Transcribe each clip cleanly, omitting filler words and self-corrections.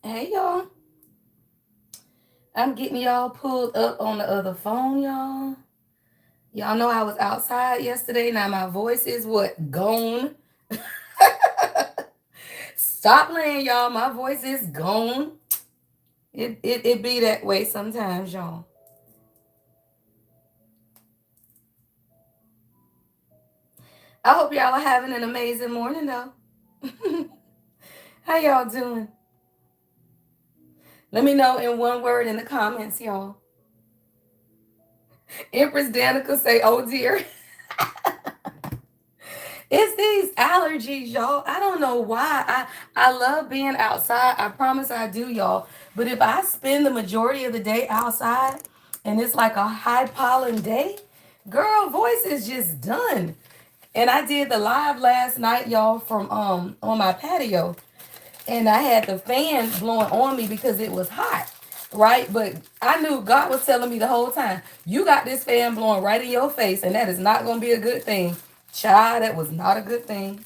Hey y'all. I'm getting y'all pulled up on the other phone, y'all. Y'all know I was outside yesterday. Now my voice is what? Gone. Stop playing, y'all. My voice is gone. It be that way sometimes, y'all. I hope y'all are having an amazing morning though. How y'all doing? Let me know in one word in the comments, y'all. Empress Danica say, oh dear. It's these allergies, y'all. I don't know why. I love being outside. I promise I do, y'all. But if I spend the majority of the day outside and it's like a high pollen day, girl, voice is just done. And I did the live last night, y'all, from on my patio. And I had the fan blowing on me because it was hot. Right? But I knew God was telling me the whole time, you got this fan blowing right in your face, and that is not gonna be a good thing. Child, that was not a good thing.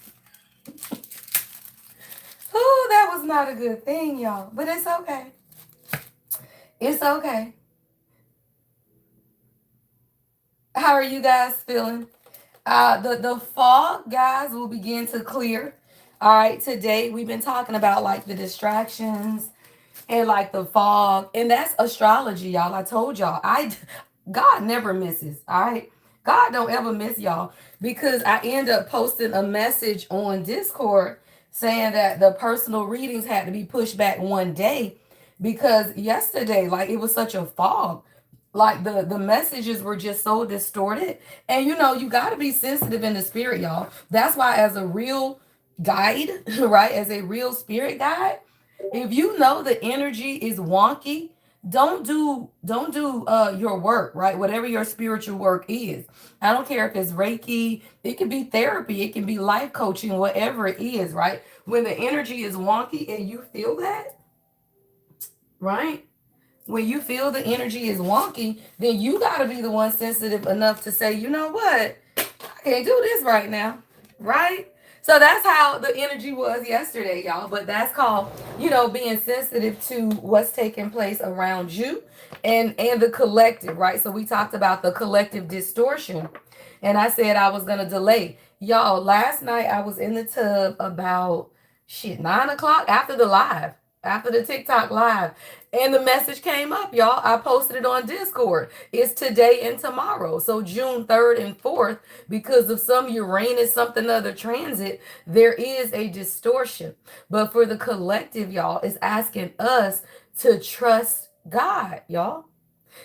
Oh, that was not a good thing, y'all. But it's okay. It's okay. How are you guys feeling? The fog, guys, will begin to clear. All right, today we've been talking about like the distractions and like the fog, and that's astrology, y'all. I told y'all, God never misses. All right, God don't ever miss y'all because I end up posting a message on Discord saying that the personal readings had to be pushed back one day because yesterday, like it was such a fog, like the messages were just so distorted. And you got to be sensitive in the spirit, y'all. That's why as a real guide, right, as a real spirit guide, if you know the energy is wonky, don't do your work, right? Whatever your spiritual work is. I don't care if it's Reiki, it can be therapy, it can be life coaching, whatever it is, right? When the energy is wonky and you feel that, right? When you feel the energy is wonky, then you got to be the one sensitive enough to say, you know what? I can't do this right now. Right? So that's how the energy was yesterday, y'all. But that's called, being sensitive to what's taking place around you and the collective, right? So we talked about the collective distortion. And I said I was gonna delay. Y'all, last night I was in the tub about 9 o'clock after the live, after the TikTok live. And the message came up, y'all. I posted it on Discord. It's today and tomorrow. So June 3rd and 4th, because of some Uranus something other transit, there is a distortion. But for the collective, y'all, it's asking us to trust God, y'all.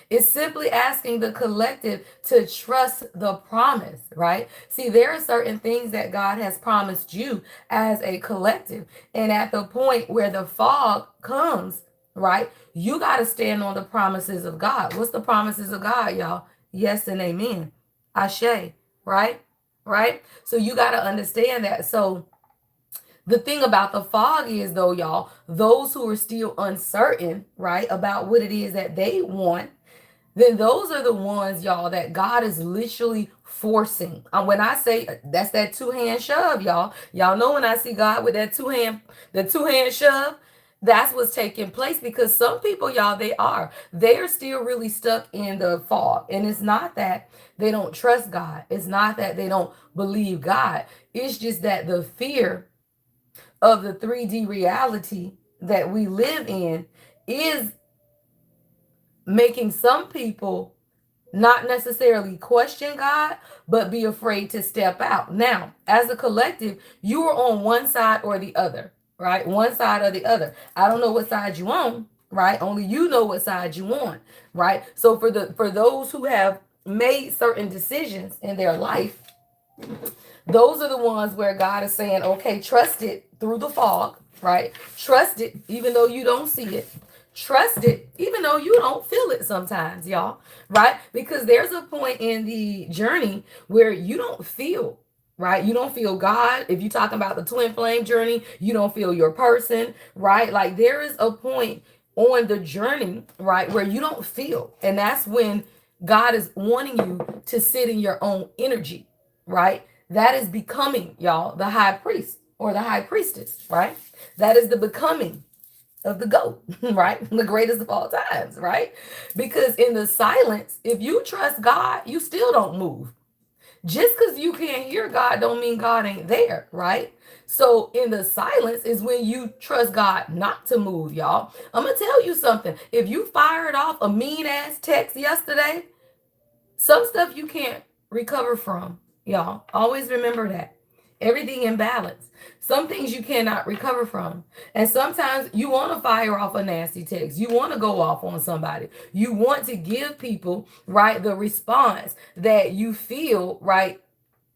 It's simply asking the collective to trust the promise, right? See, there are certain things that God has promised you as a collective. And at the point where the fog comes, right, you got to stand on the promises of God. What's the promises of God, y'all? Yes and amen. Ashe, right? Right? So you got to understand that. So the thing about the fog is, though, y'all, those who are still uncertain, right, about what it is that they want, then those are the ones, y'all, that God is literally forcing. When I say that's that two-hand shove, y'all know when I see God with that the two-hand shove, that's what's taking place because some people, y'all, they are still really stuck in the fog. And it's not that they don't trust God. It's not that they don't believe God. It's just that the fear of the 3D reality that we live in is making some people not necessarily question God, but be afraid to step out. Now, as a collective, you are on one side or the other, right? One side or the other. I don't know what side you on, right? Only you know what side you on, right? So for those who have made certain decisions in their life, those are the ones where God is saying, okay, trust it through the fog, right? Trust it even though you don't see it. Trust it even though you don't feel it sometimes, y'all, right? Because there's a point in the journey where you don't feel, right? You don't feel God. If you're talking about the twin flame journey, you don't feel your person, right? Like there is a point on the journey, right, where you don't feel. And that's when God is wanting you to sit in your own energy, right? That is becoming, y'all, the high priest or the high priestess, right? That is the becoming. of the GOAT, right? The greatest of all times, right? Because in the silence, if you trust God, you still don't move. Just because you can't hear God don't mean God ain't there, right? So in the silence is when you trust God not to move, y'all. I'm gonna tell you something. If you fired off a mean ass text yesterday, some stuff you can't recover from, y'all. Always remember that. Everything in balance. Some things you cannot recover from. And sometimes you want to fire off a nasty text. You want to go off on somebody. You want to give people, right, the response that you feel, right,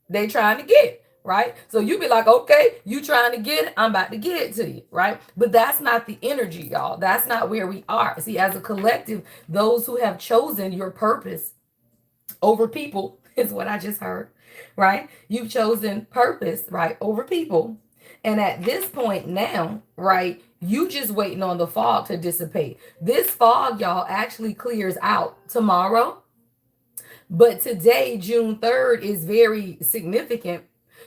they trying to get, right? So you be like, okay, you trying to get it, I'm about to get it to you, right? But that's not the energy, y'all. That's not where we are. See, as a collective, those who have chosen your purpose over people is what I just heard, right? You've chosen purpose, right, over people. And at this point now, right, you just waiting on the fog to dissipate. This fog, y'all, actually clears out tomorrow. But today, June 3rd, is very significant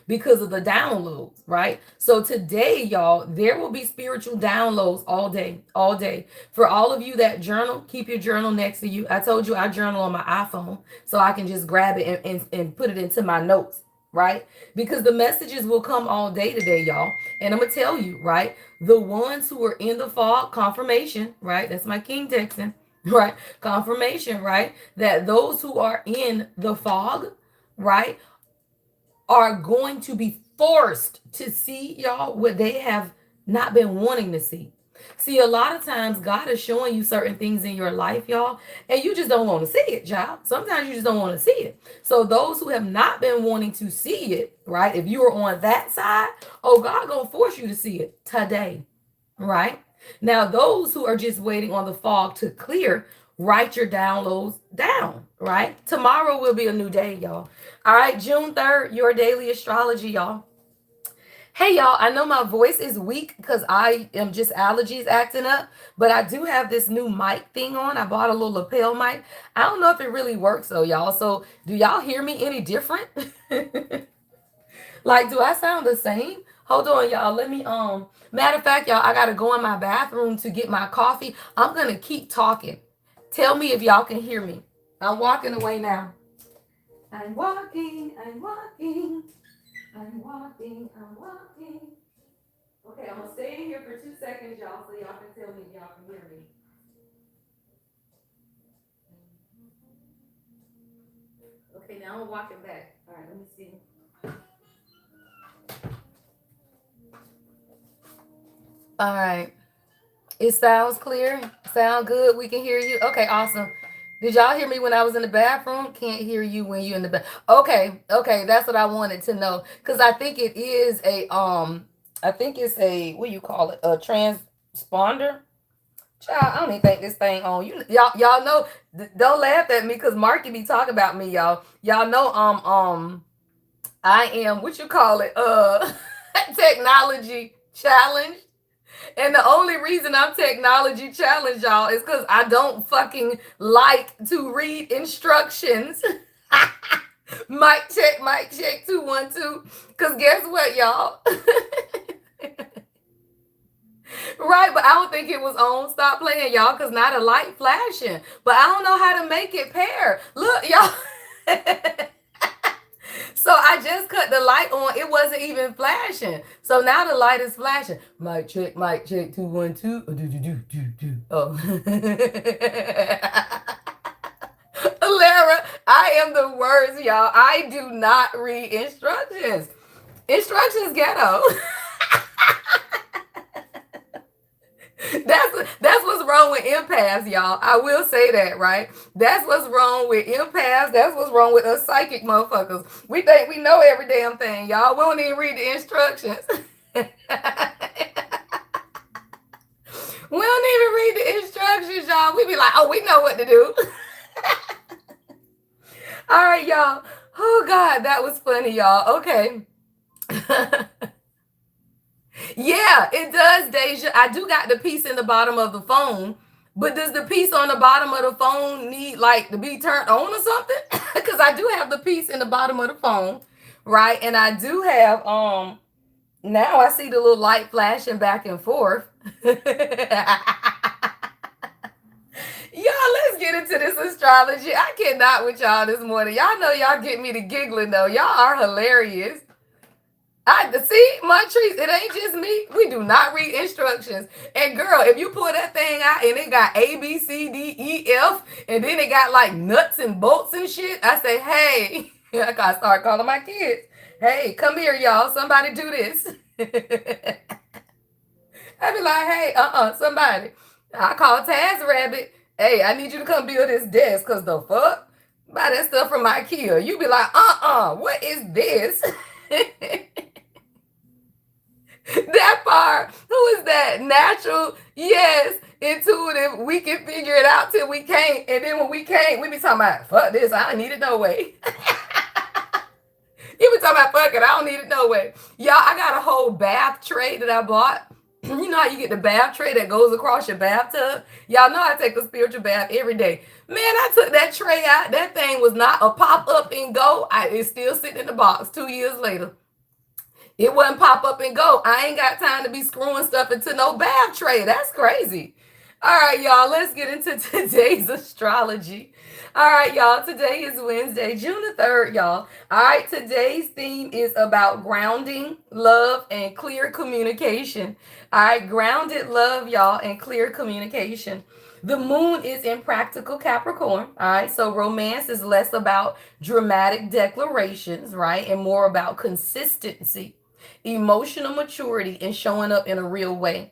because of the downloads, right? So today, y'all, there will be spiritual downloads all day, all day. For all of you that journal, keep your journal next to you. I told you I journal on my iPhone, so I can just grab it and put it into my notes, right? Because the messages will come all day today, y'all. And I'm going to tell you, right? The ones who are in the fog, confirmation, right? That's my King Texan, right? Confirmation, right? That those who are in the fog, right, are going to be forced to see, y'all, what they have not been wanting to see. See, a lot of times God is showing you certain things in your life, y'all, and you just don't want to see it, y'all. Sometimes you just don't want to see it. So those who have not been wanting to see it, right? If you are on that side, oh, God gonna force you to see it today, right? Now, those who are just waiting on the fog to clear, write your downloads down, right? Tomorrow will be a new day, y'all. All right, June 3rd, your daily astrology, y'all. Hey, y'all, I know my voice is weak because I am just allergies acting up, but I do have this new mic thing on. I bought a little lapel mic. I don't know if it really works, though, y'all. So do y'all hear me any different? Like, do I sound the same? Hold on, y'all. Let me, matter of fact, y'all, I got to go in my bathroom to get my coffee. I'm going to keep talking. Tell me if y'all can hear me. I'm walking away now. I'm walking, I'm walking, I'm walking, I'm walking. Okay, I'm going to stay in here for 2 seconds, y'all, so y'all can tell me if y'all can hear me. Okay, now I'm walking back. All right, let me see. All right. It sounds clear. Sound good. We can hear you. Okay, awesome. Did y'all hear me when I was in the bathroom? Can't hear you when you're in the bath. Okay, okay, that's what I wanted to know. Cause I think it is a I think it's a, what do you call it? A transponder. Child, I don't even think this thing on. Y'all know, don't laugh at me because Marky be talking about me, y'all. Y'all know I am, what you call it, technology challenge. And the only reason I'm technology challenged, y'all, is because I don't fucking like to read instructions. Mic check 212. Because guess what, y'all? Right, but I don't think it was on. Stop playing, y'all, because not a light flashing. But I don't know how to make it pair. Look, y'all. So I just cut the light on. It wasn't even flashing. So now the light is flashing. Mic check 212. Oh. Lara, I am the worst, y'all. I do not read instructions. Instructions ghetto. That's what's wrong with empaths, y'all. I will say that, right? That's what's wrong with empaths. That's what's wrong with us psychic motherfuckers. We think we know every damn thing, y'all. We don't even read the instructions. We don't even read the instructions, y'all. We be like, oh, we know what to do. All right, y'all. Oh, God, that was funny, y'all. Okay. Yeah, it does, Deja. I do got the piece in the bottom of the phone, but does the piece on the bottom of the phone need like to be turned on or something? Because I do have the piece in the bottom of the phone, right? And I do have now I see the little light flashing back and forth. Y'all, let's get into this astrology. I cannot with y'all this morning. Y'all know y'all get me to giggling though. Y'all are hilarious. I see my trees. It ain't just me. We do not read instructions. And girl, if you pull that thing out and it got A, B, C, D, E, F, and then it got like nuts and bolts and shit, I say, hey, I gotta start calling my kids. Hey, come here, y'all. Somebody do this. I be like, hey, somebody. I call Taz Rabbit. Hey, I need you to come build this desk, cause the fuck? Buy that stuff from IKEA. You be like, what is this? That part. Who is that? Natural, yes. Intuitive. We can figure it out till we can't. And then when we can't, we be talking about, fuck this, I don't need it no way. You be talking about, fuck it, I don't need it no way. Y'all, I got a whole bath tray that I bought. You know how you get the bath tray that goes across your bathtub? Y'all know I take a spiritual bath every day. Man, I took that tray out. That thing was not a pop up and go. It's still sitting in the box 2 years later. It wasn't pop up and go. I ain't got time to be screwing stuff into no bath tray. That's crazy. All right, y'all, let's get into today's astrology. All right, y'all, today is Wednesday, June the 3rd, y'all. All right, today's theme is about grounding, love, and clear communication. All right, grounded love, y'all, and clear communication. The moon is in practical Capricorn, all right? So romance is less about dramatic declarations, right? And more about consistency, emotional maturity, and showing up in a real way.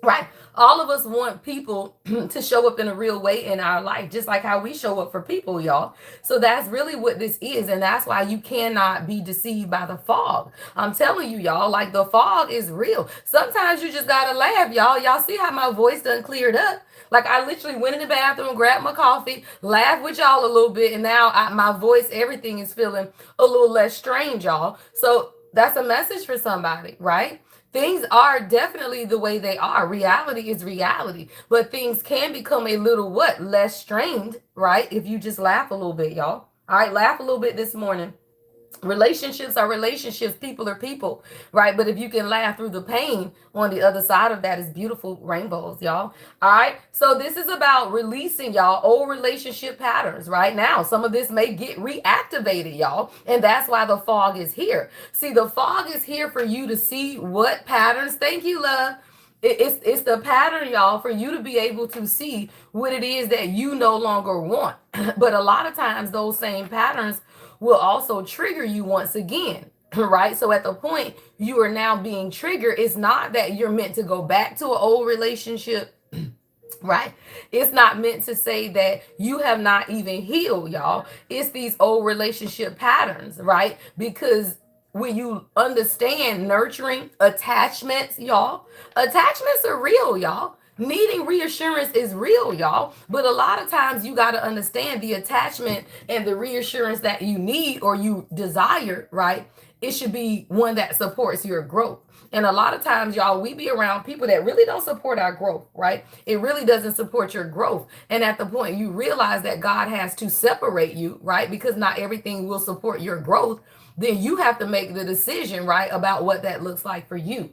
Right. All of us want people to show up in a real way in our life, just like how we show up for people, y'all. So that's really what this is. And that's why you cannot be deceived by the fog. I'm telling you, y'all, like the fog is real. Sometimes you just got to laugh, y'all. Y'all see how my voice done cleared up? Like I literally went in the bathroom, grabbed my coffee, laughed with y'all a little bit. And now my voice, everything is feeling a little less strange, y'all. So that's a message for somebody, right? Things are definitely the way they are. Reality is reality. But things can become a little what? Less strained, right? If you just laugh a little bit, y'all. All right, laugh a little bit this morning. Relationships are relationships. People are people, right? But if you can laugh through the pain, on the other side of that is beautiful rainbows, y'all. All right. So this is about releasing, y'all, old relationship patterns right now. Some of this may get reactivated, y'all. And that's why the fog is here. See, the fog is here for you to see what patterns. Thank you, love. It's the pattern, y'all, for you to be able to see what it is that you no longer want. But a lot of times those same patterns will also trigger you once again, right? So at the point you are now being triggered, it's not that you're meant to go back to an old relationship, right? It's not meant to say that you have not even healed, y'all. It's these old relationship patterns, right? Because when you understand nurturing attachments, y'all, attachments are real, y'all. Needing reassurance is real, y'all. But a lot of times you got to understand the attachment and the reassurance that you need or you desire, right? It should be one that supports your growth. And a lot of times, y'all, we be around people that really don't support our growth, right? It really doesn't support your growth. And at the point you realize that God has to separate you, right? Because not everything will support your growth. Then you have to make the decision, right, about what that looks like for you.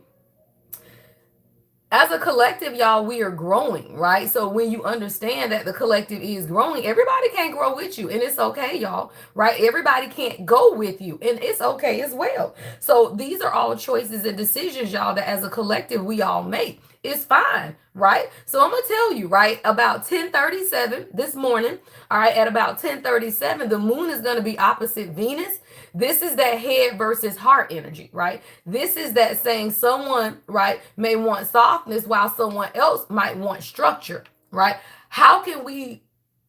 As a collective, y'all, we are growing, right? So when you understand that the collective is growing, everybody can't grow with you, and it's okay, y'all, right? Everybody can't go with you, and it's okay as well. So these are all choices and decisions, y'all, that as a collective we all make. It's fine, right? So I'm gonna tell you, right, about 10:37 this morning, all right, at about 10:37, the moon is gonna be opposite Venus. This is that head versus heart energy, right? This is that saying someone, right, may want softness while someone else might want structure, right? How can we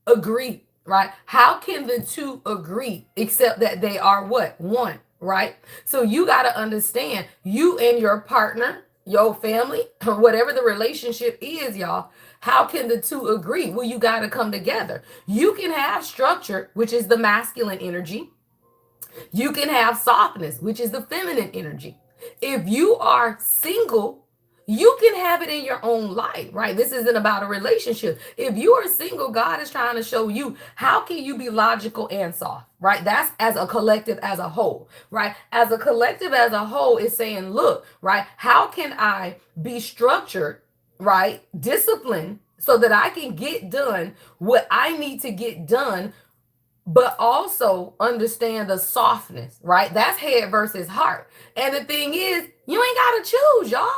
agree, right? How can the two agree except that they are what? One, right? So you got to understand you and your partner, your family, or whatever the relationship is, y'all. How can the two agree? Well, you got to come together. You can have structure, which is the masculine energy. You can have softness, which is the feminine energy. If you are single, you can have it in your own life, right? This isn't about a relationship. If you are single, God is trying to show you how can you be logical and soft, right? That's as a collective as a whole, right? As a collective as a whole is saying, look, right? How can I be structured right? Discipline so that I can get done what I need to get done, but also understand the softness, right? That's head versus heart. And the thing is, you ain't got to choose, y'all.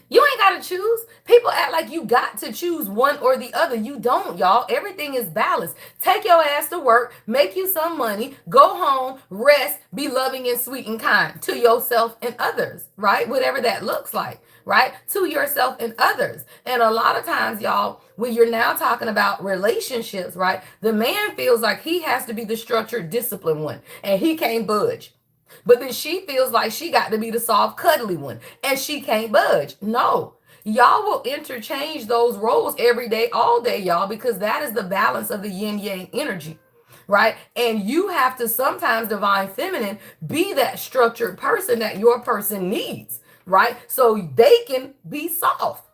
You ain't got to choose. People act like you got to choose one or the other. You don't, y'all. Everything is balanced. Take your ass to work, make you some money, go home, rest, be loving and sweet and kind to yourself and others, right? Whatever that looks like, right? To yourself and others. And a lot of times, y'all, when you're now talking about relationships, right? The man feels like he has to be the structured, disciplined one, and he can't budge. But then she feels like she got to be the soft, cuddly one, and she can't budge. No. Y'all will interchange those roles every day, all day, y'all, because that is the balance of the yin yang energy, right? And you have to sometimes, divine feminine, be that structured person that your person needs, right? So they can be soft.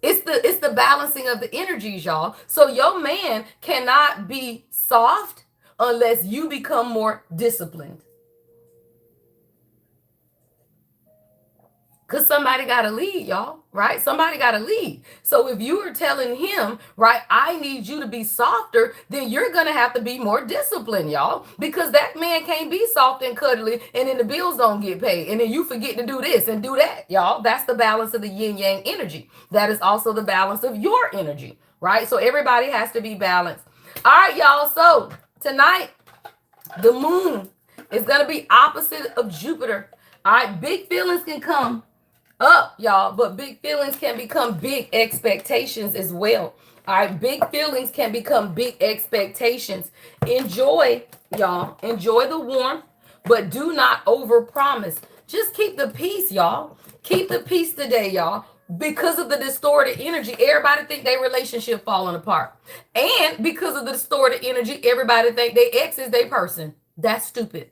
It's the balancing of the energies, y'all. So your man cannot be soft unless you become more disciplined. Because somebody got to lead, y'all, right? Somebody got to lead. So if you are telling him, right, I need you to be softer, then you're going to have to be more disciplined, y'all, because that man can't be soft and cuddly and then the bills don't get paid. And then you forget to do this and do that, y'all. That's the balance of the yin yang energy. That is also the balance of your energy, right? So everybody has to be balanced. All right, y'all. So tonight, the moon is going to be opposite of Jupiter. All right, big feelings can come up, y'all, but big feelings can become big expectations as well. All right, big feelings can become big expectations. Enjoy, y'all, enjoy the warmth, but do not overpromise. Just keep the peace, y'all. Keep the peace today, y'all. Because of the distorted energy, everybody think their relationship falling apart, and because of the distorted energy, everybody think their ex is their person. That's stupid.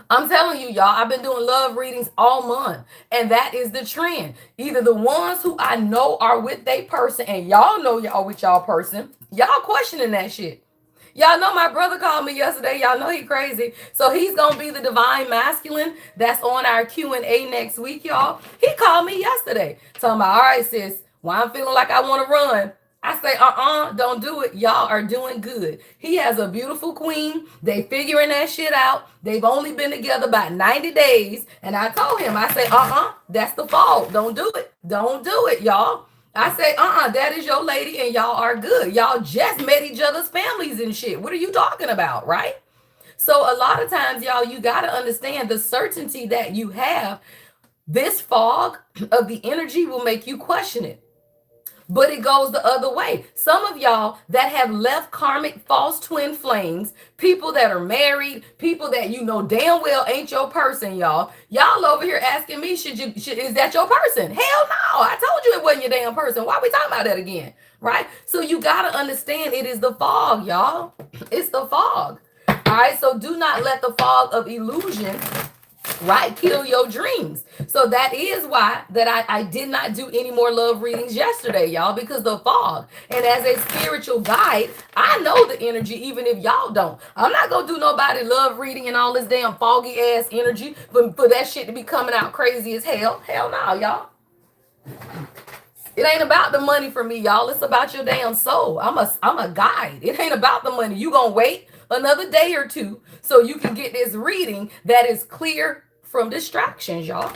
I'm telling you, y'all, I've been doing love readings all month, and that is the trend. Either the ones who I know are with their person, and y'all know y'all with y'all person, y'all questioning that shit. Y'all know my brother called me yesterday. Y'all know he crazy. So he's going to be the divine masculine that's on our Q&A next week, y'all. He called me yesterday talking about, all right, sis, why I'm feeling like I want to run. I say, don't do it. Y'all are doing good. He has a beautiful queen. They figuring that shit out. They've only been together about 90 days. And I told him, I say, that's the fault. Don't do it. Don't do it, y'all. I say, that is your lady and y'all are good. Y'all just met each other's families and shit. What are you talking about, right? So a lot of times, y'all, you got to understand the certainty that you have. This fog of the energy will make you question it. But it goes the other way. Some of y'all that have left karmic false twin flames, people that are married, people that you know damn well ain't your person, y'all. Y'all over here asking me, is that your person? Hell no. I told you it wasn't your damn person. Why are we talking about that again? Right? So you got to understand it is the fog, y'all. It's the fog. All right. So do not let the fog of illusion, right, kill your dreams. So that is why that I did not do any more love readings yesterday, y'all, because the fog. And as a spiritual guide, I know the energy even if y'all don't. I'm not gonna do nobody love reading and all this damn foggy ass energy for that shit to be coming out crazy as hell. Hell no, y'all. It ain't about the money for me, y'all. It's about your damn soul. I'm a guide. It ain't about the money. You gonna wait another day or two so you can get this reading that is clear from distractions, y'all.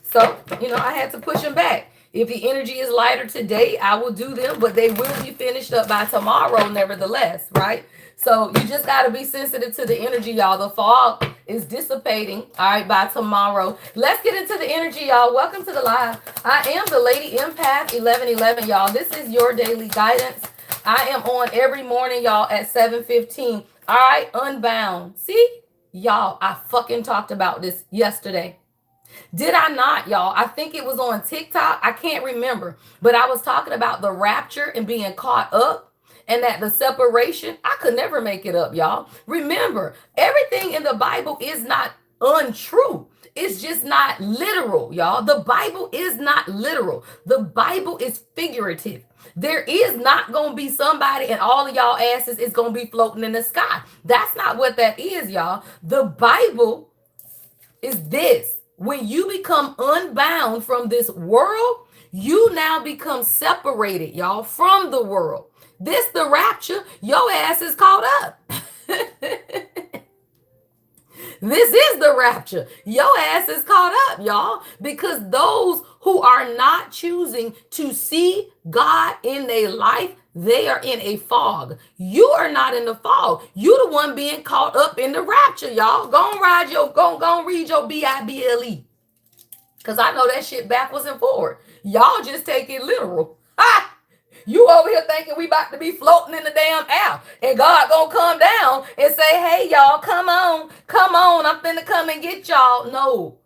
So, I had to push them back. If the energy is lighter today, I will do them, but they will be finished up by tomorrow nevertheless, right? So you just got to be sensitive to the energy, y'all. The fog is dissipating, all right, by tomorrow. Let's get into the energy, y'all. Welcome to the live. I am the Lady Empath 1111, y'all. This is your daily guidance. I am on every morning, y'all, at 7:15. All right, Unbound. See, y'all, I fucking talked about this yesterday. Did I not, y'all? I think it was on TikTok. I can't remember. But I was talking about the rapture and being caught up, and that the separation, I could never make it up, y'all. Remember, everything in the Bible is not untrue. It's just not literal, y'all. The Bible is not literal. The Bible is figurative. There is not going to be somebody and all of y'all asses is going to be floating in the sky. That's not what that is, y'all. The Bible is this. When you become unbound from this world, you now become separated, y'all, from the world. This the rapture. Your ass is caught up. This is the rapture. Your ass is caught up, y'all, because those who are not choosing to see God in their life, they are in a fog. You are not in the fog. You the one being caught up in the rapture, y'all. Go and read your Bible. Because I know that shit backwards and forward. Y'all just take it literal. Ha! You over here thinking we about to be floating in the damn air. And God gonna come down and say, hey, y'all, come on. I'm finna come and get y'all. No.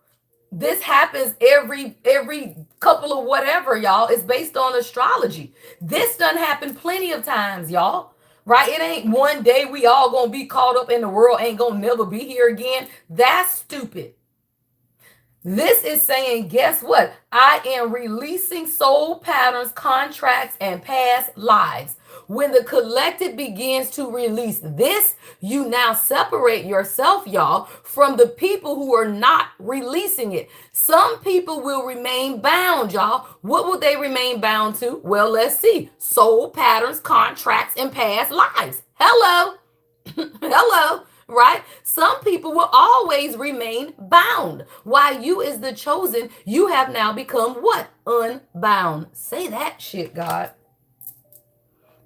This happens every couple of whatever, y'all. It's based on astrology. This done happened plenty of times, y'all. Right? It ain't one day we all gonna be caught up in the world, ain't gonna never be here again. That's stupid. This is saying, guess what? I am releasing soul patterns, contracts, and past lives. When the collective begins to release this, you now separate yourself, y'all, from the people who are not releasing it. Some people will remain bound, y'all. What will they remain bound to? Well, let's see. Soul patterns, contracts, and past lives. Hello. Hello. Right? Some people will always remain bound. While you is the chosen, you have now become what? Unbound. Say that shit, God.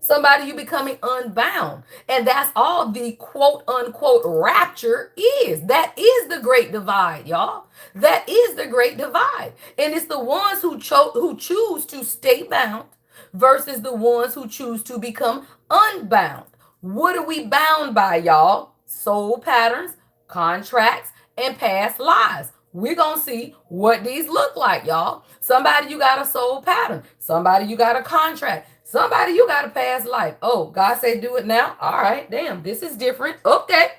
Somebody, you becoming unbound. And that's all the quote unquote rapture is. That is the great divide, y'all. That is the great divide. And it's the ones who choose to stay bound versus the ones who choose to become unbound. What are we bound by, y'all? Soul patterns, contracts, and past lives. We're going to see what these look like, y'all. Somebody, you got a soul pattern. Somebody, you got a contract. Somebody, you got a past life. Oh, God say do it now. All right, damn, this is different. Okay.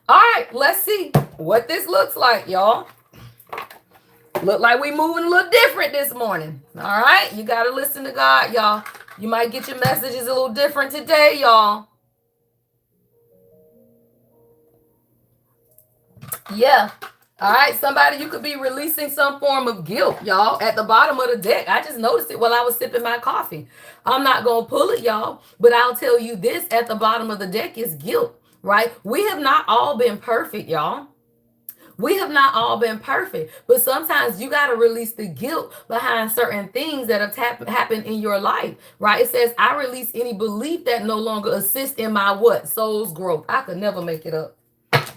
All right, let's see what this looks like, y'all. Look like we moving a little different this morning. All right, you got to listen to God, y'all. You might get your messages a little different today, y'all. Yeah. All right, somebody, you could be releasing some form of guilt, y'all, at the bottom of the deck. I just noticed it while I was sipping my coffee. I'm not going to pull it, y'all, but I'll tell you this, at the bottom of the deck is guilt, right? We have not all been perfect, y'all. We have not all been perfect, but sometimes you got to release the guilt behind certain things that have happened in your life, right? It says, I release any belief that no longer assists in my what? Soul's growth. I could never make it up.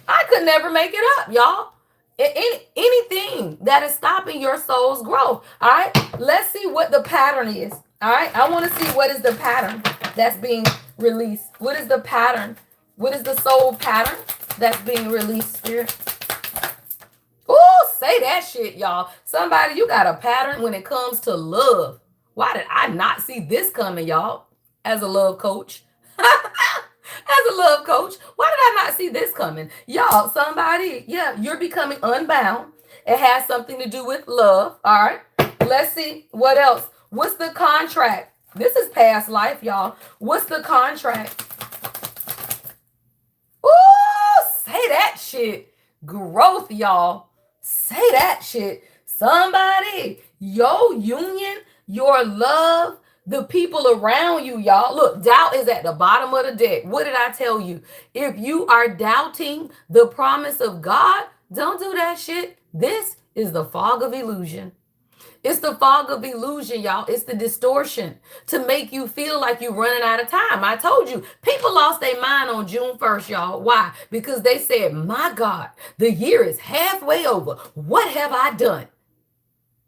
I could never make it up, y'all. Anything that is stopping your soul's growth. All right, let's see what the pattern is. All right, I want to see what is the pattern that's being released. What is the pattern? What is the soul pattern that's being released, Spirit? Oh, say that shit, y'all. Somebody, you got a pattern when it comes to love. Why did I not see this coming, y'all? As a love coach. As a love coach, why did I not see this coming? Y'all, somebody, yeah, you're becoming unbound. It has something to do with love. All right. Let's see what else. What's the contract? This is past life, y'all. What's the contract? Ooh, say that shit. Growth, y'all. Say that shit. Somebody, your union, your love, the people around you, y'all. Look, doubt is at the bottom of the deck. What did I tell you? If you are doubting the promise of God, don't do that shit. This is the fog of illusion. It's the fog of illusion, y'all. It's the distortion to make you feel like you're running out of time. I told you, people lost their mind on June 1st, y'all. Why? Because they said, my God, the year is halfway over. What have I done?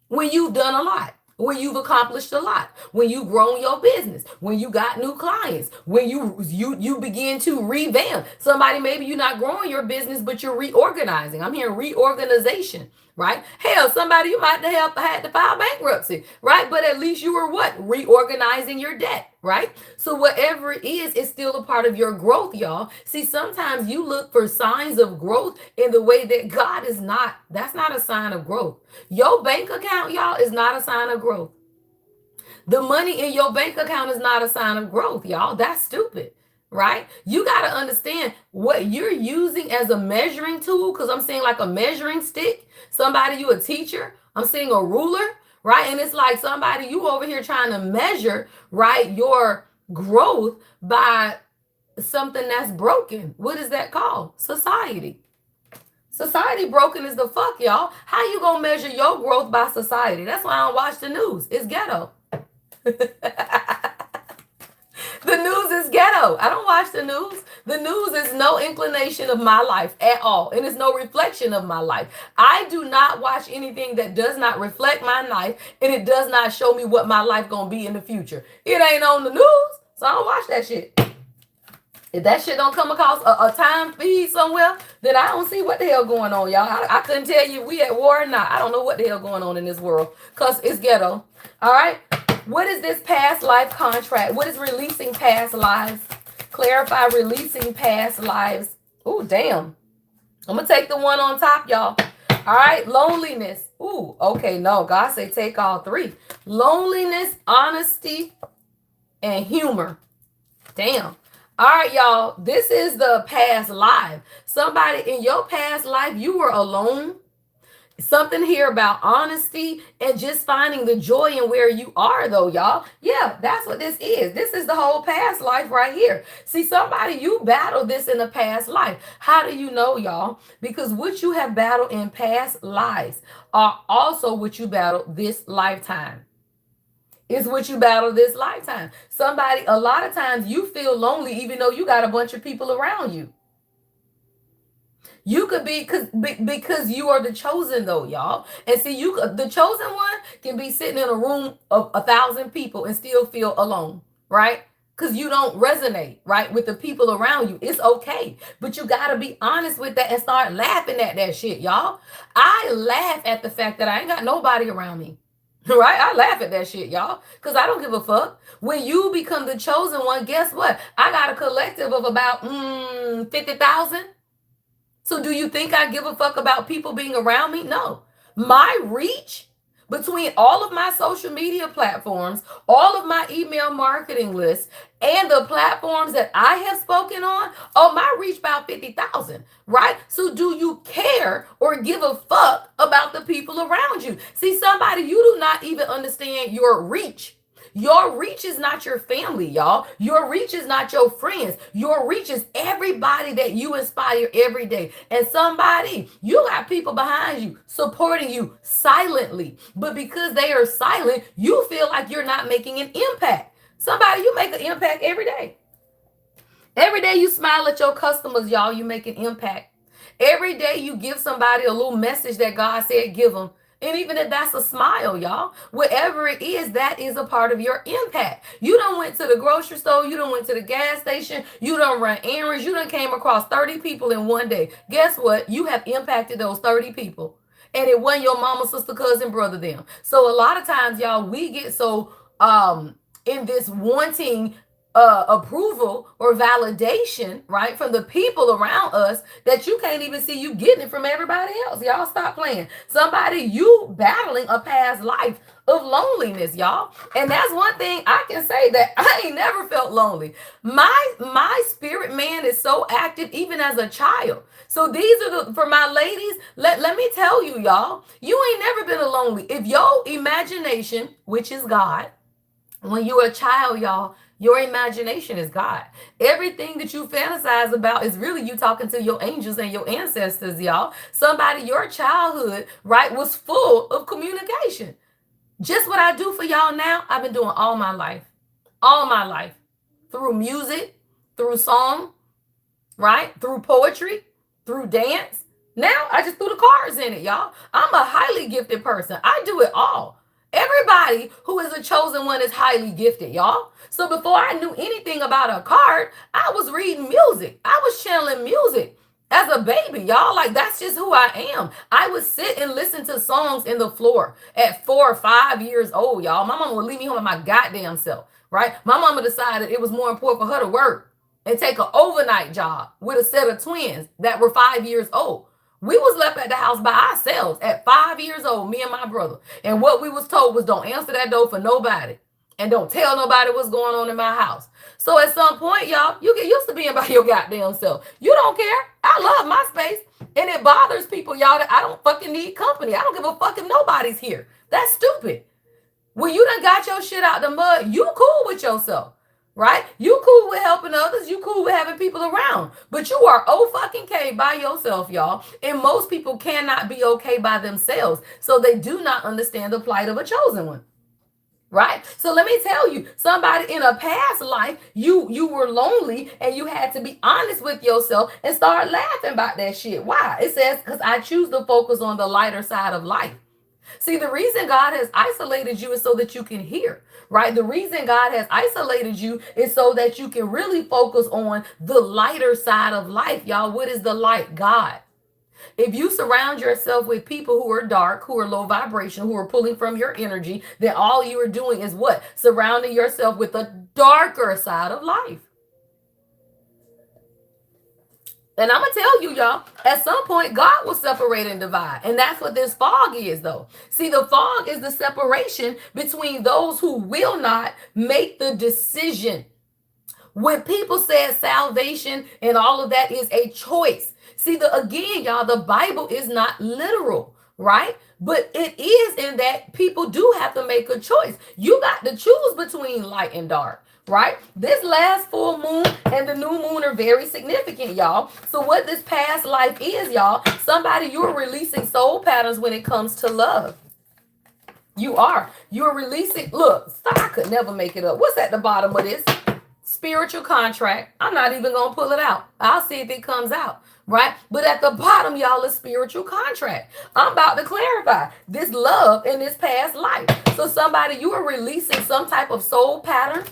When you've done a lot. When you've accomplished a lot, when you've grown your business, when you got new clients, when you begin to revamp. Somebody, maybe you're not growing your business, but you're reorganizing. I'm hearing reorganization, right? Hell, somebody, you might have had to file bankruptcy, right? But at least you were what? Reorganizing your debt, right? So whatever it is, it's still a part of your growth, y'all. See, sometimes you look for signs of growth in the way that God is not. That's not a sign of growth. Your bank account, y'all, is not a sign of growth. The money in your bank account is not a sign of growth, y'all. That's stupid. right? You got to understand what you're using as a measuring tool, because I'm seeing like a measuring stick. Somebody, you a teacher. I'm seeing a ruler, right? And it's like somebody, you over here trying to measure, right, your growth by something that's broken. What is that called? Society. Society broken as the fuck, y'all. How you gonna measure your growth by society? That's why I don't watch the news. It's ghetto. The news is ghetto. I don't watch the news. The news is no inclination of my life at all. And it's no reflection of my life. I do not watch anything that does not reflect my life, and it does not show me what my life gonna be in the future. It ain't on the news, so I don't watch that shit. If that shit don't come across a time feed somewhere, then I don't see what the hell going on, y'all. I couldn't tell you if we at war or not. I don't know what the hell going on in this world, because it's ghetto. All right? What is this past life contract? What is releasing past lives? Clarify releasing past lives. Oh, damn. I'm going to take the one on top, y'all. All right? Loneliness. Ooh, okay, no. God say take all three. Loneliness, honesty, and humor. Damn. All right, y'all. This is the past life. Somebody in your past life, you were alone. Something here about honesty and just finding the joy in where you are, though, y'all. Yeah, that's what this is. This is the whole past life right here. See, somebody, you battled this in a past life. How do you know, y'all? Because what you have battled in past lives are also what you battled this lifetime. Is what you battle this lifetime. Somebody, a lot of times you feel lonely even though you got a bunch of people around you. You could be because you are the chosen, though, y'all. And see, the chosen one can be sitting in a room of 1,000 people and still feel alone, right? Because you don't resonate, right, with the people around you. It's okay. But you got to be honest with that and start laughing at that shit, y'all. I laugh at the fact that I ain't got nobody around me. Right? I laugh at that shit, y'all, because I don't give a fuck. When you become the chosen one, guess what? I got a collective of about 50,000. So do you think I give a fuck about people being around me? No. My reach between all of my social media platforms, all of my email marketing lists, and the platforms that I have spoken on, oh, my reach about 50,000, right? So do you care or give a fuck about the people around you? See, somebody, you do not even understand your reach. Your reach is not your family, y'all. Your reach is not your friends. Your reach is everybody that you inspire every day. And somebody, you got people behind you supporting you silently. But because they are silent, you feel like you're not making an impact. Somebody, you make an impact every day. Every day you smile at your customers, y'all, you make an impact. Every day you give somebody a little message that God said give them. And even if that's a smile, y'all, whatever it is, that is a part of your impact. You done went to the grocery store. You done went to the gas station. You done run errands. You done came across 30 people in one day. Guess what? You have impacted those 30 people. And it wasn't your mama, sister, cousin, brother, them. So a lot of times, y'all, we get so in this wanting approval or validation, right, from the people around us that you can't even see you getting it from everybody else. Y'all stop playing. Somebody, you battling a past life of loneliness, y'all. And that's one thing I can say, that I ain't never felt lonely. My spirit man is so active even as a child. So these are for my ladies, let me tell you, y'all, you ain't never been lonely. If your imagination, which is God, when you're a child, y'all, your imagination is God. Everything that you fantasize about is really you talking to your angels and your ancestors, y'all. Somebody, your childhood, right, was full of communication. Just what I do for y'all now, I've been doing all my life. All my life. Through music, through song, right? Through poetry, through dance. Now, I just threw the cards in it, y'all. I'm a highly gifted person. I do it all. Everybody who is a chosen one is highly gifted, y'all. So before I knew anything about a card, I was reading music. I was channeling music as a baby, y'all. Like, that's just who I am. I would sit and listen to songs in the floor at 4 or 5 years old, y'all. My mama would leave me home by my goddamn self, right? My mama decided it was more important for her to work and take an overnight job with a set of twins that were 5 years old. We was left at the house by ourselves at 5 years old, me and my brother. And what we was told was, don't answer that door for nobody. and don't tell nobody what's going on in my house. So at some point, y'all, you get used to being by your goddamn self. You don't care. I love my space. And it bothers people, y'all, that I don't fucking need company. I don't give a fuck if nobody's here. That's stupid. When you done got your shit out the mud, you cool with yourself, right? You cool with helping others. You cool with having people around. But you are fucking okay by yourself, y'all. And most people cannot be okay by themselves. So they do not understand the plight of a chosen one. Right? So let me tell you, somebody in a past life, you were lonely and you had to be honest with yourself and start laughing about that shit. Why? It says, because I choose to focus on the lighter side of life. See, the reason God has isolated you is so that you can hear, right? The reason God has isolated you is so that you can really focus on the lighter side of life, y'all. What is the light? God. If you surround yourself with people who are dark, who are low vibration, who are pulling from your energy, then all you are doing is what? Surrounding yourself with the darker side of life. And I'm going to tell you, y'all, at some point, God will separate and divide. And that's what this fog is, though. See, the fog is the separation between those who will not make the decision. When people say salvation and all of that is a choice. See, again, y'all, the Bible is not literal, right? But it is in that people do have to make a choice. You got to choose between light and dark, right? This last full moon and the new moon are very significant, y'all. So what this past life is, y'all, somebody, you're releasing soul patterns when it comes to love. You're releasing, look, I could never make it up. What's at the bottom of this? Spiritual contract. I'm not even going to pull it out. I'll see if it comes out. Right? But at the bottom, y'all, is spiritual contract. I'm about to clarify this love in this past life. So somebody, you are releasing some type of soul pattern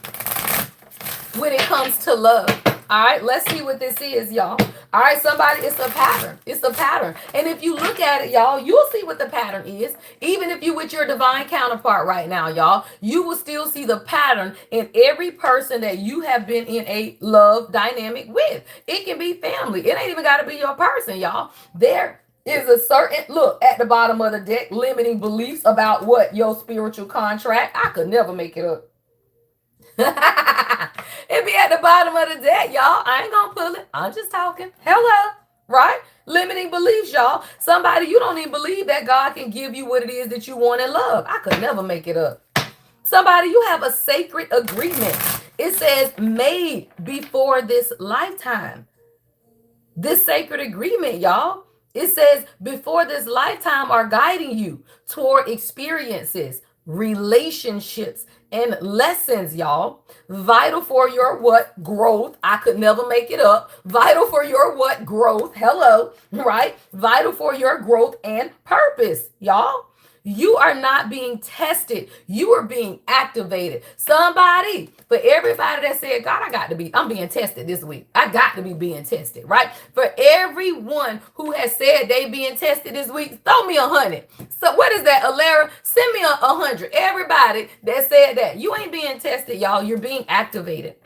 when it comes to love. All right, let's see what this is, y'all. All right, somebody, it's a pattern. It's a pattern. And if you look at it, y'all, you'll see what the pattern is. Even if you with your divine counterpart right now, y'all, you will still see the pattern in every person that you have been in a love dynamic with. It can be family. It ain't even got to be your person, y'all. There is a certain, look, at the bottom of the deck, limiting beliefs about what? Your spiritual contract. I could never make it up. It be at the bottom of the deck, y'all. I ain't gonna pull it. I'm just talking. Hello, right? Limiting beliefs, y'all. Somebody, you don't even believe that God can give you what it is that you want and love. I could never make it up. Somebody, you have a sacred agreement. It says made before this lifetime. This sacred agreement, y'all. It says before this lifetime are guiding you toward experiences, relationships, and lessons, y'all. Vital for your what? Growth. I could never make it up. Vital for your what? Growth. Hello, right? Vital for your growth and purpose, y'all. You are not being tested. You are being activated. Somebody, for everybody that said, God, I'm being tested this week. I got to be being tested, right? For everyone who has said they being tested this week, throw me 100. So what is that, Alara? Send me 100. Everybody that said that. You ain't being tested, y'all. You're being activated,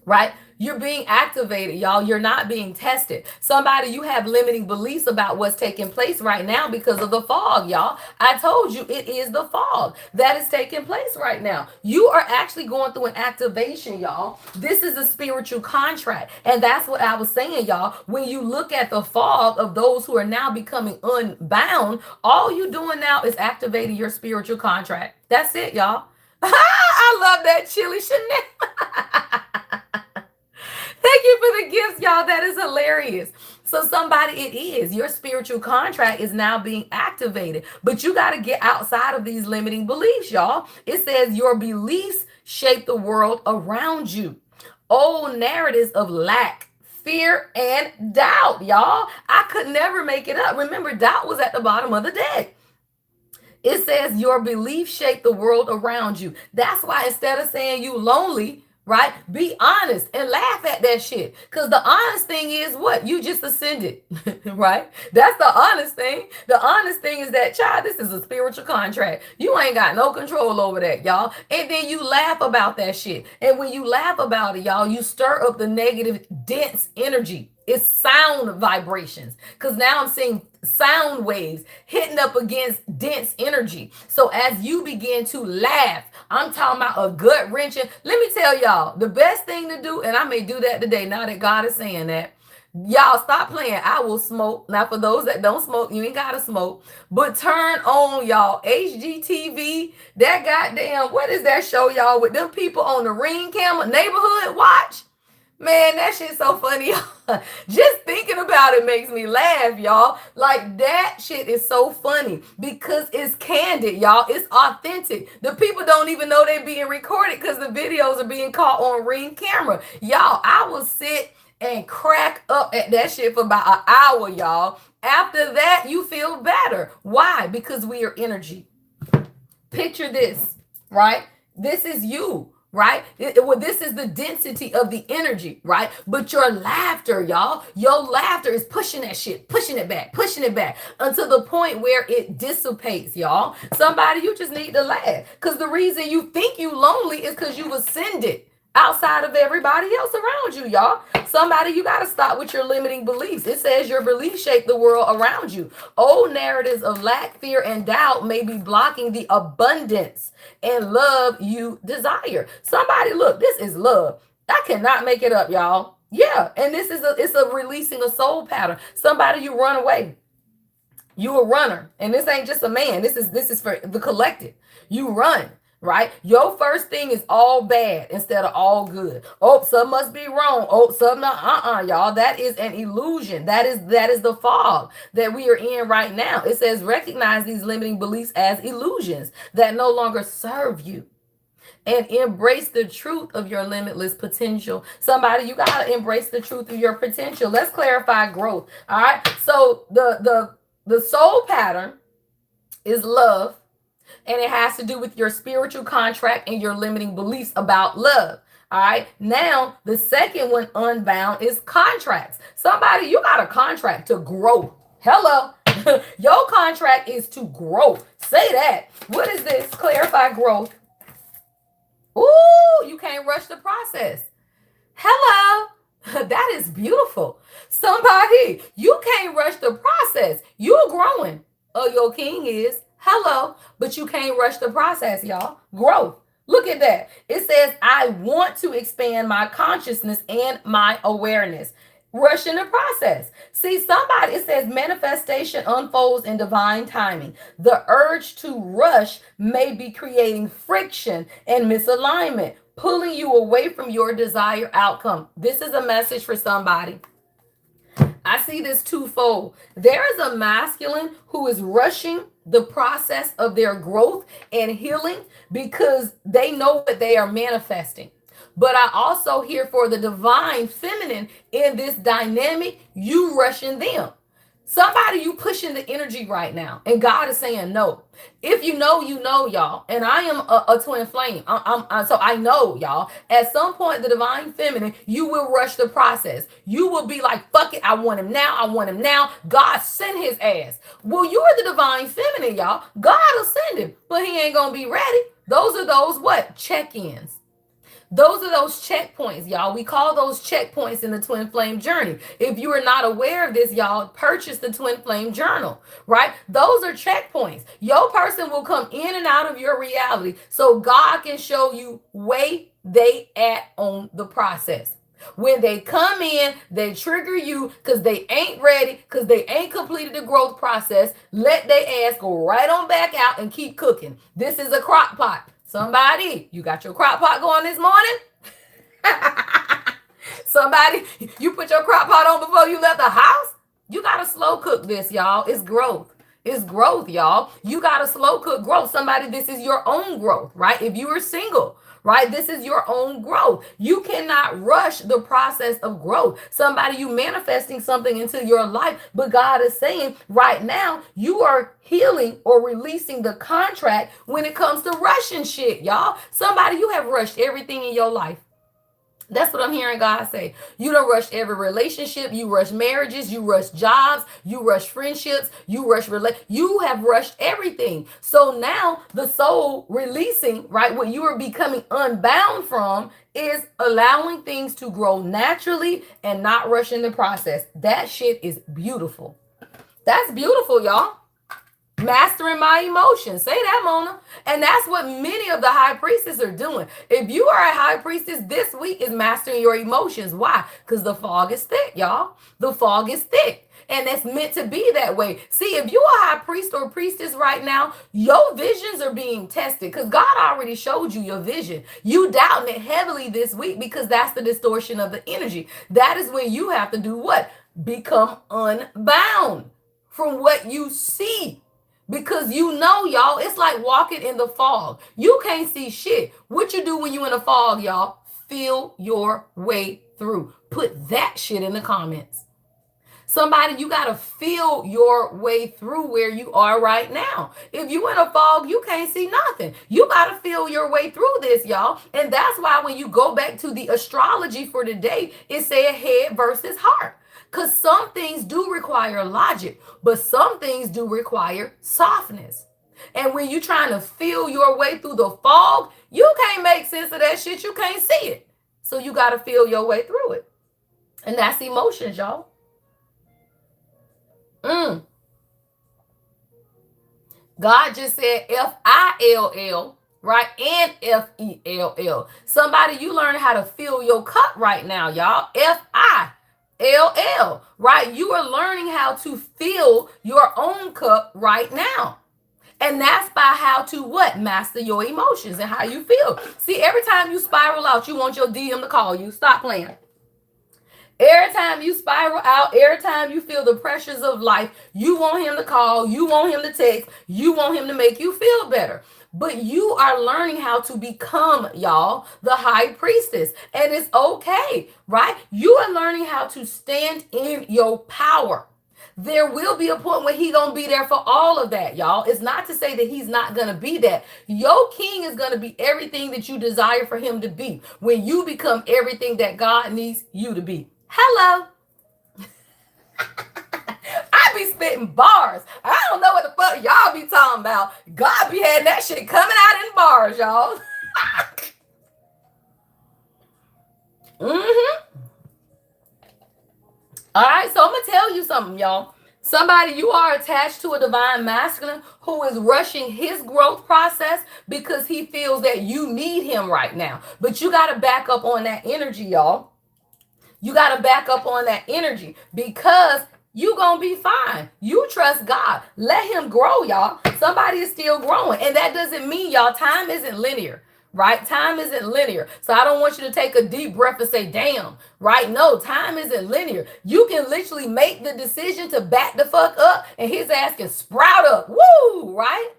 right? You're being activated, y'all. You're not being tested. Somebody, you have limiting beliefs about what's taking place right now because of the fog, y'all. I told you it is the fog that is taking place right now. You are actually going through an activation, y'all. This is a spiritual contract. And that's what I was saying, y'all. When you look at the fog of those who are now becoming unbound, all you doing now is activating your spiritual contract. That's it, y'all. I love that Chili Chanel. Thank you for the gifts, y'all. That is hilarious. So somebody, it is. Your spiritual contract is now being activated. But you got to get outside of these limiting beliefs, y'all. It says your beliefs shape the world around you. Old narratives of lack, fear, and doubt, y'all. I could never make it up. Remember, doubt was at the bottom of the deck. It says your beliefs shape the world around you. That's why instead of saying you lonely, right? Be honest and laugh at that shit. Because the honest thing is what? You just ascended, right? That's the honest thing. The honest thing is that, child, this is a spiritual contract. You ain't got no control over that, y'all. And then you laugh about that shit. And when you laugh about it, y'all, you stir up the negative, dense energy. It's sound vibrations. Because now I'm seeing sound waves hitting up against dense energy. So as you begin to laugh, I'm talking about a gut wrenching. Let me tell y'all, the best thing to do, and I may do that today now that God is saying that. Y'all stop playing. I will smoke. Now, for those that don't smoke, you ain't gotta smoke. But turn on y'all HGTV. That goddamn, what is that show, y'all, with them people on the Ring camera, Neighborhood Watch? Man, that shit's so funny. Just thinking about it makes me laugh, y'all. Like, that shit is so funny because it's candid, y'all. It's authentic. The people don't even know they're being recorded because the videos are being caught on Ring camera. Y'all, I will sit and crack up at that shit for about an hour, y'all. After that, you feel better. Why? Because we are energy. Picture this, right? This is you, right? Well, this is the density of the energy, right? But your laughter, y'all, your laughter is pushing that shit, pushing it back until the point where it dissipates, y'all. Somebody, you just need to laugh because the reason you think you lonely is because you've ascended outside of everybody else around you, y'all. Somebody, you got to stop with your limiting beliefs. It says your beliefs shape the world around you. Old narratives of lack, fear, and doubt may be blocking the abundance and love you desire. Somebody, look, this is love. I cannot make it up, y'all. Yeah, and it's a releasing a soul pattern. Somebody, you run away. You a runner, and this ain't just a man. This is for the collective. You run. Right? Your first thing is all bad instead of all good. Oh, some must be wrong. Oh, some not. Y'all. That is an illusion. That is the fog that we are in right now. It says recognize these limiting beliefs as illusions that no longer serve you. And embrace the truth of your limitless potential. Somebody, you gotta embrace the truth of your potential. Let's clarify growth. All right. So the soul pattern is love. And it has to do with your spiritual contract and your limiting beliefs about love. All right. Now, the second one, unbound, is contracts. Somebody, you got a contract to grow. Hello. Your contract is to grow. Say that. What is this? Clarify growth. Ooh, you can't rush the process. Hello. That is beautiful. Somebody, you can't rush the process. You're growing. Oh, your king is. Hello, but you can't rush the process, y'all. Growth. Look at that. It says, I want to expand my consciousness and my awareness. Rushing the process. See, somebody, it says manifestation unfolds in divine timing. The urge to rush may be creating friction and misalignment, pulling you away from your desired outcome. This is a message for somebody. I see this twofold. There is a masculine who is rushing the process of their growth and healing because they know what they are manifesting. But I also hear for the divine feminine in this dynamic, you rushing them. Somebody, you pushing the energy right now, and God is saying no. If you know, y'all. And I am a twin flame. So I know, y'all. At some point, the divine feminine, you will rush the process. You will be like, fuck it, I want him now. I want him now. God send his ass. Well, you're the divine feminine, y'all. God will send him, but he ain't gonna be ready. Those are those what? Check-ins. Those are those checkpoints, y'all. We call those checkpoints in the twin flame journey. If you are not aware of this, y'all, purchase the twin flame journal, right? Those are checkpoints. Your person will come in and out of your reality so God can show you where they at on the process. When they come in, they trigger you because they ain't ready, because they ain't completed the growth process. Let their ass go right on back out and keep cooking. This is a crock pot. Somebody, you got your crock pot going this morning? Somebody, you put your crock pot on before you left the house? You got to slow cook this, y'all. It's growth. It's growth, y'all. You got to slow cook growth. Somebody, this is your own growth, right? If you are single, right? This is your own growth. You cannot rush the process of growth. Somebody, you manifesting something into your life, but God is saying right now, you are healing or releasing the contract when it comes to rushing shit, y'all. Somebody, you have rushed everything in your life. That's what I'm hearing God say. You don't rush every relationship. You rush marriages. You rush jobs. You rush friendships. You you have rushed everything. So now the soul releasing, right, what you are becoming unbound from is allowing things to grow naturally and not rushing the process. That shit is beautiful. That's beautiful, y'all. Mastering my emotions. Say that, Mona. And that's what many of the high priestesses are doing. If you are a high priestess, this week is mastering your emotions. Why? Because the fog is thick, y'all. The fog is thick. And it's meant to be that way. See, if you're a high priest or priestess right now, your visions are being tested because God already showed you your vision. You doubting it heavily this week because that's the distortion of the energy. That is when you have to do what? Become unbound from what you see. Because you know, y'all, it's like walking in the fog. You can't see shit. What you do when you in a fog, y'all? Feel your way through. Put that shit in the comments. Somebody, you got to feel your way through where you are right now. If you in a fog, you can't see nothing. You got to feel your way through this, y'all. And that's why when you go back to the astrology for today, it said head versus heart. Because some things do require logic, but some things do require softness. And when you're trying to feel your way through the fog, you can't make sense of that shit. You can't see it. So you got to feel your way through it. And that's emotions, y'all. God just said F-I-L-L, right? And F-E-L-L. Somebody, you learn how to fill your cup right now, y'all. F-I-L-L, right? You are learning how to fill your own cup right now. And that's by how to what? Master your emotions and how you feel. See, every time you spiral out, you want your DM to call you. Stop playing. Every time you spiral out, every time you feel the pressures of life, you want him to call, you want him to text, you want him to make you feel better. But you are learning how to become, y'all, the high priestess. And it's okay, right? You are learning how to stand in your power. There will be a point where he's going to be there for all of that, y'all. It's not to say that he's not going to be that. Your king is going to be everything that you desire for him to be when you become everything that God needs you to be. Hello. I be spitting bars. I don't know what the fuck y'all be talking about. God be having that shit coming out in bars, y'all. All right, so I'm going to tell you something, y'all. Somebody, you are attached to a divine masculine who is rushing his growth process because he feels that you need him right now. But you got to back up on that energy, y'all. You got to back up on that energy because you going to be fine. You trust God. Let him grow, y'all. Somebody is still growing. And that doesn't mean, y'all, time isn't linear, right? Time isn't linear. So I don't want you to take a deep breath and say, damn, right? No, time isn't linear. You can literally make the decision to back the fuck up and his ass can sprout up. Woo, right?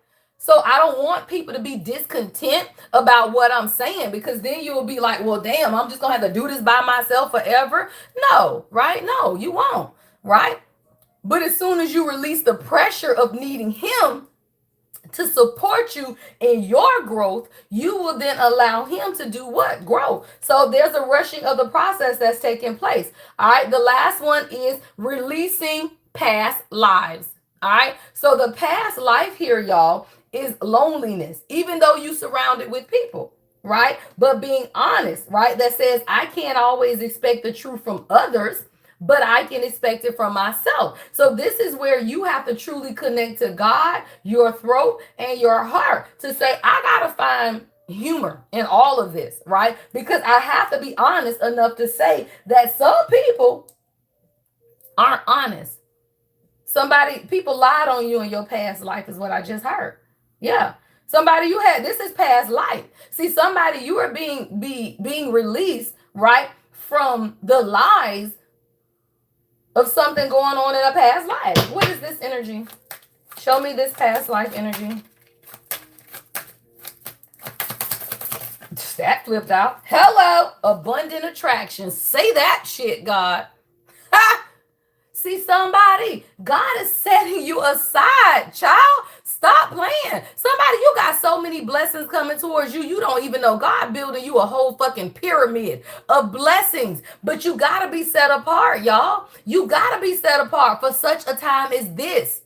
So I don't want people to be discontent about what I'm saying because then you'll be like, well, damn, I'm just going to have to do this by myself forever. No, right? No, you won't, right? But as soon as you release the pressure of needing him to support you in your growth, you will then allow him to do what? Grow. So there's a rushing of the process that's taking place. All right. The last one is releasing past lives. All right. So the past life here, y'all, is loneliness, even though you surrounded with people, right? But being honest, right? That says I can't always expect the truth from others, but I can expect it from myself. So this is where you have to truly connect to God, your throat, and your heart to say, I got to find humor in all of this, right? Because I have to be honest enough to say that some people aren't honest. People lied on you in your past life is what I just heard. Yeah. Somebody you had, this is past life. See, somebody you are being released, right, from the lies of something going on in a past life. What is this energy? Show me this past life energy. That flipped out. Hello, abundant attraction. Say that shit, God. Ha! See, somebody, God is setting you aside, child. Stop playing. Somebody, you got so many blessings coming towards you. You don't even know. God building you a whole fucking pyramid of blessings. But you got to be set apart, y'all. You got to be set apart for such a time as this,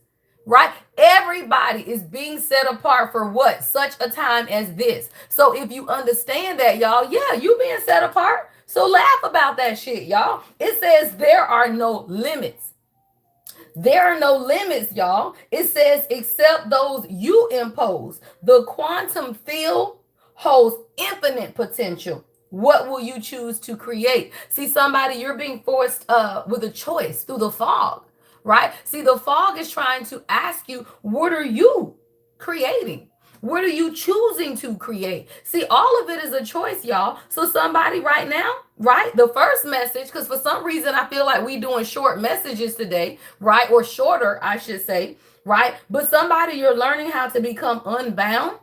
right? Everybody is being set apart for what? Such a time as this. So if you understand that, y'all, yeah, you being set apart. So laugh about that shit, y'all. It says there are no limits. There are no limits, y'all. It says, except those you impose. The quantum field holds infinite potential. What will you choose to create? See, somebody, you're being forced with a choice through the fog, right? See, the fog is trying to ask you, what are you creating? What are you choosing to create? See, all of it is a choice, y'all. So somebody right now, right? The first message, because for some reason I feel like we doing short messages today, right? Or shorter, I should say, right? But somebody, you're learning how to become unbound.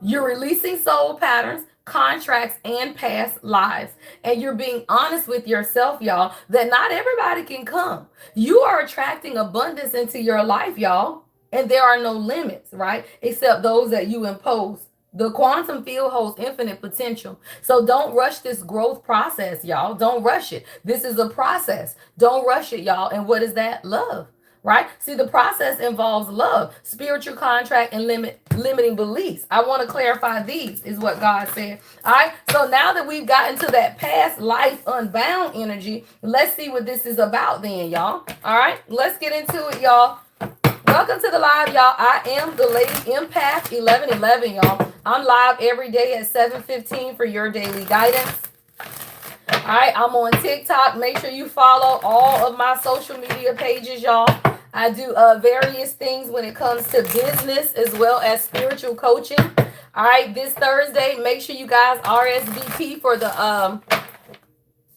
You're releasing soul patterns, contracts, and past lives. And you're being honest with yourself, y'all, that not everybody can come. You are attracting abundance into your life, y'all. And there are no limits, right? Except those that you impose. The quantum field holds infinite potential. So don't rush this growth process, y'all. Don't rush it. This is a process. Don't rush it, y'all. And what is that? Love, right? See, the process involves love, spiritual contract, and limiting beliefs. I want to clarify these, is what God said. All right. So now that we've gotten to that past life unbound energy, let's see what this is about then, y'all. All right. Let's get into it, y'all. Welcome to the live, y'all. I am the Lady Empath 1111, y'all. I'm live every day at 7:15 for your daily guidance. All right, I'm on TikTok. Make sure you follow all of my social media pages, y'all. I do various things when it comes to business as well as spiritual coaching. All right, this Thursday, make sure you guys RSVP for the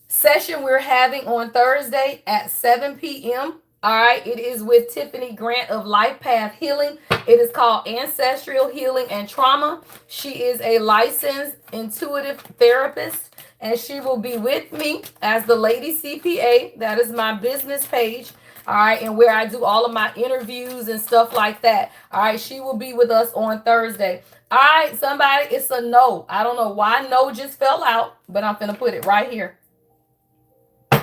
session we're having on Thursday at 7 p.m. All right, it is with Tiffany Grant of Life Path Healing. It is called Ancestral Healing and Trauma. She is a licensed intuitive therapist, and she will be with me as the Lady CPA. That is my business page. All right, and where I do all of my interviews and stuff like that. All right, she will be with us on Thursday. All right, somebody, it's a no. I don't know why no just fell out, but I'm finna put it right here. All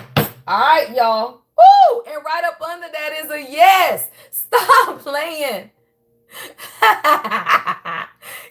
right, y'all. Woo! And right up under that is a yes. Stop playing.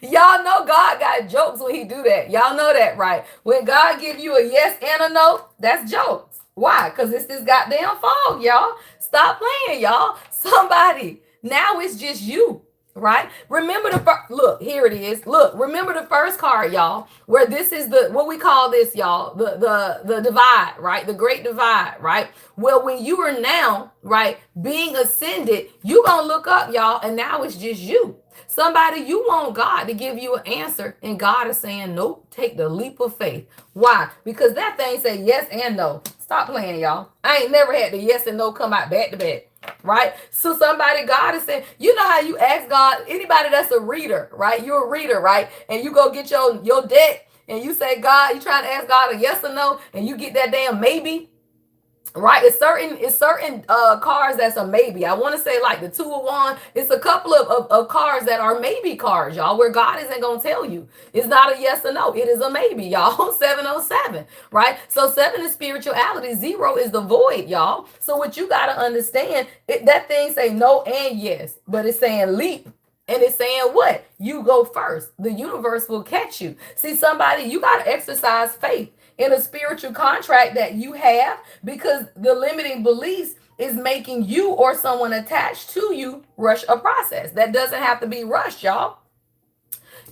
Y'all know God got jokes when he do that. Y'all know that, right? When God give you a yes and a no, that's jokes. Why? Because it's this goddamn fog, y'all. Stop playing, y'all. Somebody. Now it's just you. Right? Remember the first, look, here it is. Look, remember the first card, y'all, where this is the, what we call this, y'all, the divide, right? The great divide, right? Well, when you are now, right, being ascended, you gonna look up, y'all, and now it's just you. Somebody, you want God to give you an answer, and God is saying, nope, take the leap of faith. Why? Because that thing say yes and no. Stop playing, y'all. I ain't never had the yes and no come out back to back. Right? So somebody, God is saying, you know how you ask God, anybody that's a reader, right? You're a reader, right? And you go get your deck and you say, God, you trying to ask God a yes or no, and you get that damn maybe. Right, it's certain cards that's a maybe. I want to say like the 2 of Wands. It's a couple of cards that are maybe cards, y'all, where God isn't gonna tell you. It's not a yes or no. It is a maybe, y'all. 707, right? So 7 is spirituality. 0 is the void, y'all. So what you gotta understand, that thing say no and yes, but it's saying leap. And it's saying what? You go first. The universe will catch you. See, somebody, you got to exercise faith in a spiritual contract that you have, because the limiting beliefs is making you or someone attached to you rush a process. That doesn't have to be rushed, y'all.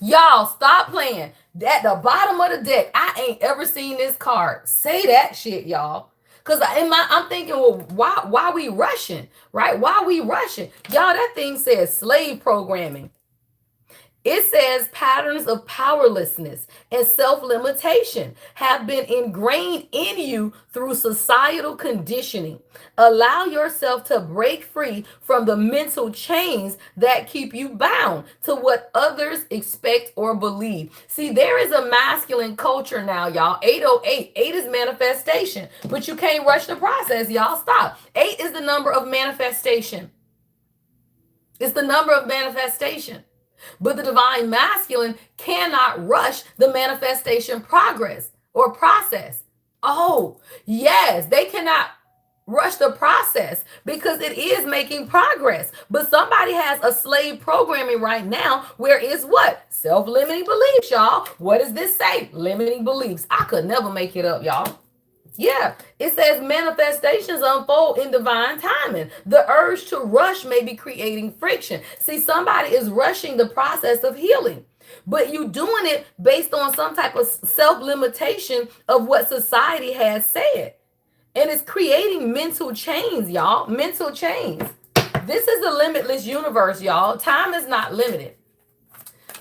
Y'all, stop playing. At the bottom of the deck, I ain't ever seen this card. Say that shit, y'all. Because I'm thinking, well, why we rushing, right? Why we rushing? Y'all, that thing says slave programming. It says patterns of powerlessness and self-limitation have been ingrained in you through societal conditioning. Allow yourself to break free from the mental chains that keep you bound to what others expect or believe. See, there is a masculine culture now, y'all. 808. 8 is manifestation, but you can't rush the process, y'all. Stop. 8 is the number of manifestation. It's the number of manifestation. But the divine masculine cannot rush the manifestation progress or process. Oh, yes, they cannot rush the process because it is making progress. But somebody has a slave programming right now where it's what? Self-limiting beliefs, y'all. What does this say? Limiting beliefs. I could never make it up, y'all. Yeah, it says manifestations unfold in divine timing. The urge to rush may be creating friction. See, somebody is rushing the process of healing, but you doing it based on some type of self-limitation of what society has said. And it's creating mental chains, y'all. Mental chains. This is a limitless universe, y'all. Time is not limited.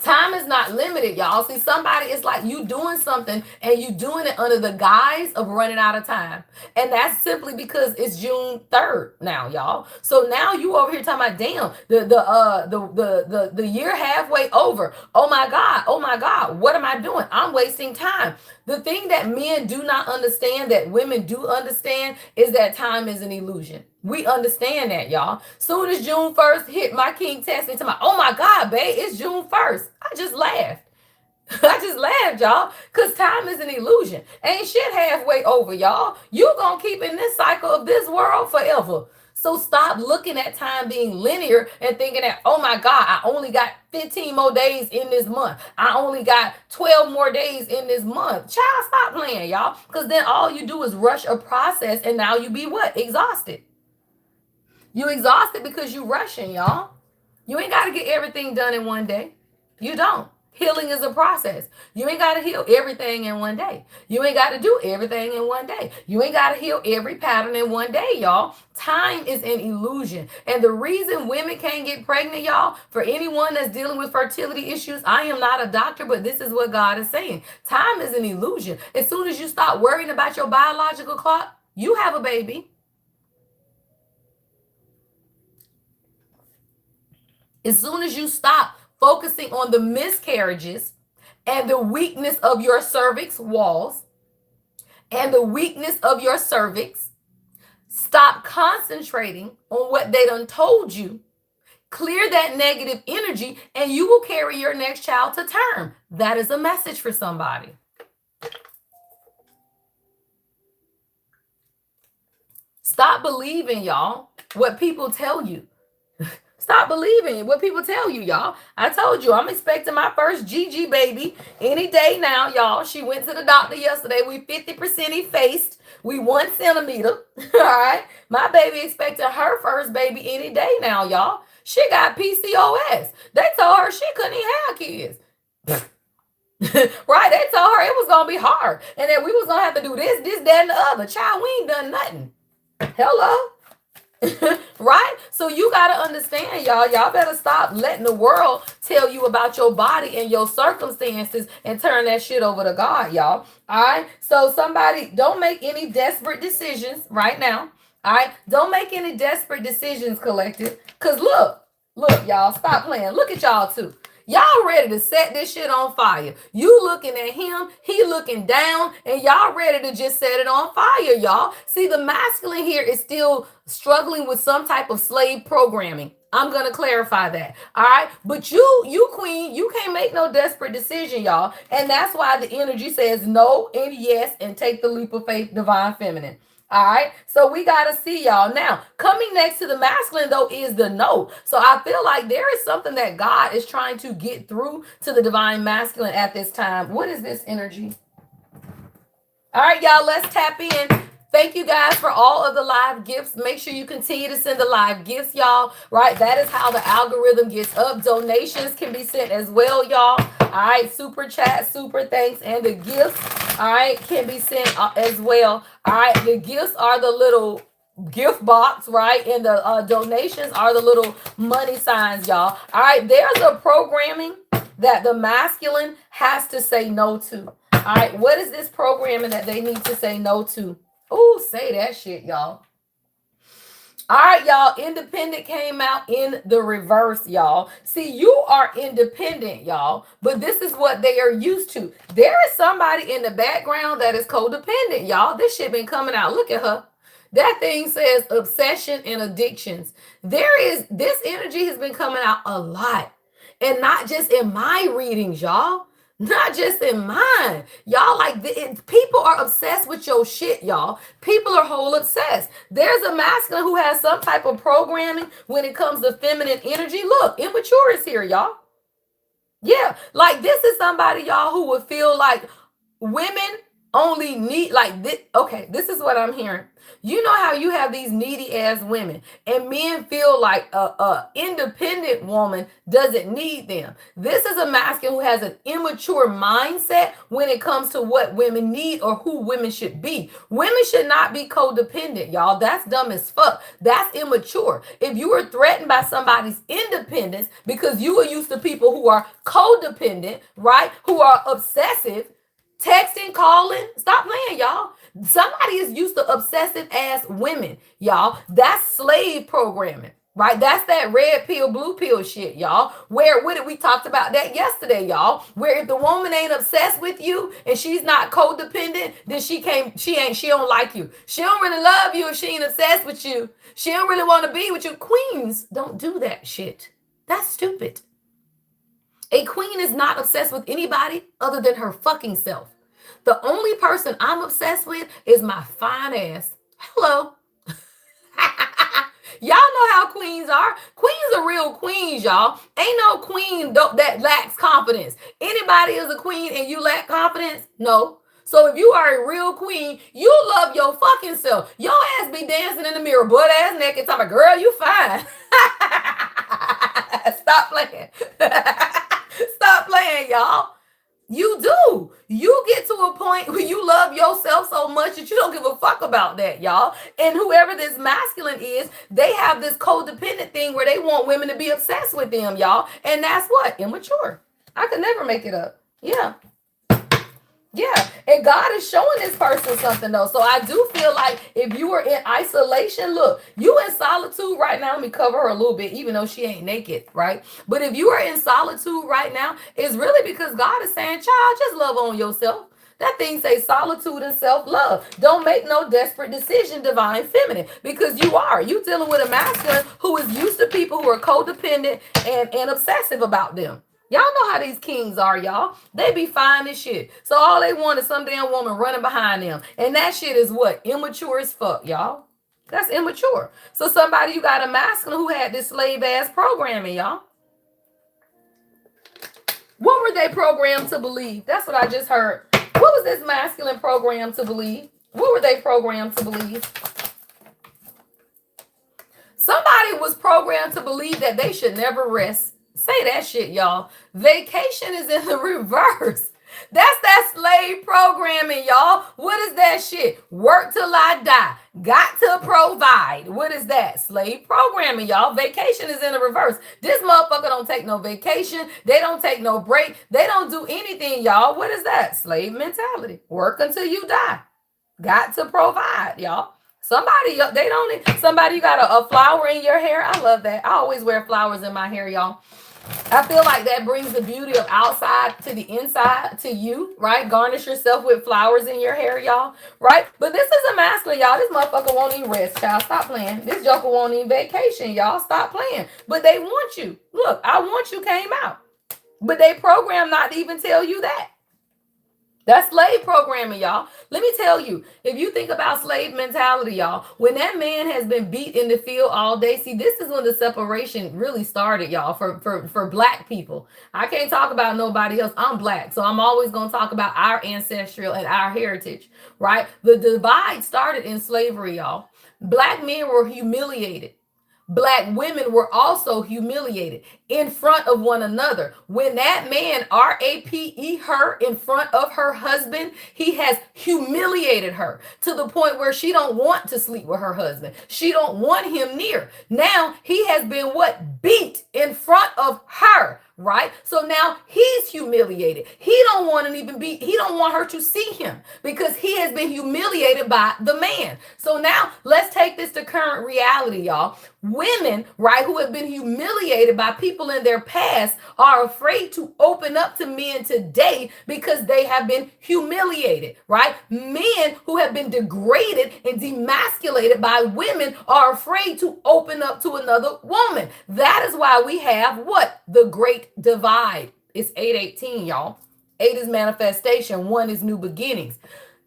Time is not limited, y'all. See, somebody is like you doing something and you doing it under the guise of running out of time. And that's simply because it's June 3rd now, y'all. So now you over here talking about damn, the year halfway over. Oh my God, oh my God, what am I doing? I'm wasting time. The thing that men do not understand that women do understand is that time is an illusion. We understand that, y'all. Soon as June 1st hit, my king texted me to my, oh my God, babe, it's June 1st. I just laughed. I just laughed, y'all, because time is an illusion. Ain't shit halfway over, y'all. You gonna keep in this cycle of this world forever. So stop looking at time being linear and thinking that, oh my God, I only got 15 more days in this month. I only got 12 more days in this month. Child, stop playing, y'all. Because then all you do is rush a process and now you be what? Exhausted. You exhausted because you rushing, y'all. You ain't got to get everything done in one day. You don't. Healing is a process. You ain't got to heal everything in one day. You ain't got to do everything in one day. You ain't got to heal every pattern in one day, y'all. Time is an illusion. And the reason women can't get pregnant, y'all, for anyone that's dealing with fertility issues, I am not a doctor, but this is what God is saying. Time is an illusion. As soon as you stop worrying about your biological clock, you have a baby. As soon as you stop focusing on the miscarriages and the weakness of your cervix walls and the weakness of your cervix, stop concentrating on what they done told you. Clear that negative energy and you will carry your next child to term. That is a message for somebody. Stop believing, y'all, what people tell you. Stop believing what people tell you, y'all. I told you, I'm expecting my first Gigi baby any day now, y'all. She went to the doctor yesterday. We 50% effaced. We 1 centimeter. All right. My baby expecting her first baby any day now, y'all. She got PCOS. They told her she couldn't even have kids. Right? They told her it was going to be hard. And that we was going to have to do this, that, and the other. Child, we ain't done nothing. Hello? Right? So you got to understand, y'all better stop letting the world tell you about your body and your circumstances and turn that shit over to God, y'all. All right? So somebody, don't make any desperate decisions right now. All right? Don't make any desperate decisions, collective. Because look, y'all, stop playing. Look at y'all too. Y'all ready to set this shit on fire. You looking at him, he looking down, and y'all ready to just set it on fire, y'all. See, the masculine here is still struggling with some type of slave programming. I'm going to clarify that. All right. But you queen, you can't make no desperate decision, y'all. And that's why the energy says no and yes and take the leap of faith, divine feminine. All right. So we got to see, y'all. Now, coming next to the masculine, though, is the no. So I feel like there is something that God is trying to get through to the divine masculine at this time. What is this energy? All right, y'all, let's tap in. Thank you guys for all of the live gifts. Make sure you continue to send the live gifts, y'all. Right? That is how the algorithm gets up. Donations can be sent as well, y'all. All right. Super chat, super thanks, and the gifts, all right, can be sent as well. All right. The gifts are the little gift box, right? And the donations are the little money signs, y'all. All right. There's a programming that the masculine has to say no to. All right. What is this programming that they need to say no to? Oh, say that shit, y'all. All right, y'all. Independent came out in the reverse, y'all. See, you are independent, y'all, but this is what they are used to. There is somebody in the background that is codependent, y'all. This shit been coming out. Look at her. That thing says obsession and addictions. This energy has been coming out a lot. And not just in my readings, y'all. Not just in mine. Y'all, like, people are obsessed with your shit, y'all. People are whole obsessed. There's a masculine who has some type of programming when it comes to feminine energy. Look, immature is here, y'all. Yeah, like this is somebody, y'all, who would feel like women only need like this. Okay, this is what I'm hearing. You know how you have these needy ass women and men feel like a independent woman doesn't need them. This is a masculine who has an immature mindset when it comes to what women need or who women should be. Women should not be codependent, y'all. That's dumb as fuck. That's immature. If you were threatened by somebody's independence because you were used to people who are codependent, right? Who are obsessive, texting, calling. Stop playing, y'all. Somebody is used to obsessive ass women, y'all. That's slave programming, right? That's that red pill, blue pill shit, y'all. Where what did we talked about that yesterday, y'all? Where if the woman ain't obsessed with you and she's not codependent, then she don't like you. She don't really love you if she ain't obsessed with you. She don't really want to be with you. Queens don't do that shit. That's stupid. A queen is not obsessed with anybody other than her fucking self. The only person I'm obsessed with is my fine ass. Hello. Y'all know how queens are. Queens are real queens, y'all. Ain't no queen that lacks confidence. Anybody is a queen and you lack confidence? No. So if you are a real queen, you love your fucking self. Your ass be dancing in the mirror, butt ass naked, talking, girl, you fine. Stop playing. Stop playing, y'all. You do. You get to a point where you love yourself so much that you don't give a fuck about that, y'all. And whoever this masculine is, they have this codependent thing where they want women to be obsessed with them, y'all. And that's what? Immature. I could never make it up. Yeah. Yeah, and God is showing this person something though. So I do feel like if you were in isolation, look, you in solitude right now. Let me cover her a little bit, even though she ain't naked, right? But if you are in solitude right now, it's really because God is saying, child, just love on yourself. That thing says solitude and self-love. Don't make no desperate decision, divine feminine, because you dealing with a masculine who is used to people who are codependent and obsessive about them. Y'all know how these kings are, y'all. They be fine as shit. So all they want is some damn woman running behind them. And that shit is what? Immature as fuck, y'all. That's immature. So somebody, you got a masculine who had this slave ass programming, y'all. What were they programmed to believe? That's what I just heard. What was this masculine programmed to believe? What were they programmed to believe? Somebody was programmed to believe that they should never rest. Say that shit, y'all. Vacation is in the reverse. That's that slave programming, y'all. What is that shit? Work till I die. Got to provide. What is that? Slave programming, y'all. Vacation is in the reverse. This motherfucker don't take no vacation. They don't take no break. They don't do anything, y'all. What is that? Slave mentality. Work until you die. Got to provide, y'all. Somebody, you got a flower in your hair. I love that. I always wear flowers in my hair, y'all. I feel like that brings the beauty of outside to the inside to you, right? Garnish yourself with flowers in your hair, y'all, right? But this is a masculine, y'all. This motherfucker won't even rest, child. Stop playing. This joker won't even vacation, y'all. Stop playing. But they want you. Look, I want you came out. But they program not to even tell you that. That's slave programming, y'all. Let me tell you, if you think about slave mentality, y'all, when that man has been beat in the field all day, see, this is when the separation really started, y'all, for black people. I can't talk about nobody else. I'm black, so I'm always going to talk about our ancestral and our heritage, right? The divide started in slavery, y'all. Black men were humiliated. Black women were also humiliated in front of one another. When that man, R-A-P-E, her in front of her husband, he has humiliated her to the point where she don't want to sleep with her husband. She don't want him near. Now he has been what? Beat in front of her. Right? So now he's humiliated. He don't want her to see him because he has been humiliated by the man. So now let's take this to current reality, y'all. Women, right, who have been humiliated by people in their past are afraid to open up to men today because they have been humiliated, right? Men who have been degraded and demasculated by women are afraid to open up to another woman. That is why we have what? The great divide. It's 8:18, y'all. 8 is manifestation. 1 is new beginnings.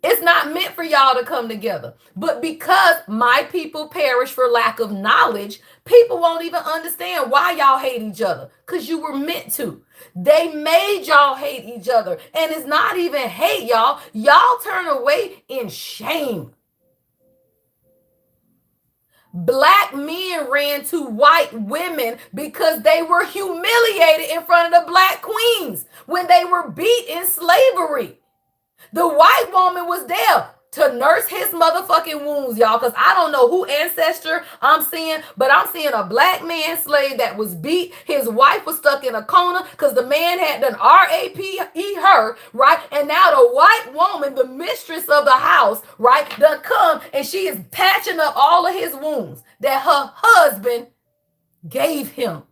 It's not meant for y'all to come together. But because my people perish for lack of knowledge, people won't even understand why y'all hate each other. Because you were meant to. They made y'all hate each other. And it's not even hate, y'all. Y'all turn away in shame. Black men ran to white women because they were humiliated in front of the black queens when they were beat in slavery. The white woman was there to nurse his motherfucking wounds, y'all, because I don't know who ancestor I'm seeing, but I'm seeing a black man slave that was beat. His wife was stuck in a corner because the man had done R.A.P.E. her, right? And now the white woman, the mistress of the house, right, done come and she is patching up all of his wounds that her husband gave him.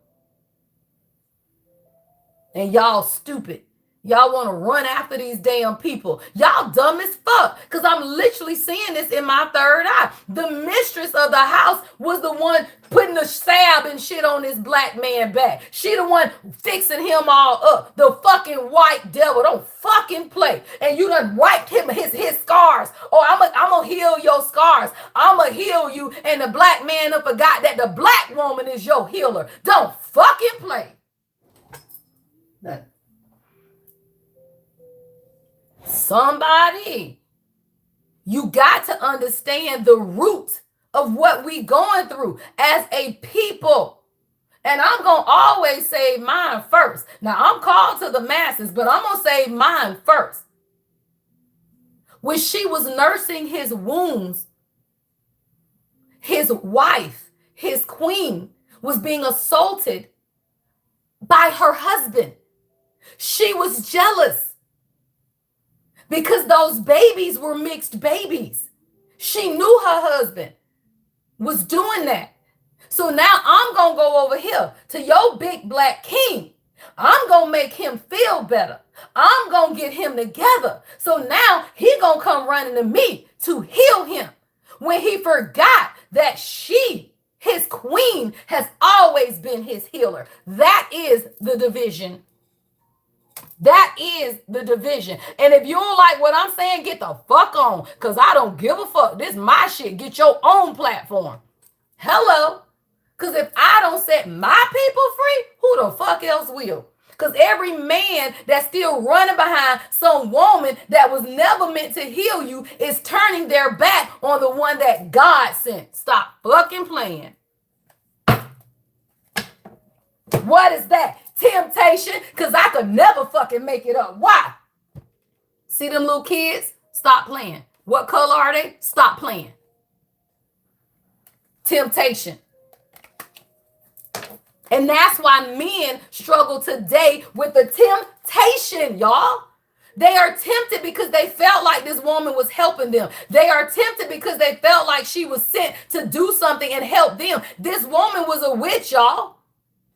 And y'all stupid. Y'all want to run after these damn people. Y'all dumb as fuck. Because I'm literally seeing this in my third eye. The mistress of the house was the one putting the salve and shit on this black man back. She the one fixing him all up. The fucking white devil. Don't fucking play. And you done wiped him his scars. Oh, I'm gonna heal your scars. I'm gonna heal you. And the black man forgot that the black woman is your healer. Don't fucking play. Somebody, you got to understand the root of what we going through as a people. And I'm going to always say mine first. Now, I'm called to the masses, but I'm going to say mine first. When she was nursing his wounds, his wife, his queen, was being assaulted by her husband. She was jealous. Because those babies were mixed babies. She knew her husband was doing that. So now I'm going to go over here to your big black king. I'm going to make him feel better. I'm going to get him together. So now he going to come running to me to heal him. When he forgot that she, his queen, has always been his healer. That is the division. That is the division. And if you don't like what I'm saying, get the fuck on. Because I don't give a fuck. This is my shit. Get your own platform. Hello. Because if I don't set my people free, who the fuck else will? Because every man that's still running behind some woman that was never meant to heal you is turning their back on the one that God sent. Stop fucking playing. What is that? Temptation, because I could never fucking make it up. Why? See them little kids? Stop playing. What color are they? Stop playing. Temptation. And that's why men struggle today with the temptation, y'all. They are tempted because they felt like this woman was helping them. They are tempted because they felt like she was sent to do something and help them. This woman was a witch, y'all.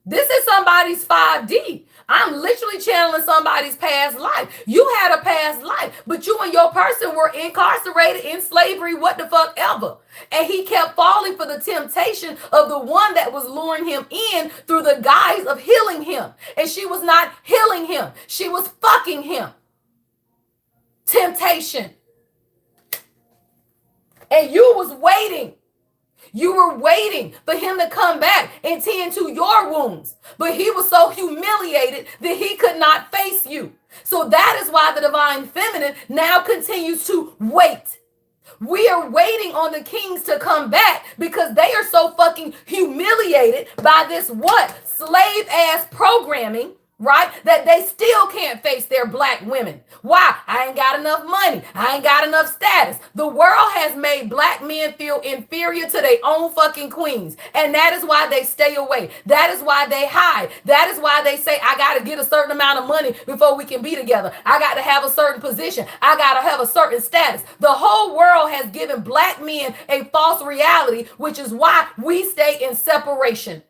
This is somebody's 5D. I'm literally channeling somebody's past life. You had a past life, but you and your person were incarcerated in slavery, what the fuck ever. And he kept falling for the temptation of the one that was luring him in through the guise of healing him. And she was not healing him. She was fucking him. Temptation. And you was waiting. You were waiting for him to come back and tend to your wounds. But he was so humiliated that he could not face you. So that is why the divine feminine now continues to wait. We are waiting on the kings to come back because they are so fucking humiliated by this what? Slave ass programming. Right? That they still can't face their black women. Why? I ain't got enough money. I ain't got enough status. The world has made black men feel inferior to their own fucking queens. And that is why they stay away. That is why they hide. That is why they say, I got to get a certain amount of money before we can be together. I got to have a certain position. I got to have a certain status. The whole world has given black men a false reality, which is why we stay in separation.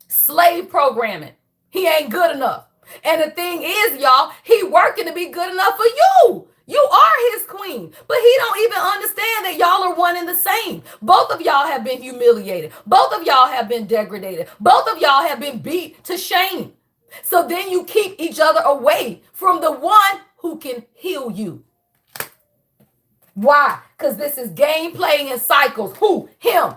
Slave programming. He ain't good enough. And the thing is, y'all, he working to be good enough for you. You are his queen. But he don't even understand that y'all are one and the same. Both of y'all have been humiliated. Both of y'all have been degraded. Both of y'all have been beat to shame. So then you keep each other away from the one who can heal you. Why? Because this is game playing in cycles. Who? Him.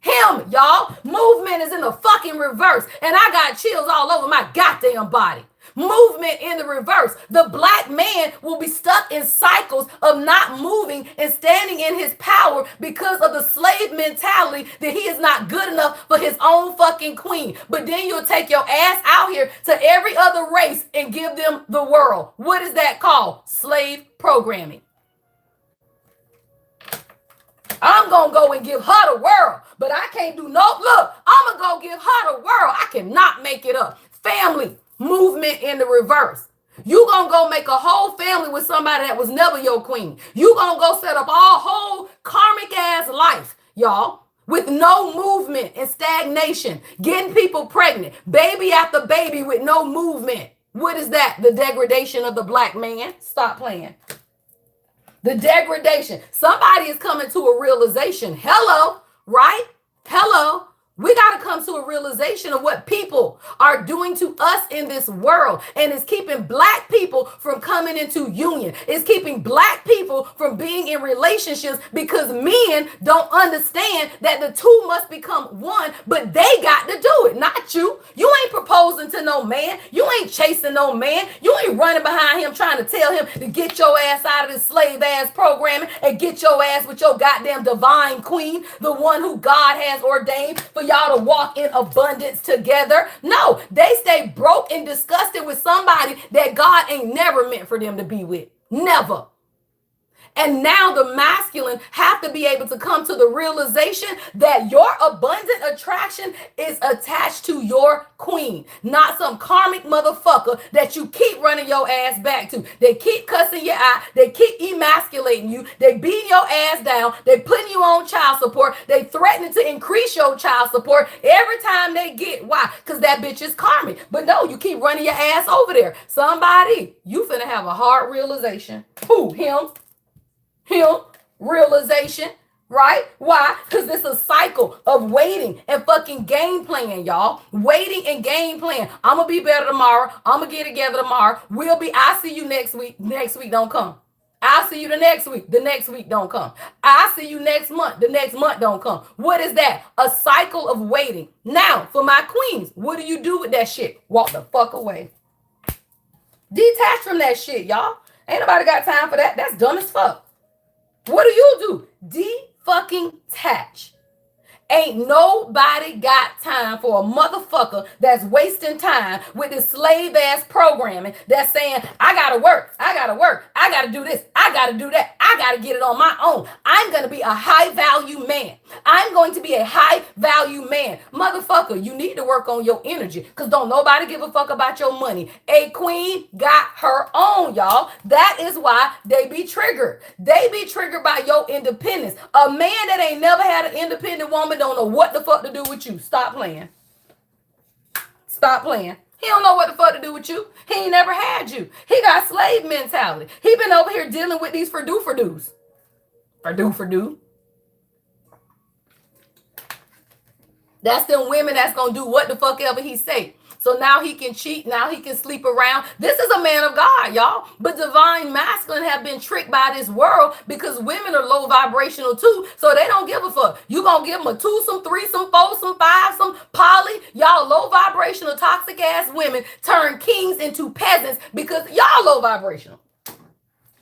Him, y'all. Movement is in the fucking reverse. And I got chills all over my goddamn body. Movement in the reverse. The black man will be stuck in cycles of not moving and standing in his power because of the slave mentality that he is not good enough for his own fucking queen. But then you'll take your ass out here to every other race and give them the world. What is that called? Slave programming. I'm going to go and give her the world, but I can't do no, look, I'm going to go give her the world. I cannot make it up. Family, movement in the reverse. You going to go make a whole family with somebody that was never your queen. You going to go set up all whole karmic ass life, y'all, with no movement and stagnation, getting people pregnant, baby after baby with no movement. What is that? The degradation of the black man. Stop playing. The degradation. Somebody is coming to a realization. Hello, right? Hello. We got to come to a realization of what people are doing to us in this world. And it's keeping black people from coming into union. It's keeping black people from being in relationships because men don't understand that the two must become one, but they got to do it, not you. You ain't proposing to no man. You ain't chasing no man. You ain't running behind him trying to tell him to get your ass out of this slave ass programming and get your ass with your goddamn divine queen, the one who God has ordained for y'all to walk in abundance together. No, they stay broke and disgusted with somebody that God ain't never meant for them to be with. Never. And now the masculine have to be able to come to the realization that your abundant attraction is attached to your queen, not some karmic motherfucker that you keep running your ass back to. They keep cussing you out. They keep emasculating you. They beating your ass down. They putting you on child support. They threatening to increase your child support every time they get. Why? Because that bitch is karmic. But no, you keep running your ass over there. Somebody, you finna have a hard realization. Who? Him realization, right? Why? Because it's a cycle of waiting and fucking game plan, y'all. Waiting and game plan. I'm gonna be better tomorrow. I'm gonna get together tomorrow. I'll see you next week. Next week don't come. I'll see you the next week. The next week don't come. I'll see you next month. The next month don't come. What is that? A cycle of waiting. Now, for my queens, what do you do with that shit? Walk the fuck away. Detach from that shit, y'all. Ain't nobody got time for that. That's dumb as fuck. What do? De-fucking-tach. Ain't nobody got time for a motherfucker that's wasting time with this slave ass programming that's saying, I gotta work, I gotta do this, I gotta do that, I gotta get it on my own. I'm gonna be a high value man. I'm going to be a high value man. Motherfucker, you need to work on your energy because don't nobody give a fuck about your money. A queen got her own, y'all. That is why they be triggered. They be triggered by your independence. A man that ain't never had an independent woman don't know what the fuck to do with you. Stop playing. Stop playing. He don't know what the fuck to do with you. He ain't never had you. He got slave mentality. He been over here dealing with these for-do. That's them women that's going to do what the fuck ever he say. So now he can cheat. Now he can sleep around. This is a man of God, y'all. But divine masculine have been tricked by this world because women are low vibrational too. So they don't give a fuck. You going to give them a twosome, threesome, foursome, fivesome, poly. Y'all low vibrational, toxic ass women turn kings into peasants because y'all low vibrational.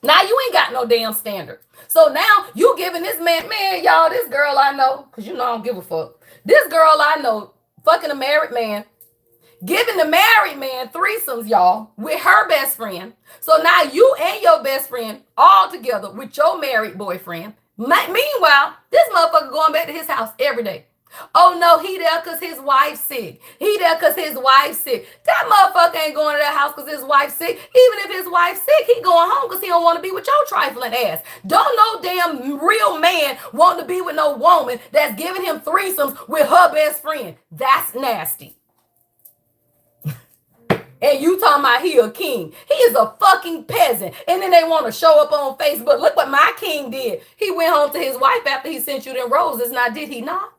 Now you ain't got no damn standard. So now you giving this man, y'all, this girl I know, because you know I don't give a fuck. This girl I know, fucking a married man, giving the married man threesomes, y'all, with her best friend. So now you and your best friend all together with your married boyfriend. Meanwhile, this motherfucker going back to his house every day. Oh no, he there because his wife's sick. He there because his wife's sick. That motherfucker ain't going to that house because his wife's sick. Even if his wife's sick, he going home because he don't want to be with your trifling ass. Don't no damn real man want to be with no woman that's giving him threesomes with her best friend. That's nasty. And you talking about he a king. He is a fucking peasant. And then they want to show up on Facebook. Look what my king did. He went home to his wife after he sent you them roses. Now, did he not?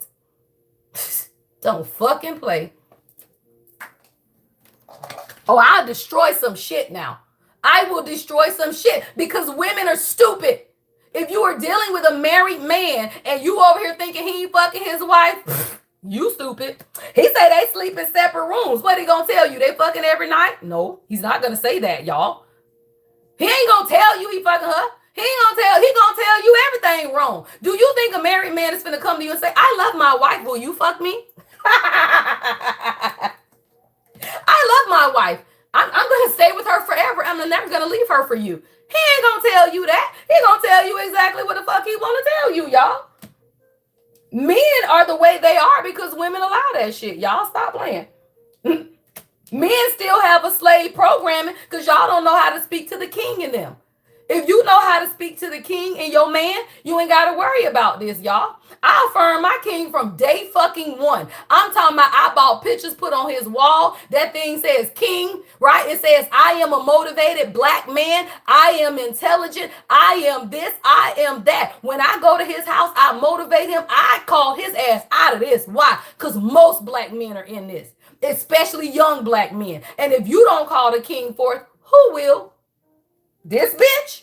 Don't fucking play. Oh, I'll destroy some shit now. I will destroy some shit because women are stupid. If you are dealing with a married man and you over here thinking he ain't fucking his wife, you stupid. He say they sleep in separate rooms. What he gonna tell you? They fucking every night? No, he's not gonna say that, y'all. He ain't gonna tell you he fucking her. He gonna tell you everything wrong. Do you think a married man is gonna come to you and say, I love my wife, will you fuck me? I love my wife. I'm gonna stay with her forever. I'm never gonna leave her for you. He ain't gonna tell you that. He gonna tell you exactly what the fuck he wanna tell you, y'all. Men are the way they are because women allow that shit. Y'all stop playing. Men still have a slave programming because y'all don't know how to speak to the king in them. If you know how to speak to the king and your man, you ain't got to worry about this, y'all. I affirm my king from day fucking one. I'm talking about I bought pictures put on his wall. That thing says king, right? It says I am a motivated black man. I am intelligent. I am this. I am that. When I go to his house, I motivate him. I call his ass out of this. Why? Because most black men are in this, especially young black men. And if you don't call the king forth, who will? This bitch?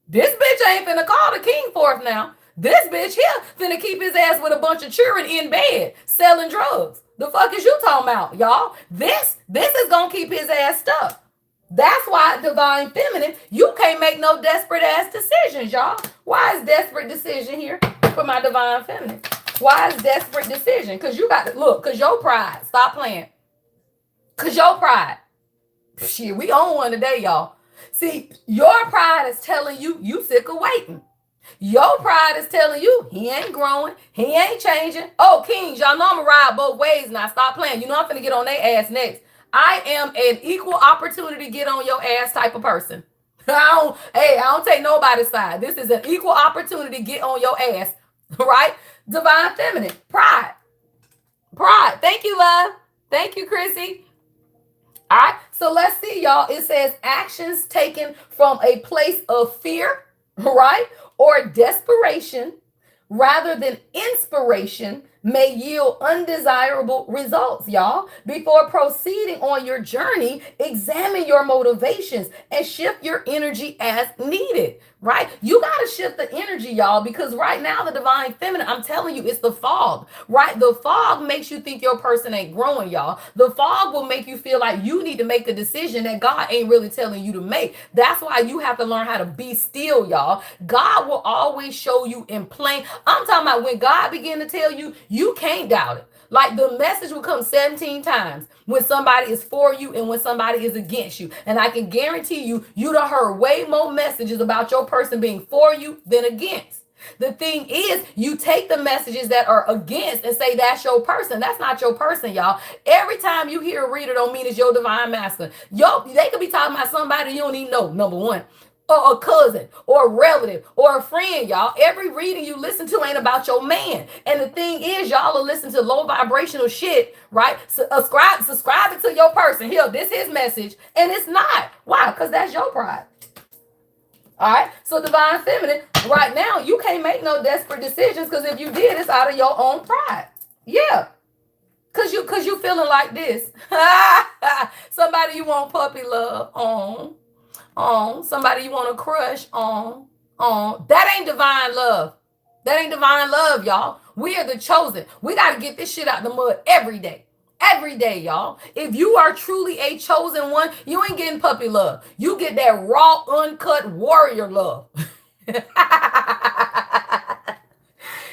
This bitch ain't finna call the king forth now. This bitch here finna keep his ass with a bunch of children in bed selling drugs. The fuck is you talking about, y'all? This is gonna keep his ass stuck. That's why divine feminine, you can't make no desperate ass decisions, y'all. Why is desperate decision here for my divine feminine? Why is desperate decision? Because you got to look, because your pride. Stop playing. Because your pride. Shit, we own one today, y'all. See, your pride is telling you you sick of waiting. Your pride is telling you he ain't growing, he ain't changing. Oh, kings, y'all know I'm gonna ride both ways now. Stop playing. You know I'm finna get on their ass next. I am an equal opportunity get on your ass type of person. I don't take nobody's side. This is an equal opportunity get on your ass, right? Divine feminine, pride. Pride. Thank you, love. Thank you, Chrissy. All right, so let's see, y'all. It says actions taken from a place of fear, right, or desperation rather than inspiration may yield undesirable results, y'all. Before proceeding on your journey, examine your motivations and shift your energy as needed, right? You got to shift the energy, y'all, because right now the divine feminine, I'm telling you, it's the fog, right? The fog makes you think your person ain't growing, y'all. The fog will make you feel like you need to make a decision that God ain't really telling you to make. That's why you have to learn how to be still, y'all. God will always show you in plain. I'm talking about when God began to tell you, you can't doubt it. Like the message will come 17 times when somebody is for you and when somebody is against you. And I can guarantee you, you done heard way more messages about your person being for you than against. The thing is, you take the messages that are against and say that's your person. That's not your person, y'all. Every time you hear a reader don't mean it's your divine masculine. They could be talking about somebody you don't even know, number one. Or a cousin, or a relative, or a friend, y'all. Every reading you listen to ain't about your man. And the thing is, y'all will listen to low vibrational shit, right? So subscribe it to your person. Here, this is his message. And it's not. Why? Because that's your pride. All right. So divine feminine, right now, you can't make no desperate decisions because if you did, it's out of your own pride. Yeah. Cause you feeling like this. Somebody you want puppy love on. Somebody you want to crush on. That ain't divine love. That ain't divine love, y'all. We are the chosen. We got to get this shit out the mud every day. Every day, y'all. If you are truly a chosen one, you ain't getting puppy love. You get that raw, uncut warrior love.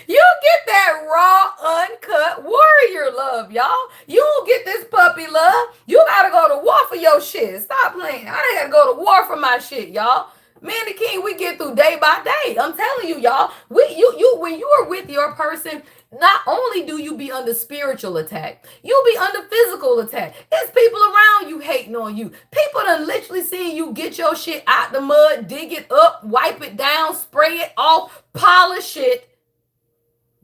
You get that raw, uncut warrior love, y'all. You don't get this puppy love. You gotta go to war for your shit. Stop playing. I ain't gotta go to war for my shit, y'all. Me and the king, we get through day by day. I'm telling you, y'all. When you are with your person, not only do you be under spiritual attack, you'll be under physical attack. It's people around you hating on you. People done literally seen you get your shit out the mud, dig it up, wipe it down, spray it off, polish it,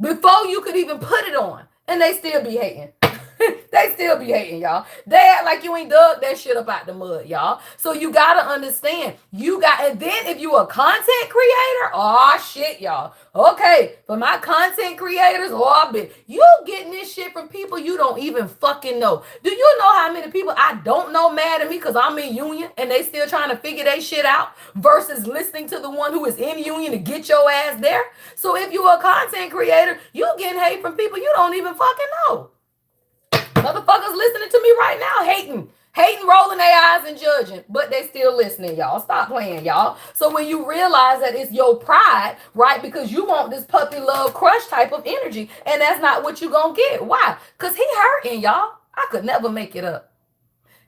before you could even put it on, and they still be hating. They still be hating, y'all. They act like you ain't dug that shit up out the mud, y'all. So you gotta understand. And then if you a content creator, oh shit, y'all. Okay, for my content creators, oh, I bet you getting this shit from people you don't even fucking know. Do you know how many people I don't know mad at me because I'm in union and they still trying to figure their shit out versus listening to the one who is in union to get your ass there? So if you a content creator, you getting hate from people you don't even fucking know. Motherfuckers listening to me right now, hating, rolling their eyes and judging, but they still listening, y'all. Stop playing, y'all. So when you realize that it's your pride, right, because you want this puppy love crush type of energy, and that's not what you gonna get. Why? Because he hurting, y'all. I could never make it up.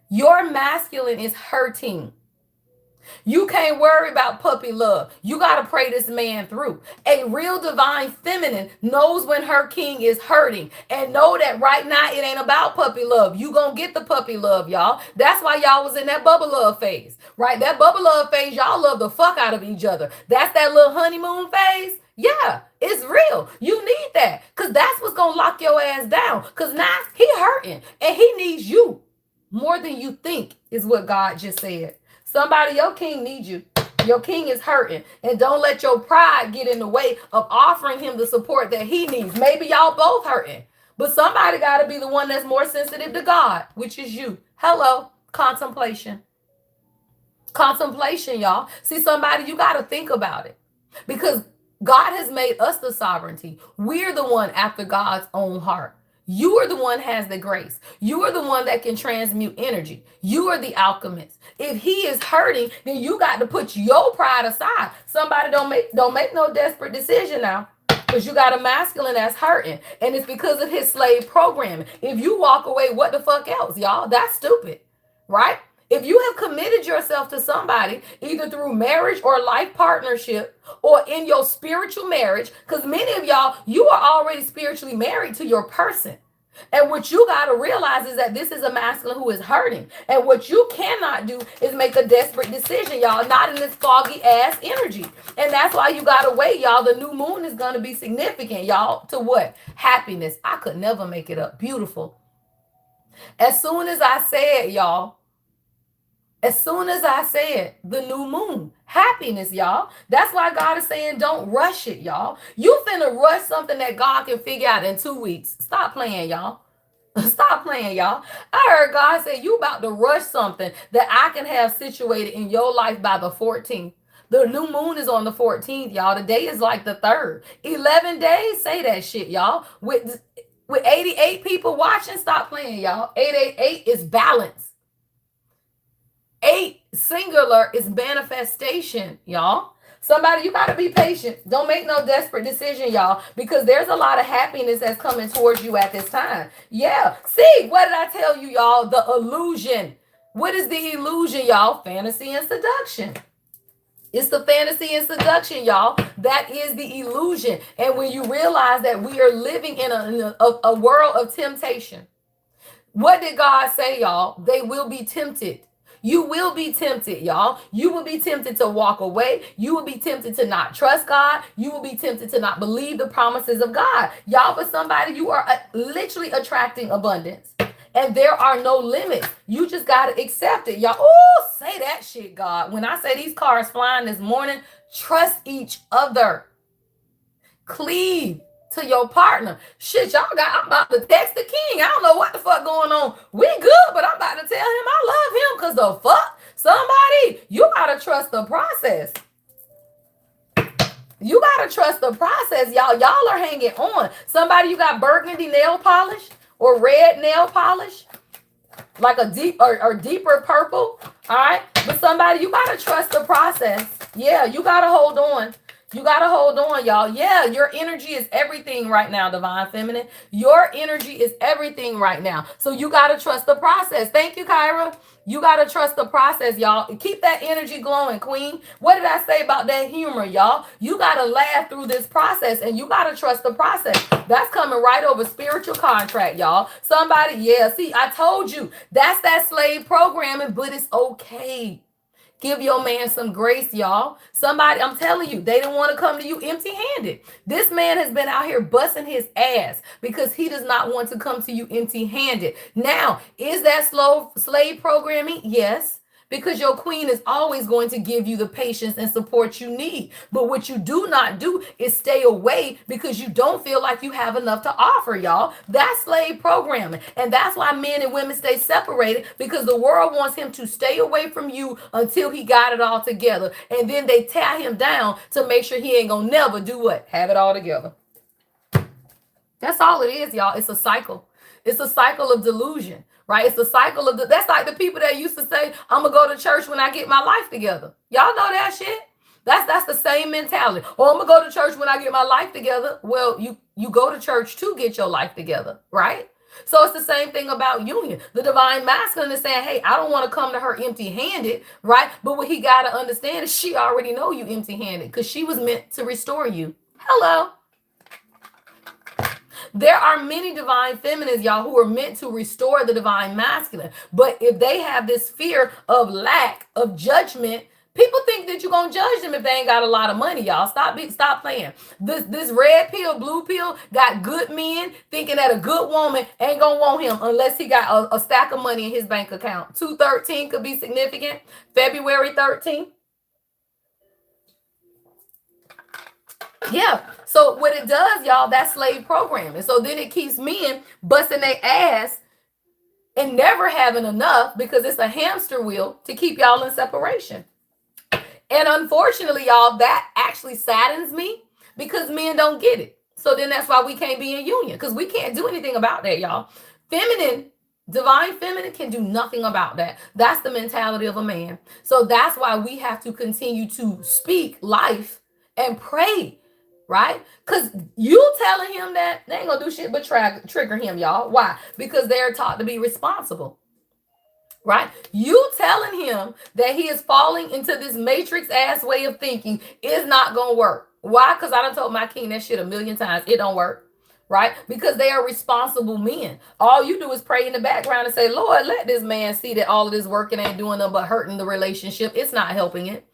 Your masculine is hurting. You can't worry about puppy love. You got to pray this man through. A real divine feminine knows when her king is hurting and know that right now it ain't about puppy love. You gonna get the puppy love, y'all. That's why y'all was in that bubble love phase, right? That bubble love phase, y'all love the fuck out of each other. That's that little honeymoon phase. Yeah, it's real. You need that because that's what's gonna lock your ass down because now he hurting and he needs you more than you think is what God just said. Somebody, your king needs you. Your king is hurting. And don't let your pride get in the way of offering him the support that he needs. Maybe y'all both hurting. But somebody got to be the one that's more sensitive to God, which is you. Hello, contemplation. Contemplation, y'all. See, somebody, you got to think about it. Because God has made us the sovereignty. We're the one after God's own heart. You are the one has the grace. You are the one that can transmute energy. You are the alchemist. If he is hurting, then you got to put your pride aside. Somebody don't make no desperate decision now. Because you got a masculine that's hurting. And it's because of his slave programming. If you walk away, what the fuck else, y'all? That's stupid. Right? If you have committed yourself to somebody, either through marriage or life partnership or in your spiritual marriage, because many of y'all, you are already spiritually married to your person. And what you got to realize is that this is a masculine who is hurting. And what you cannot do is make a desperate decision, y'all, not in this foggy ass energy. And that's why you got to wait, y'all. The new moon is going to be significant, y'all, to what? Happiness. I could never make it up. Beautiful. As soon as I said, y'all, the new moon, happiness, y'all. That's why God is saying, don't rush it, y'all. You finna rush something that God can figure out in 2 weeks. Stop playing, y'all. Stop playing, y'all. I heard God say, you about to rush something that I can have situated in your life by the 14th. The new moon is on the 14th, y'all. The day is like the 3rd. 11 days, say that shit, y'all. With 88 people watching, stop playing, y'all. 888 is balance. 8 singular is manifestation, y'all. Somebody, you got to be patient. Don't make no desperate decision, y'all, because there's a lot of happiness that's coming towards you at this time. Yeah. See, what did I tell you, y'all? The illusion. What is the illusion, y'all? Fantasy and seduction. It's the fantasy and seduction, y'all. That is the illusion. And when you realize that we are living in a world of temptation, what did God say, y'all? They will be tempted. You will be tempted, y'all. You will be tempted to walk away. You will be tempted to not trust God. You will be tempted to not believe the promises of God. Y'all, for somebody, you are literally attracting abundance. And there are no limits. You just got to accept it, y'all. Oh, say that shit, God. When I say these cars flying this morning, trust each other. Cleave to your partner. Shit, y'all I'm about to text the king. I don't know what the fuck going on. We good, but I'm about to tell him I love him because the fuck? Somebody, you got to trust the process. You got to trust the process, y'all. Y'all are hanging on. Somebody, you got burgundy nail polish or red nail polish, like a deep or deeper purple. All right. But somebody, you got to trust the process. Yeah, you got to hold on. You got to hold on, y'all. Yeah, your energy is everything right now, Divine Feminine. Your energy is everything right now. So you got to trust the process. Thank you, Kyra. You got to trust the process, y'all. Keep that energy glowing, Queen. What did I say about that humor, y'all? You got to laugh through this process, and you got to trust the process. That's coming right over spiritual contract, y'all. Somebody, yeah, see, I told you. That's that slave programming, but it's okay. Give your man some grace, y'all. Somebody, I'm telling you, they didn't want to come to you empty-handed. This man has been out here busting his ass because he does not want to come to you empty-handed. Now, is that slow slave programming? Yes. Because your queen is always going to give you the patience and support you need. But what you do not do is stay away because you don't feel like you have enough to offer, y'all. That's slave programming. And that's why men and women stay separated, because the world wants him to stay away from you until he got it all together. And then they tear him down to make sure he ain't gonna never do what? Have it all together. That's all it is, y'all. It's a cycle. It's a cycle of delusion, right? It's a cycle of that's like the people that used to say, I'm gonna go to church when I get my life together. Y'all know that shit? That's the same mentality. Oh, I'm gonna go to church when I get my life together. Well, you go to church to get your life together, right? So it's the same thing about union. The divine masculine is saying, hey, I don't want to come to her empty-handed, right? But what he got to understand is she already know you empty-handed because she was meant to restore you. Hello. There are many divine feminines, y'all, who are meant to restore the divine masculine. But if they have this fear of lack of judgment, people think that you're going to judge them if they ain't got a lot of money, y'all. Stop playing. This red pill, blue pill got good men thinking that a good woman ain't going to want him unless he got a stack of money in his bank account. 213 could be significant. February 13th. Yeah. So what it does, y'all, that's slave programming. So then it keeps men busting their ass and never having enough because it's a hamster wheel to keep y'all in separation. And unfortunately, y'all, that actually saddens me because men don't get it. So then that's why we can't be in union, because we can't do anything about that, y'all. Divine feminine can do nothing about that. That's the mentality of a man. So that's why we have to continue to speak life and pray. Right? Because you telling him that, they ain't gonna do shit but trigger him, y'all. Why? Because they're taught to be responsible. Right? You telling him that he is falling into this matrix ass way of thinking is not gonna work. Why? Because I done told my king that shit a million times. It don't work. Right? Because they are responsible men. All you do is pray in the background and say, Lord, let this man see that all of this working ain't doing nothing but hurting the relationship. It's not helping it.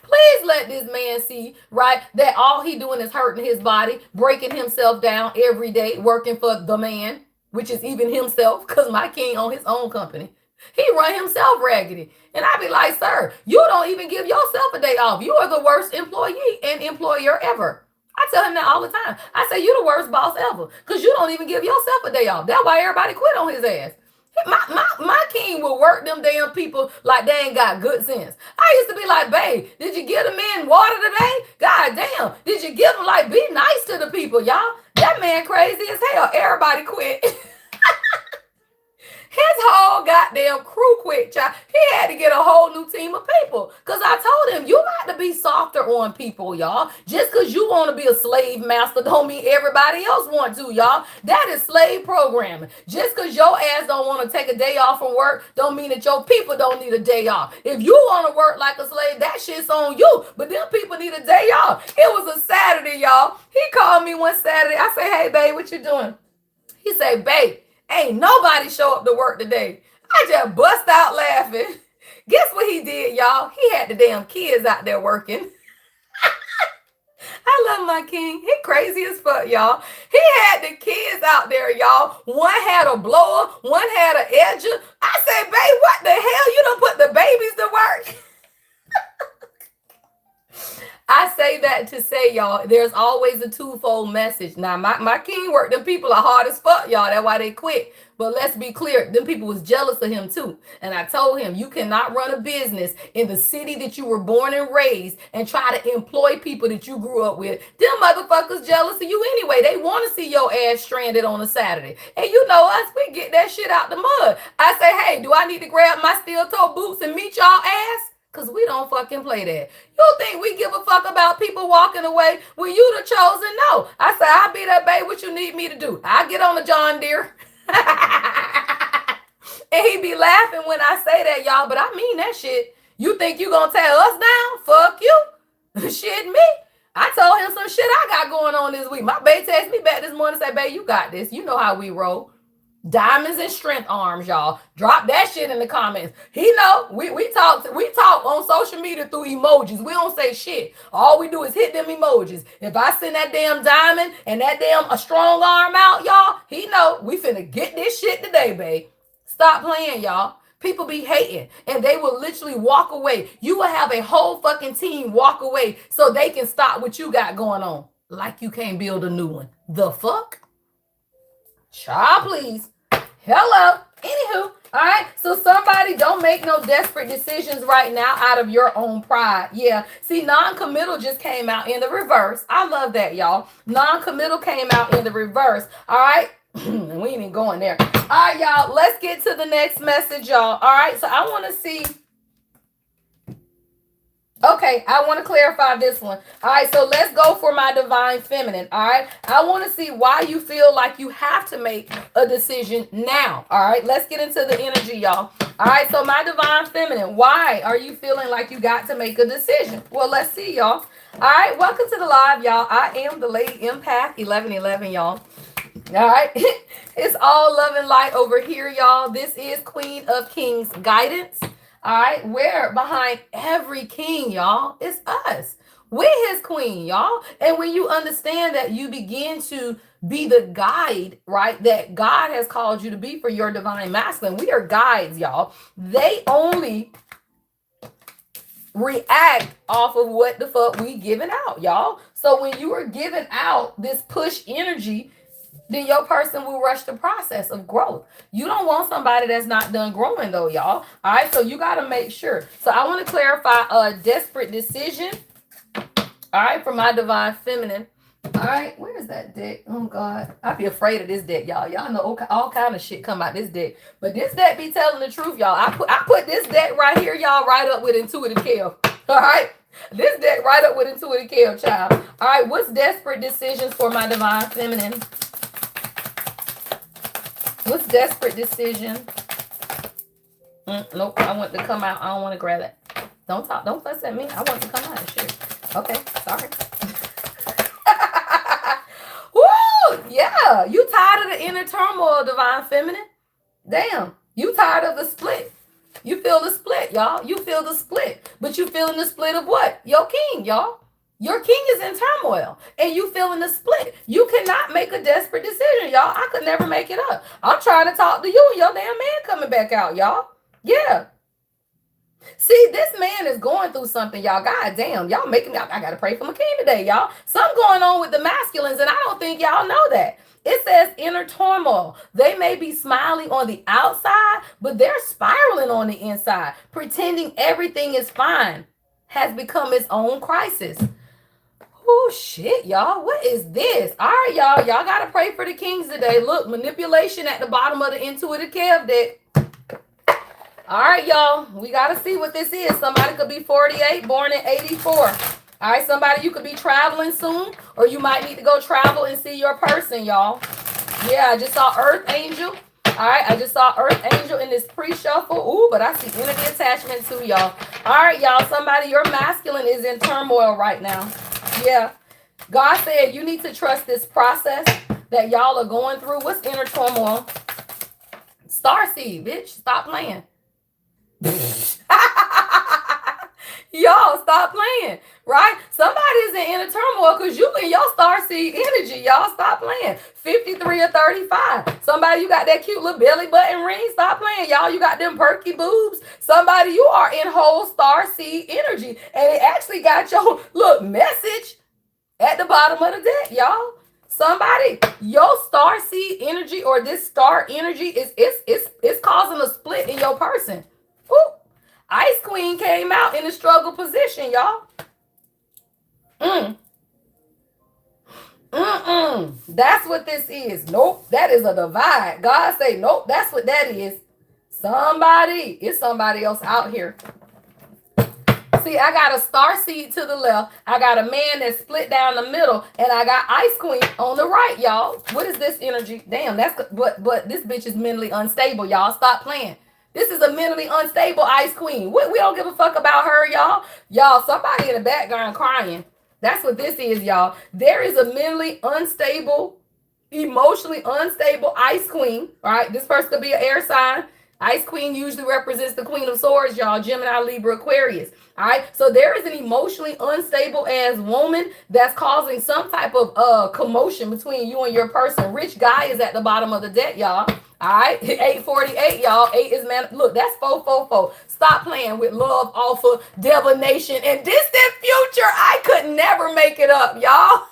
Please let this man see, right, that all he doing is hurting his body, breaking himself down every day, working for the man, which is even himself, because my king own his own company. He run himself raggedy. And I be like, sir, you don't even give yourself a day off. You are the worst employee and employer ever. I tell him that all the time. I say, you the worst boss ever, because you don't even give yourself a day off. That's why everybody quit on his ass. My king will work them damn people like they ain't got good sense. I used to be like, babe, did you give the man water today? God damn. Did you give him, like, be nice to the people, y'all? That man crazy as hell. Everybody quit. His whole goddamn crew quit, child. He had to get a whole new team of people. Because I told him, you got to be softer on people, y'all. Just because you want to be a slave master don't mean everybody else want to, y'all. That is slave programming. Just because your ass don't want to take a day off from work don't mean that your people don't need a day off. If you want to work like a slave, that shit's on you. But them people need a day off. It was a Saturday, y'all. He called me one Saturday. I said, hey, babe, what you doing? He said, babe, ain't nobody show up to work today. I just bust out laughing. Guess what he did, y'all? He had the damn kids out there working. I love my king. He crazy as fuck, y'all. He had the kids out there, y'all. One had a blower, one had an edger. I said, babe, what the hell? You done put the babies to work? I say that to say, y'all, there's always a twofold message. Now, my king worked. Them people are hard as fuck, y'all. That's why they quit. But let's be clear. Them people was jealous of him, too. And I told him, you cannot run a business in the city that you were born and raised and try to employ people that you grew up with. Them motherfuckers jealous of you anyway. They want to see your ass stranded on a Saturday. And you know us, we get that shit out the mud. I say, hey, do I need to grab my steel toe boots and meet y'all ass? Because we don't fucking play that. You think we give a fuck about people walking away when you the chosen? No. I say, I'll be that babe. What you need me to do? I get on the John Deere. And he be laughing when I say that, y'all. But I mean that shit. You think you gonna tear us down? Fuck you. Shit me. I told him some shit I got going on this week. My babe texted me back this morning and said, babe, you got this. You know how we roll. Diamonds and strength arms, y'all. Drop that shit in the comments. He know we talk on social media through emojis. We don't say shit. All we do is hit them emojis. If I send that damn diamond and that damn a strong arm out, y'all, he know we finna get this shit today, babe. Stop playing, y'all. People be hating and they will literally walk away. You will have a whole fucking team walk away so they can stop what you got going on. Like you can't build a new one. The fuck? Child, please. Hello. Anywho, all right. So somebody don't make no desperate decisions right now out of your own pride. Yeah. See, non-committal just came out in the reverse. I love that, y'all. Non-committal came out in the reverse. All right. We ain't even going there. All right, y'all. Let's get to the next message, y'all. All right. So I want to see. Okay, I want to clarify this one. All right, so let's go for my divine feminine. All right, I want to see why you feel like you have to make a decision now. All right, let's get into the energy, y'all. All right, so my divine feminine, why are you feeling like you got to make a decision? Well, let's see, y'all. All right, welcome to the live, y'all. I am the lady Empath 1111, y'all. All right, it's all love and light over here, y'all. This is Queen of Kings guidance. All right, where behind every king, y'all, is us. We're his queen, y'all. And when you understand that, you begin to be the guide, right, that God has called you to be for your divine masculine. We are guides, y'all. They only react off of what the fuck we giving out, y'all. So when you are giving out this push energy, then your person will rush the process of growth. You don't want somebody that's not done growing though, y'all. All right, so you got to make sure. So I want to clarify a desperate decision. All right, for my divine feminine. All right, where is that deck? Oh God, I be afraid of this deck, y'all. Y'all know all kind of shit come out this deck, but this deck be telling the truth, y'all. I put this deck right here, y'all, right up with intuitive Kale. All right, this deck right up with intuitive Kale, child. All right, what's desperate decisions for my divine feminine? What's desperate decision? Nope, I want to come out. I don't want to grab it. Don't talk. Don't fuss at me. I want to come out and shit. Okay, sorry. Woo! Yeah, you tired of the inner turmoil, divine feminine? Damn, you tired of the split. You feel the split, y'all. You feel the split. But you feeling the split of what? Your king, y'all. Your king is in turmoil and you feeling the split. You cannot make a desperate decision, y'all. I could never make it up. I'm trying to talk to you and your damn man coming back out, y'all. Yeah. See, this man is going through something, y'all. God damn, y'all making me, I got to pray for my king today, y'all. Something going on with the masculines and I don't think y'all know that. It says inner turmoil. They may be smiling on the outside, but they're spiraling on the inside. Pretending everything is fine has become its own crisis. Oh, shit, y'all. What is this? All right, y'all. Y'all got to pray for the kings today. Look, manipulation at the bottom of the intuitive Kev deck. All right, y'all. We got to see what this is. Somebody could be 48, born in 84. All right, somebody, you could be traveling soon, or you might need to go travel and see your person, y'all. Yeah, I just saw Earth Angel. All right, I just saw Earth Angel in this pre-shuffle. Ooh, but I see energy attachment too, y'all. All right, y'all. Somebody, your masculine is in turmoil right now. Yeah, God said you need to trust this process that y'all are going through. What's inner turmoil? Starseed, bitch. Stop playing. Y'all, stop playing, right? Somebody is in inner turmoil because you in your starseed energy. Y'all, stop playing. 53 or 35. Somebody, you got that cute little belly button ring. Stop playing, y'all. You got them perky boobs. Somebody, you are in whole starseed energy. And it actually got your, look, message at the bottom of the deck, y'all. Somebody, your starseed energy or this star energy is causing a split in your person. Ooh. Ice Queen came out in a struggle position, y'all. That's what this is. Nope, that is a divide. God say, nope, that's what that is. Somebody, it's somebody else out here. See, I got a star seed to the left. I got a man that's split down the middle, and I got Ice Queen on the right, y'all. What is this energy? Damn, that's but this bitch is mentally unstable, y'all. Stop playing. This is a mentally unstable Ice Queen. We don't give a fuck about her, y'all. Y'all, somebody in the background crying. That's what this is, y'all. There is a mentally unstable emotionally unstable ice queen. All right, this person could be an air sign. Ice queen usually represents the queen of swords, y'all. Gemini, Libra, Aquarius. All right, so there is an emotionally unstable as woman that's causing some type of commotion between you and your person. Rich guy is at the bottom of the deck, y'all. All right, 848, y'all. 8 is man. Look, that's 444. Stop playing with love, offer, divination, and distant future. I could never make it up, y'all.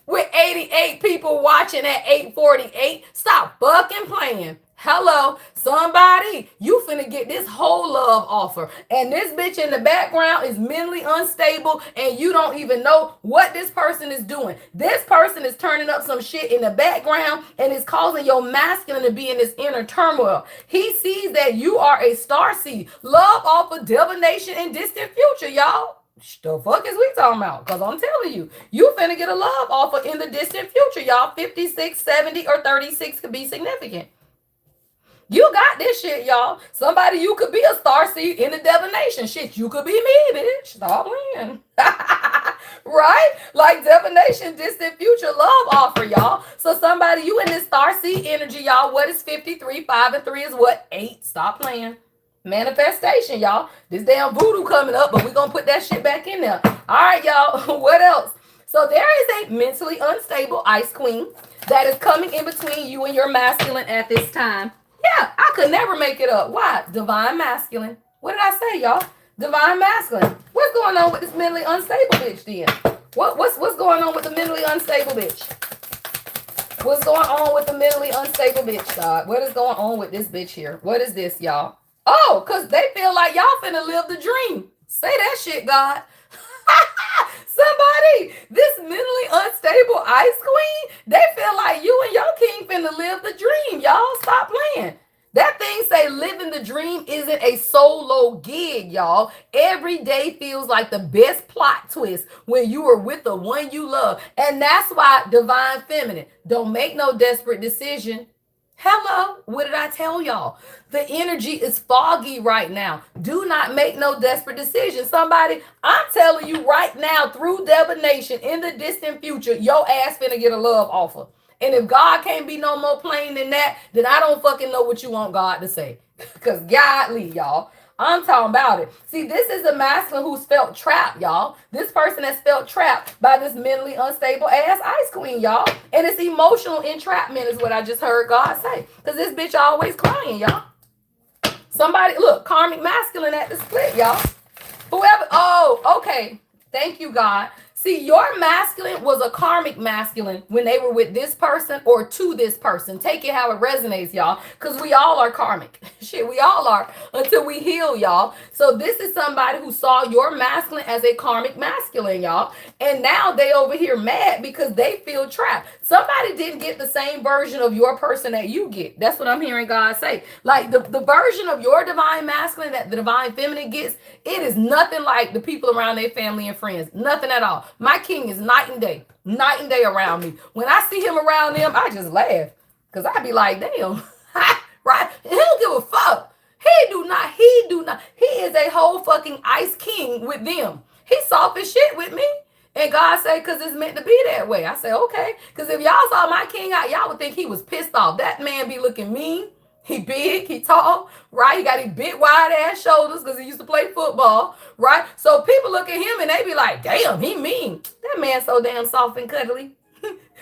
With 88 people watching at 848. Stop fucking playing. Hello, somebody, you finna get this whole love offer. And this bitch in the background is mentally unstable and you don't even know what this person is doing. This person is turning up some shit in the background and is causing your masculine to be in this inner turmoil. He sees that you are a star seed. Love offer, divination, and distant future, y'all. The fuck is we talking about? Because I'm telling you, you finna get a love offer in the distant future, y'all. 56, 70, or 36 could be significant. You got this shit, y'all. Somebody, you could be a star seed in the divination. Shit, you could be me, bitch. Stop playing. Right? Like divination, distant future, love offer, y'all. So somebody, you in this star seed energy, y'all. What is 53? 5 and 3 is what? 8. Stop playing. Manifestation, y'all. This damn voodoo coming up, but we're going to put that shit back in there. All right, y'all. What else? So there is a mentally unstable ice queen that is coming in between you and your masculine at this time. Yeah, I could never make it up. Why? Divine masculine. What did I say, y'all? Divine masculine. What's going on with this mentally unstable bitch then? What's going on with the mentally unstable bitch? What's going on with the mentally unstable bitch, God? What is going on with this bitch here? What is this, y'all? Oh, because they feel like y'all finna live the dream. Say that shit, God. Somebody, this mentally unstable ice queen, they feel like you and your king finna live the dream, y'all. Stop playing. That thing say living the dream isn't a solo gig, y'all. Every day feels like the best plot twist when you are with the one you love. And that's why divine feminine, don't make no desperate decision. Hello, what did I tell y'all? The energy is foggy right now. Do not make no desperate decisions. Somebody, I'm telling you right now, through divination in the distant future, your ass finna get a love offer. And if God can't be no more plain than that, then I don't fucking know what you want God to say. Because godly, y'all. I'm talking about it. See, this is a masculine who's felt trapped, y'all. This person has felt trapped by this mentally unstable ass ice queen, y'all. And it's emotional entrapment is what I just heard God say. Because this bitch always crying, y'all. Somebody, look, karmic masculine at the split, y'all. Whoever, oh, okay. Thank you, God. See, your masculine was a karmic masculine when they were with this person or to this person. Take it how it resonates, y'all, because we all are karmic. Shit, we all are until we heal, y'all. So this is somebody who saw your masculine as a karmic masculine, y'all. And now they over here mad because they feel trapped. Somebody didn't get the same version of your person that you get. That's what I'm hearing God say. Like the version of your divine masculine that the divine feminine gets, it is nothing like the people around their family and friends. Nothing at all. My king is night and day around me. When I see him around them, I just laugh because I be like, damn, right? He don't give a fuck. He do not. He is a whole fucking ice king with them. He's soft as shit with me. And God say, because it's meant to be that way. I say, okay. Because if y'all saw my king out, y'all would think he was pissed off. That man be looking mean. He big, he tall, right? He got these big wide ass shoulders because he used to play football, right? So people look at him and they be like, damn, he mean. That man so damn soft and cuddly.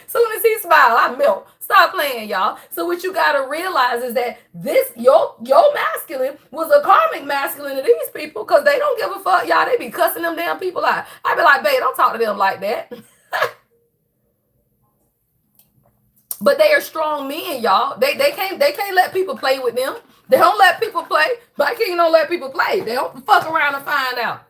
Soon as he smile, I melt. Stop playing, y'all. So what you gotta realize is that this your masculine was a karmic masculine to these people because they don't give a fuck, y'all. They be cussing them damn people out. I be like, babe, don't talk to them like that. But they are strong men, y'all. They can't let people play with them. They don't let people play. My king don't let people play. They don't fuck around and find out.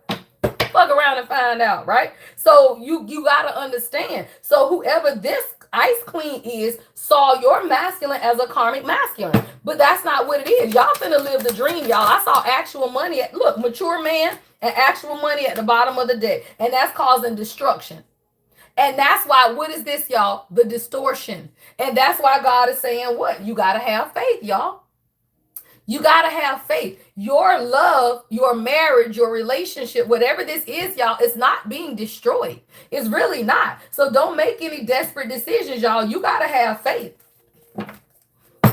Fuck around and find out, right? So you gotta understand. So whoever this ice queen is saw your masculine as a karmic masculine. But that's not what it is. Y'all finna live the dream, y'all. I saw actual money look, mature man and actual money at the bottom of the deck. And that's causing destruction. And that's why, what is this, y'all? The distortion. And that's why God is saying what? You got to have faith, y'all. You got to have faith. Your love, your marriage, your relationship, whatever this is, y'all, it's not being destroyed. It's really not. So don't make any desperate decisions, y'all. You got to have faith.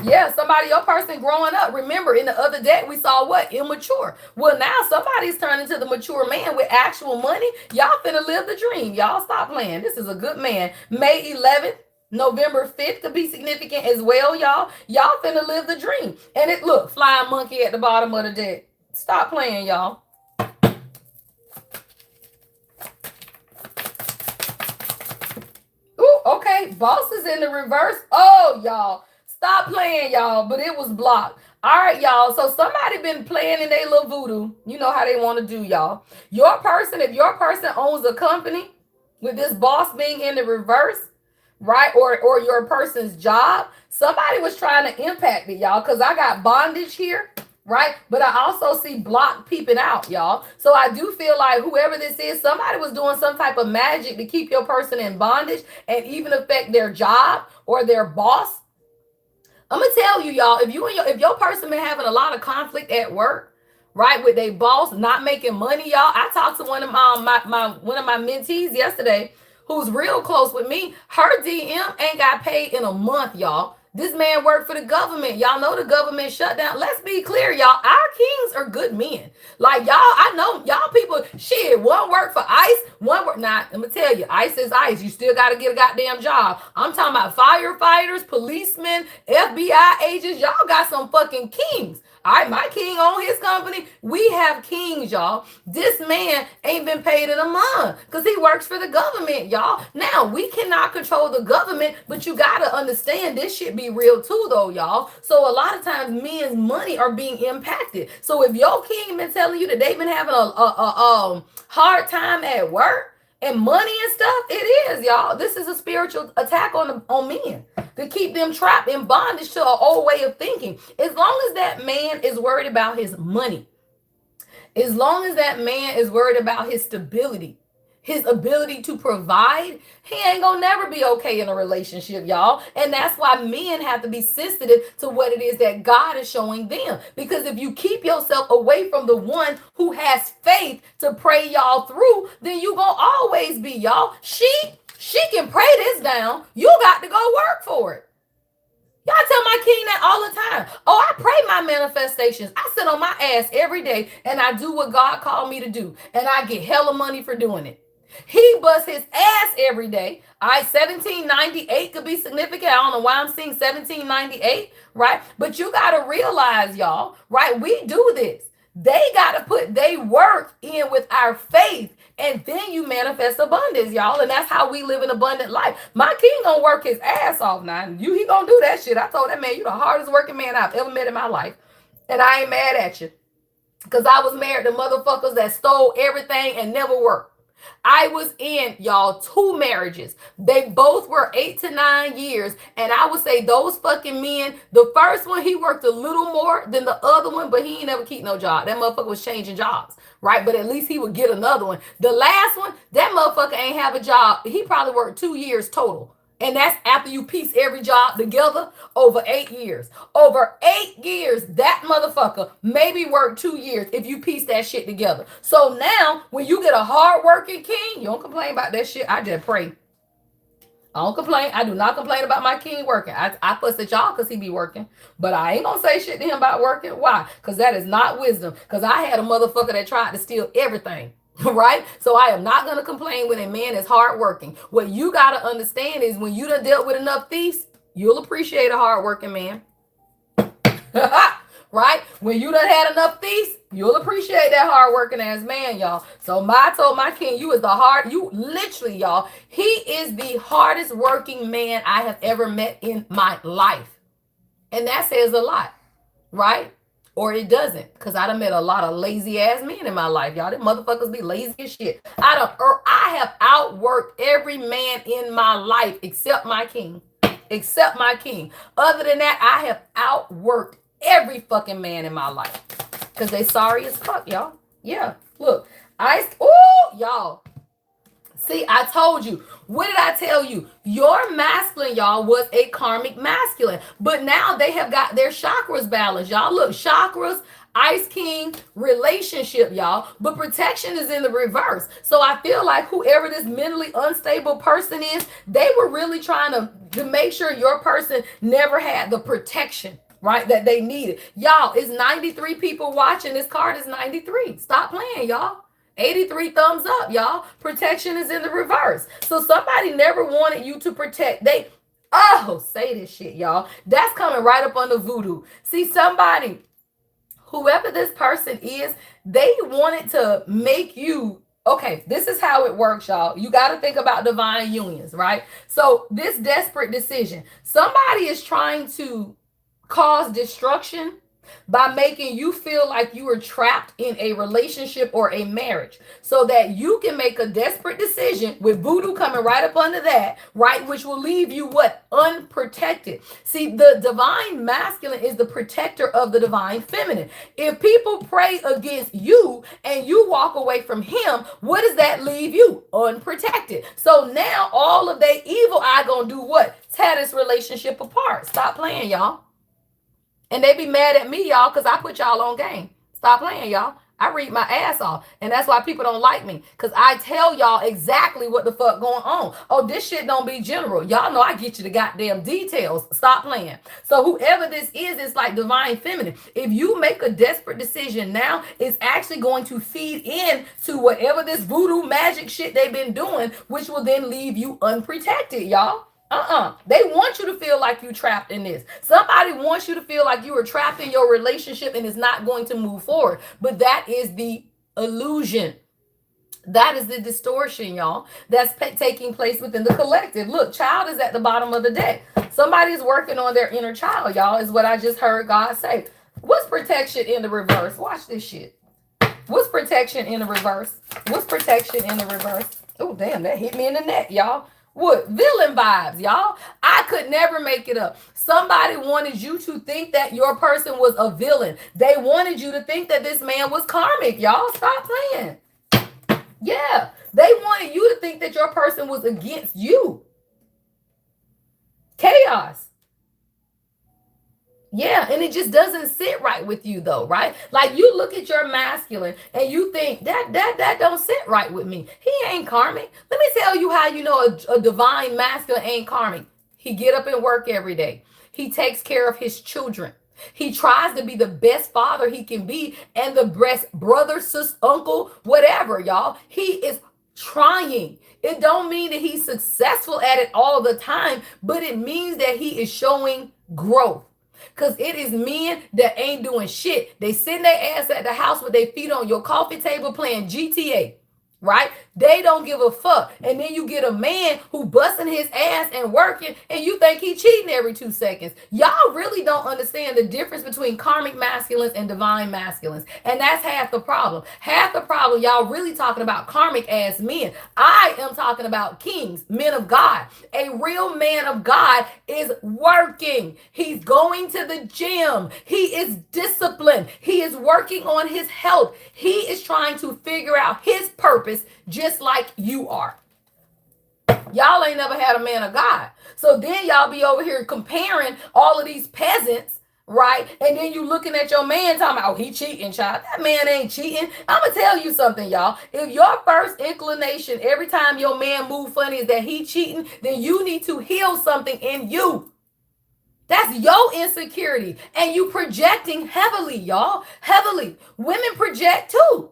Yeah, somebody, your person growing up. Remember, in the other deck, we saw what? Immature. Well, now somebody's turning to the mature man with actual money. Y'all finna live the dream. Y'all stop playing. This is a good man. May 11th. November 5th could be significant as well, y'all. Y'all finna live the dream. And it look, flying monkey at the bottom of the deck. Stop playing, y'all. Ooh, okay. Boss is in the reverse. Oh, y'all. Stop playing, y'all. But it was blocked. All right, y'all. So somebody been playing in their little voodoo. You know how they want to do, y'all. Your person, if your person owns a company with this boss being in the reverse, right? Or your person's job, somebody was trying to impact it, y'all, because I got bondage here, right? But I also see block peeping out, y'all. So I do feel like whoever this is, somebody was doing some type of magic to keep your person in bondage and even affect their job or their boss. I'm gonna tell you, y'all, if your person been having a lot of conflict at work, right, with their boss not making money, y'all. I talked to one of one of my mentees yesterday who's real close with me. Her DM ain't got paid in a month, y'all. This man worked for the government. Y'all know the government shut down. Let's be clear, y'all. Our kings are good men. Like, y'all, I know y'all people, shit, one work for ICE, one work. Nah, I'm going to tell you, ICE is ICE. You still got to get a goddamn job. I'm talking about firefighters, policemen, FBI agents. Y'all got some fucking kings. All right, my king own his company. We have kings, y'all. This man ain't been paid in a month because he works for the government, y'all. Now, we cannot control the government, but you got to understand this shit be real too, though, y'all. So a lot of times men's money are being impacted. So if your king been telling you that they've been having a hard time at work and money and stuff, it is, y'all. This is a spiritual attack on men to keep them trapped in bondage to an old way of thinking. As long as that man is worried about his money, as long as that man is worried about his stability, his ability to provide, he ain't gonna never be okay in a relationship, y'all. And that's why men have to be sensitive to what it is that God is showing them. Because if you keep yourself away from the one who has faith to pray y'all through, then you gonna always be, y'all. She can pray this down. You got to go work for it. Y'all tell my king that all the time. Oh, I pray my manifestations. I sit on my ass every day and I do what God called me to do. And I get hella money for doing it. He busts his ass every day. All right, 1798 could be significant. I don't know why I'm seeing 1798, right? But you got to realize, y'all, right? We do this. They got to put they work in with our faith, and then you manifest abundance, y'all. And that's how we live an abundant life. My king gonna work his ass off now. He gonna do that shit. I told that man, you the hardest working man I've ever met in my life. And I ain't mad at you. Because I was married to motherfuckers that stole everything and never worked. I was in, y'all, 2 marriages. They both were 8 to 9 years. And I would say those fucking men, the first one, he worked a little more than the other one, but he ain't never keep no job. That motherfucker was changing jobs, right? But at least he would get another one. The last one, that motherfucker ain't have a job. He probably worked 2 years total. And that's after you piece every job together over 8 years. Over 8 years, that motherfucker maybe worked 2 years if you piece that shit together. So now, when you get a hard-working king, you don't complain about that shit. I just pray. I don't complain. I do not complain about my king working. I fuss at y'all because he be working. But I ain't going to say shit to him about working. Why? Because that is not wisdom. Because I had a motherfucker that tried to steal everything. Right? So I am not going to complain when a man is hardworking. What you got to understand is when you done dealt with enough thieves, you'll appreciate a hardworking man. Right? When you done had enough thieves, you'll appreciate that hardworking ass man, y'all. So I told my king, you literally, y'all, he is the hardest working man I have ever met in my life. And that says a lot, right? Or it doesn't, because I done met a lot of lazy ass men in my life, y'all. Them motherfuckers be lazy as shit. I have outworked every man in my life except my king. Except my king. Other than that, I have outworked every fucking man in my life. Because they sorry as fuck, y'all. Yeah. Look. Y'all. See, I told you. What did I tell you? Your masculine, y'all, was a karmic masculine. But now they have got their chakras balanced, y'all. Look, chakras, Ice King, relationship, y'all. But protection is in the reverse. So I feel like whoever this mentally unstable person is, they were really trying to make sure your person never had the protection, right, that they needed. Y'all, it's 93 people watching. This card is 93. Stop playing, y'all. 83 thumbs up, y'all. Protection is in the reverse. So somebody never wanted you to protect. Say this shit, y'all. That's coming right up under voodoo. See, somebody, whoever this person is, they wanted to make you. Okay, this is how it works, y'all. You got to think about divine unions, right? So this desperate decision, somebody is trying to cause destruction by making you feel like you are trapped in a relationship or a marriage so that you can make a desperate decision with voodoo coming right up under that, right? Which will leave you what? Unprotected. See, the divine masculine is the protector of the divine feminine. If people pray against you and you walk away from him, what does that leave you? Unprotected. So now all of their evil eye gonna do what? Tear this relationship apart. Stop playing, y'all. And they be mad at me, y'all, because I put y'all on game. Stop playing, y'all. I read my ass off. And that's why people don't like me. Because I tell y'all exactly what the fuck going on. Oh, this shit don't be general. Y'all know I get you the goddamn details. Stop playing. So whoever this is, it's like divine feminine. If you make a desperate decision now, it's actually going to feed in to whatever this voodoo magic shit they've been doing, which will then leave you unprotected, y'all. They want you to feel like you're trapped in this. Somebody wants you to feel like you are trapped in your relationship and is not going to move forward. But that is the illusion. That is the distortion, y'all, that's taking place within the collective. Look, child is at the bottom of the deck. Somebody's working on their inner child, y'all, is what I just heard God say. What's protection in the reverse? Watch this shit. What's protection in the reverse? What's protection in the reverse? Oh, damn, that hit me in the neck, y'all. What? Villain vibes, y'all. I could never make it up. Somebody wanted you to think that your person was a villain. They wanted you to think that this man was karmic, y'all. Stop playing. Yeah. They wanted you to think that your person was against you. Chaos. Yeah, and it just doesn't sit right with you though, right? Like you look at your masculine and you think that don't sit right with me. He ain't karmic. Let me tell you how you know a divine masculine ain't karmic. He get up and work every day. He takes care of his children. He tries to be the best father he can be and the best brother, sister, uncle, whatever, y'all. He is trying. It don't mean that he's successful at it all the time, but it means that he is showing growth. Because it is men that ain't doing shit. They sitting their ass at the house with their feet on your coffee table playing GTA. Right? They don't give a fuck. And then you get a man who busting his ass and working and you think he cheating every 2 seconds. Y'all really don't understand the difference between karmic masculines and divine masculines. And that's half the problem. Half the problem, y'all really talking about karmic ass men. I am talking about kings, men of God. A real man of God is working. He's going to the gym. He is disciplined. He is working on his health. He is trying to figure out his purpose just like you are. Y'all ain't never had a man of God. So then y'all be over here comparing all of these peasants, right? And then you looking at your man talking about, oh, he cheating, child. That man ain't cheating. I'm going to tell you something, y'all. If your first inclination every time your man move funny is that he cheating, then you need to heal something in you. That's your insecurity. And you projecting heavily, y'all. Heavily. Women project too.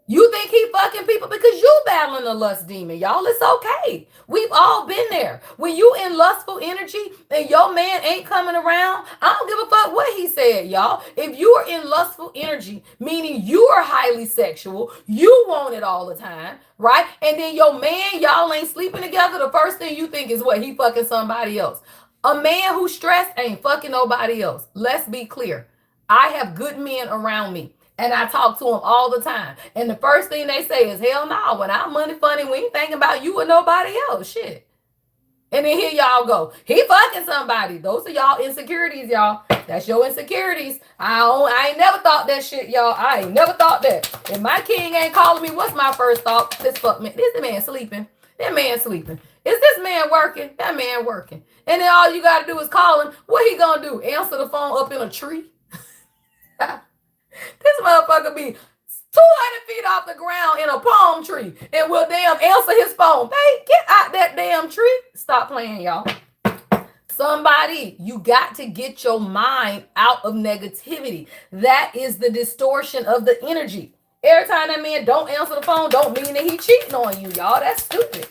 You think he fucking people because you battling a lust demon, y'all. It's okay. We've all been there. When you in lustful energy and your man ain't coming around, I don't give a fuck what he said, y'all. If you are in lustful energy, meaning you are highly sexual, you want it all the time, right? And then your man, y'all ain't sleeping together, the first thing you think is what? He fucking somebody else. A man who's stressed ain't fucking nobody else. Let's be clear. I have good men around me. And I talk to them all the time. And the first thing they say is, hell no, when I'm money funny, we ain't thinking about you or nobody else. Shit. And then here y'all go. He fucking somebody. Those are y'all insecurities, y'all. That's your insecurities. I ain't never thought that shit, y'all. I ain't never thought that. If my king ain't calling me, what's my first thought? This fuck man. This the man sleeping. That man sleeping. Is this man working? That man working. And then all you gotta do is call him. What he gonna do? Answer the phone up in a tree? This motherfucker be 200 feet off the ground in a palm tree and will damn answer his phone. Hey, get out that damn tree. Stop playing, y'all. Somebody, you got to get your mind out of negativity. That is the distortion of the energy. Every time that man don't answer the phone, don't mean that he cheating on you, y'all. That's stupid.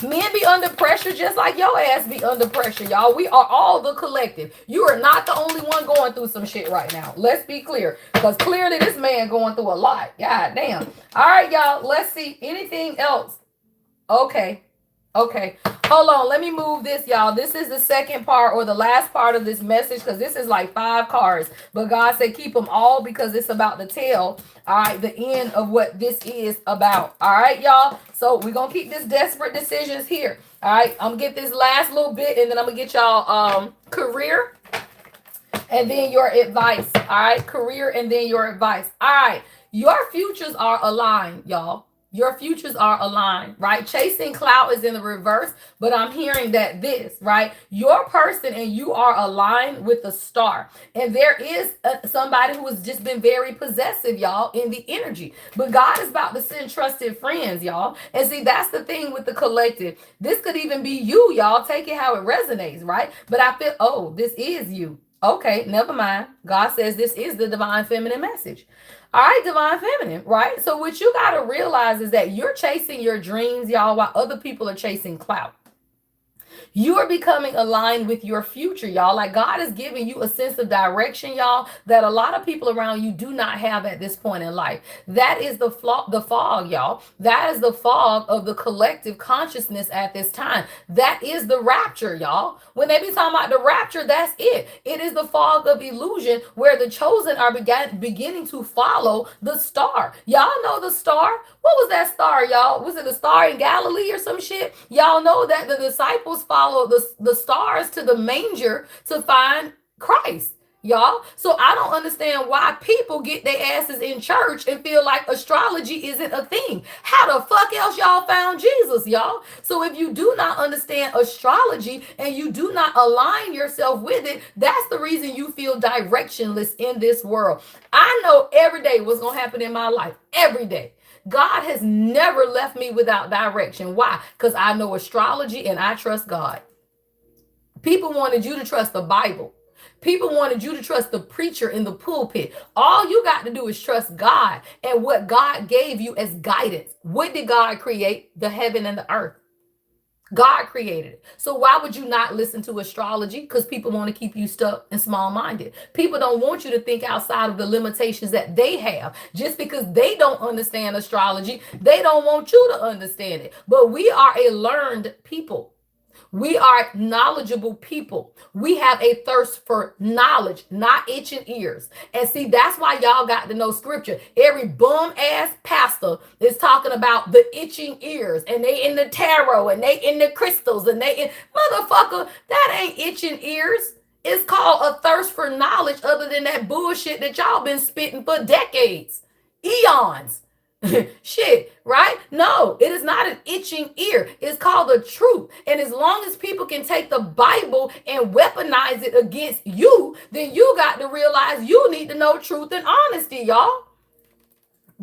Men be under pressure just like your ass be under pressure, y'all. We are all the collective. You are not the only one going through some shit right now. Let's be clear. Because clearly this man going through a lot. God damn. All right, y'all. Let's see. Anything else? Okay. Hold on. Let me move this, y'all. This is the second part or the last part of this message because this is like 5 cards. But God said keep them all because it's about to tell, all right, the end of what this is about. All right, y'all. So we're going to keep this desperate decisions here. All right. I'm going to get this last little bit and then I'm going to get y'all career and then your advice. All right. Career and then your advice. All right. Your futures are aligned, y'all. Your futures are aligned, right? Chasing clout is in the reverse, but I'm hearing that this, right? Your person and you are aligned with the star. And there is somebody who has just been very possessive, y'all, in the energy. But God is about to send trusted friends, y'all. And see, that's the thing with the collective. This could even be you, y'all. Take it how it resonates, right? But I feel, oh, this is you. Okay, never mind. God says this is the divine feminine message. All right, divine feminine, right? So what you got to realize is that you're chasing your dreams, y'all, while other people are chasing clout. You are becoming aligned with your future, y'all. Like God is giving you a sense of direction, y'all, that a lot of people around you do not have at this point in life. That is the fog, y'all. That is the fog of the collective consciousness at this time. That is the rapture, y'all. When they be talking about the rapture, that's it. It is the fog of illusion where the chosen are beginning to follow the star. Y'all know the star? What was that star, y'all? Was it the star in Galilee or some shit? Y'all know that the disciples follow the stars to the manger to find Christ, y'all. So I don't understand why people get their asses in church and feel like astrology isn't a thing. How the fuck else y'all found Jesus, y'all? So if you do not understand astrology and you do not align yourself with it, that's the reason you feel directionless in this world. I know every day what's going to happen in my life. Every day. God has never left me without direction. Why? Because I know astrology and I trust God. People wanted you to trust the Bible. People wanted you to trust the preacher in the pulpit. All you got to do is trust God and what God gave you as guidance. What did God create? The heaven and the earth. God created it. So why would you not listen to astrology? Because people want to keep you stuck and small-minded. People don't want you to think outside of the limitations that they have. Just because they don't understand astrology, they don't want you to understand it. But we are a learned people. We are knowledgeable people. We have a thirst for knowledge, not itching ears. And see, that's why y'all got to know scripture. Every bum ass pastor is talking about the itching ears and they in the tarot and they in the crystals and they in motherfucker, that ain't itching ears. It's called a thirst for knowledge other than that bullshit that y'all been spitting for decades, eons. Shit, right? No, it is not an itching ear. It's called the truth. And as long as people can take the Bible and weaponize it against you, then you got to realize you need to know truth and honesty, y'all.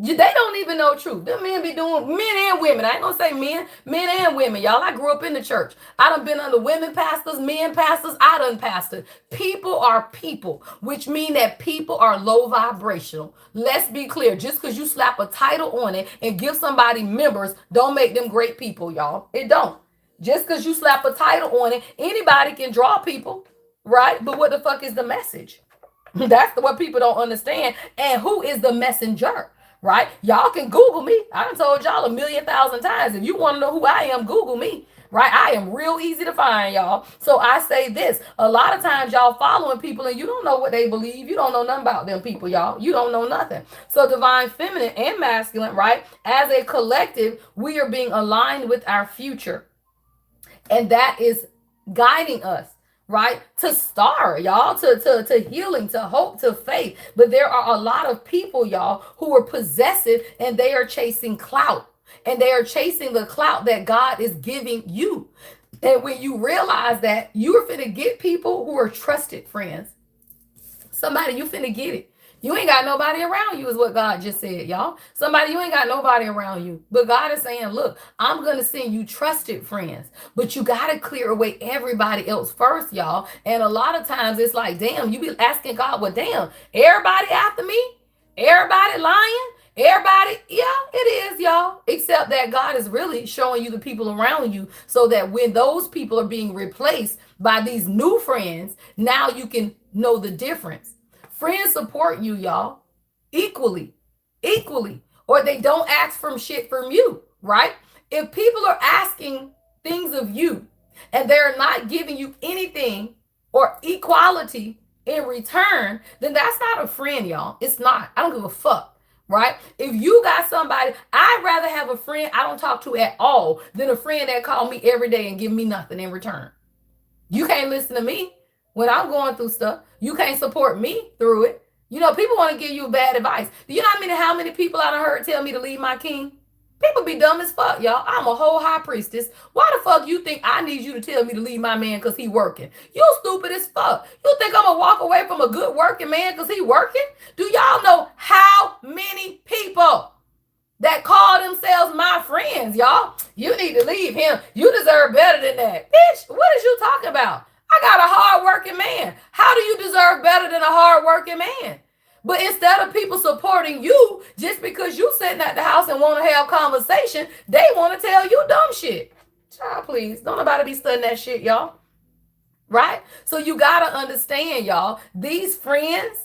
They don't even know truth. Them men be doing, men and women. I ain't gonna say men and women, y'all. I grew up in the church. I done been under women pastors, men pastors. I done pastored. People are people, which mean that people are low vibrational. Let's be clear. Just because you slap a title on it and give somebody members, don't make them great people, y'all. It don't. Just because you slap a title on it, anybody can draw people, right? But what the fuck is the message? That's what people don't understand. And who is the messenger? Right? Y'all can Google me. I done told y'all 1,000,000 times. If you want to know who I am, Google me. Right? I am real easy to find, y'all. So I say this. A lot of times y'all following people and you don't know what they believe. You don't know nothing about them people, y'all. You don't know nothing. So divine feminine and masculine, right? As a collective, we are being aligned with our future. And that is guiding us, right? To star, y'all, to healing, to hope, to faith. But there are a lot of people, y'all, who are possessive and they are chasing clout. And they are chasing the clout that God is giving you. And when you realize that, you're finna get people who are trusted friends. Somebody, you finna get it. You ain't got nobody around you is what God just said, y'all. Somebody, you ain't got nobody around you. But God is saying, look, I'm going to send you trusted friends. But you got to clear away everybody else first, y'all. And a lot of times it's like, damn, you be asking God, well, damn, everybody after me? Everybody lying? Everybody, yeah, it is, y'all. Except that God is really showing you the people around you so that when those people are being replaced by these new friends, now you can know the difference. Friends support you, y'all, equally, or they don't ask from shit from you, right? If people are asking things of you and they're not giving you anything or equality in return, then that's not a friend, y'all. It's not. I don't give a fuck. Right? If you got somebody, I'd rather have a friend I don't talk to at all than a friend that call me every day and give me nothing in return. You can't listen to me when I'm going through stuff. You can't support me through it. You know, people want to give you bad advice. Do you know how many people I done heard tell me to leave my king? People be dumb as fuck, y'all. I'm a whole high priestess. Why the fuck you think I need you to tell me to leave my man because he working? You stupid as fuck. You think I'm going to walk away from a good working man because he working? Do y'all know how many people that call themselves my friends, y'all? You need to leave him. You deserve better than that. Bitch, what is you talking about? I got a hard-working man. How do you deserve better than a hard-working man? But instead of people supporting you just because you sitting at the house and want to have conversation, they want to tell you dumb shit. Child, please. Don't nobody be studying that shit, y'all. Right? So you got to understand, y'all, these friends,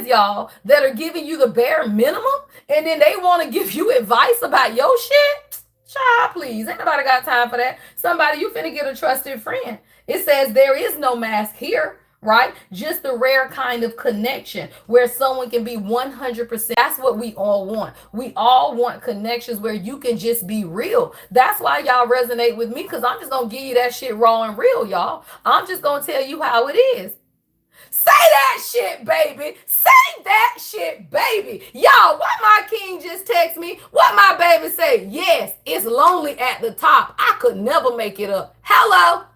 y'all, that are giving you the bare minimum and then they want to give you advice about your shit. Child, please. Ain't nobody got time for that. Somebody, you finna get a trusted friend. It says there is no mask here. Right? Just the rare kind of connection where someone can be 100%. That's what we all want. We all want connections where you can just be real. That's why y'all resonate with me, because I'm just going to give you that shit raw and real, y'all. I'm just going to tell you how it is. Say that shit, baby. Say that shit, baby. Y'all, what my king just text me? What my baby say? Yes, it's lonely at the top. I could never make it up. Hello?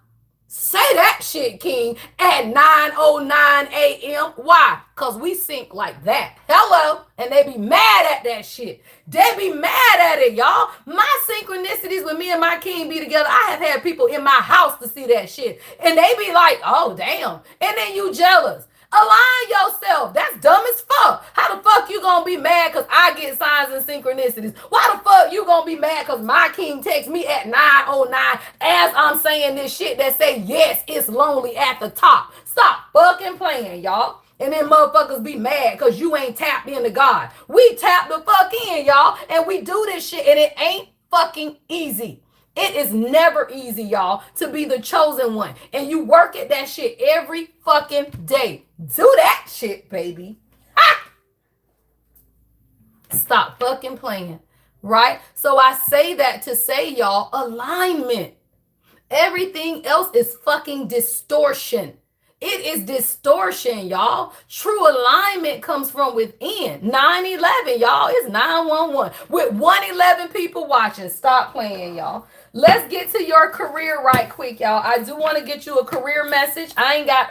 Say that shit, king, at 9:09 a.m. Why? Because we sync like that. Hello? And they be mad at that shit. They be mad at it, y'all. My synchronicities with me and my king be together. I have had people in my house to see that shit. And they be like, oh, damn. And then you jealous. Align yourself. That's dumb as fuck. How the fuck you gonna be mad because I get signs and synchronicities? Why the fuck you gonna be mad because my king texts me at 9:09 as I'm saying this shit that say, yes, it's lonely at the top? Stop fucking playing, y'all. And then motherfuckers be mad because you ain't tapped into God. We tap the fuck in, y'all. And we do this shit and it ain't fucking easy. It is never easy, y'all, to be the chosen one. And you work at that shit every fucking day. Do that shit, baby. Ah! Stop fucking playing, right? So I say that to say, y'all, alignment. Everything else is fucking distortion. It is distortion, y'all. True alignment comes from within. 9/11, y'all. It's 911 with 111 people watching. Stop playing, y'all. Let's get to your career right quick, y'all. I do want to get you a career message. I ain't got,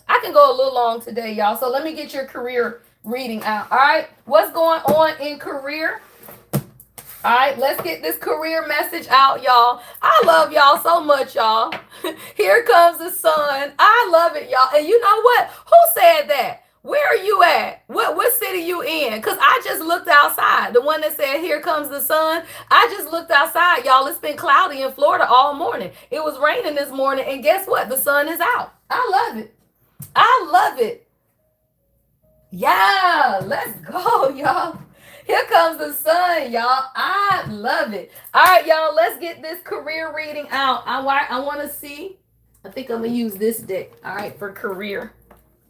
I can go a little long today, y'all. So let me get your career reading out. All right. What's going on in career? All right, let's get this career message out, y'all. I love y'all so much, y'all. Here comes the sun. I love it, y'all. And you know what? Who said that? Where are you at? What city you in? Because I just looked outside. The one that said, here comes the sun. I just looked outside, y'all. It's been cloudy in Florida all morning. It was raining this morning. And guess what? The sun is out. I love it. I love it. Yeah, let's go, y'all. Here comes the sun, y'all. I love it. All right, y'all, let's get this career reading out. I want to see. I think I'm going to use this deck, all right, for career.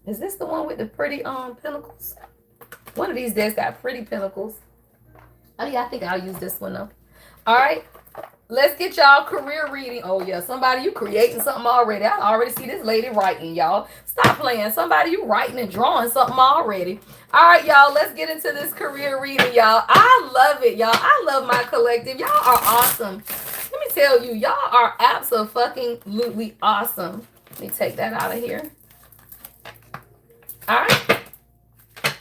Is this the one with the pretty pinnacles? One of these decks got pretty pinnacles. Oh, yeah, I think I'll use this one, though. All right. Let's get y'all career reading. Oh yeah, somebody you creating something already. I already see this lady writing, y'all. Stop playing. Somebody you writing and drawing something already. All right, y'all. Let's get into this career reading, y'all. I love it, y'all. I love my collective. Y'all are awesome. Let me tell you, y'all are absolutely awesome. Let me take that out of here. All right.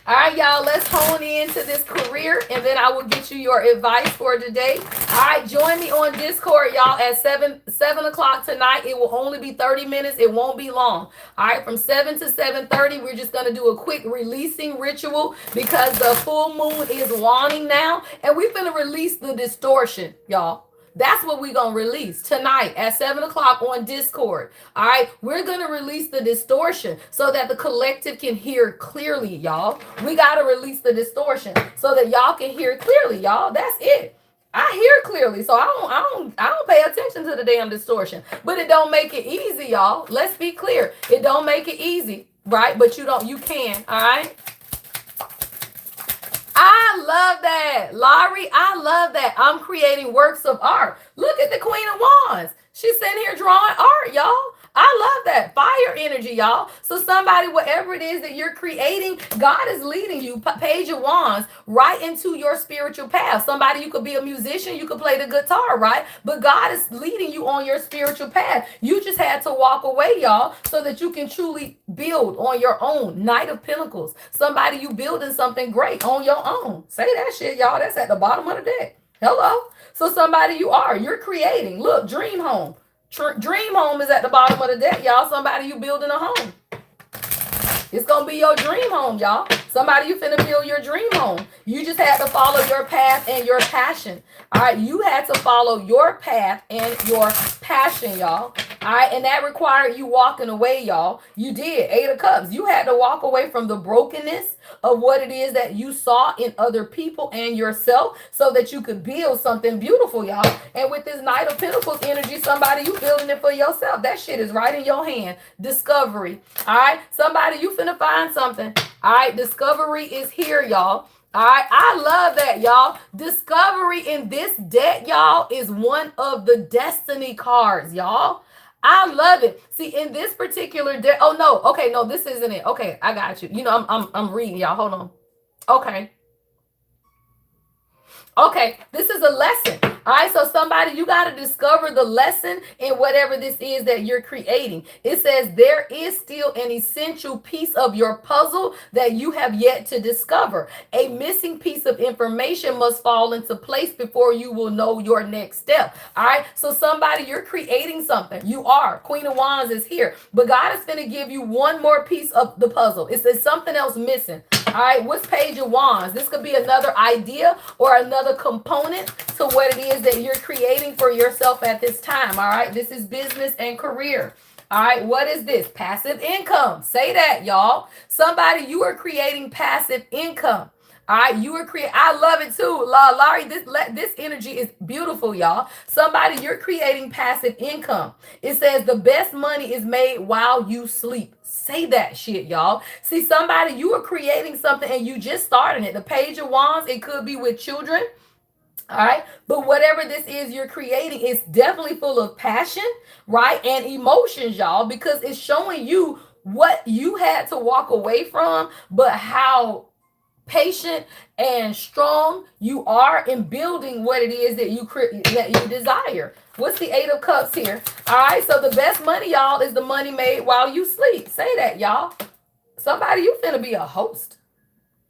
All right, y'all, let's hone into this career, and then I will get you your advice for today. All right, join me on Discord, y'all, at 7 o'clock tonight. It will only be 30 minutes. It won't be long. All right, from 7 to 7:30, we're just going to do a quick releasing ritual because the full moon is waning now, and we're going to release the distortion, y'all. That's what we're going to release tonight at 7 o'clock on Discord. All right. We're going to release the distortion so that the collective can hear clearly, y'all. We got to release the distortion so that y'all can hear clearly, y'all. That's it. I hear clearly, so I don't pay attention to the damn distortion. But it don't make it easy, y'all. Let's be clear. It don't make it easy, right? But you can, all right? I love that. Laurie, I love that. I'm creating works of art. Look at the Queen of Wands. She's sitting here drawing art, y'all. I love that. Fire energy, y'all. So somebody, whatever it is that you're creating, God is leading you, Page of Wands, right into your spiritual path. Somebody, you could be a musician, you could play the guitar, right? But God is leading you on your spiritual path. You just had to walk away, y'all, so that you can truly build on your own. Knight of Pentacles. Somebody, you building something great on your own. Say that shit, y'all. That's at the bottom of the deck. Hello. So somebody, you're creating. Look, dream home. Dream home is at the bottom of the deck, y'all. Somebody, you building a home. It's going to be your dream home, y'all. Somebody, you finna build your dream home. You just had to follow your path and your passion. All right. You had to follow your path and your passion, y'all. All right. And that required you walking away, y'all. You did. 8 of Cups. You had to walk away from the brokenness of what it is that you saw in other people and yourself so that you could build something beautiful, y'all. And with this Knight of Pentacles energy, somebody, you building it for yourself. That shit is right in your hand. Discovery. All right. Somebody, you finna find something. All right. Discovery is here, y'all. All right. I love that, y'all. Discovery in this deck, y'all, is one of the destiny cards, y'all. I love it. See, in this particular deck, oh no, okay, no, this isn't it. Okay, I got you. You know, I'm reading, y'all. Hold on. Okay. Okay, this is a lesson. All right, so somebody, you got to discover the lesson in whatever this is that you're creating. It says there is still an essential piece of your puzzle that you have yet to discover. A missing piece of information must fall into place before you will know your next step. All right, so somebody, you're creating something. You are. Queen of Wands is here. But God is going to give you one more piece of the puzzle. It says something else missing. All right, what's Page of Wands? This could be another idea or another component to what it is that you're creating for yourself at this time. All right, this is business and career. All right, what is this? Passive income. Say that, y'all. Somebody, you are creating passive income. All right, you are creating. I love it too, Laurie. This energy is beautiful, y'all. Somebody, you're creating passive income. It says the best money is made while you sleep. Say that shit, y'all. See, somebody, you are creating something and you just starting it. The Page of Wands, it could be with children. All right. But whatever this is you're creating, it's definitely full of passion, right? And emotions, y'all, because it's showing you what you had to walk away from, but how patient and strong you are in building what it is that you desire. What's the 8 of Cups here? All right, so the best money, y'all, is the money made while you sleep. Say that, y'all. Somebody, you finna be a host.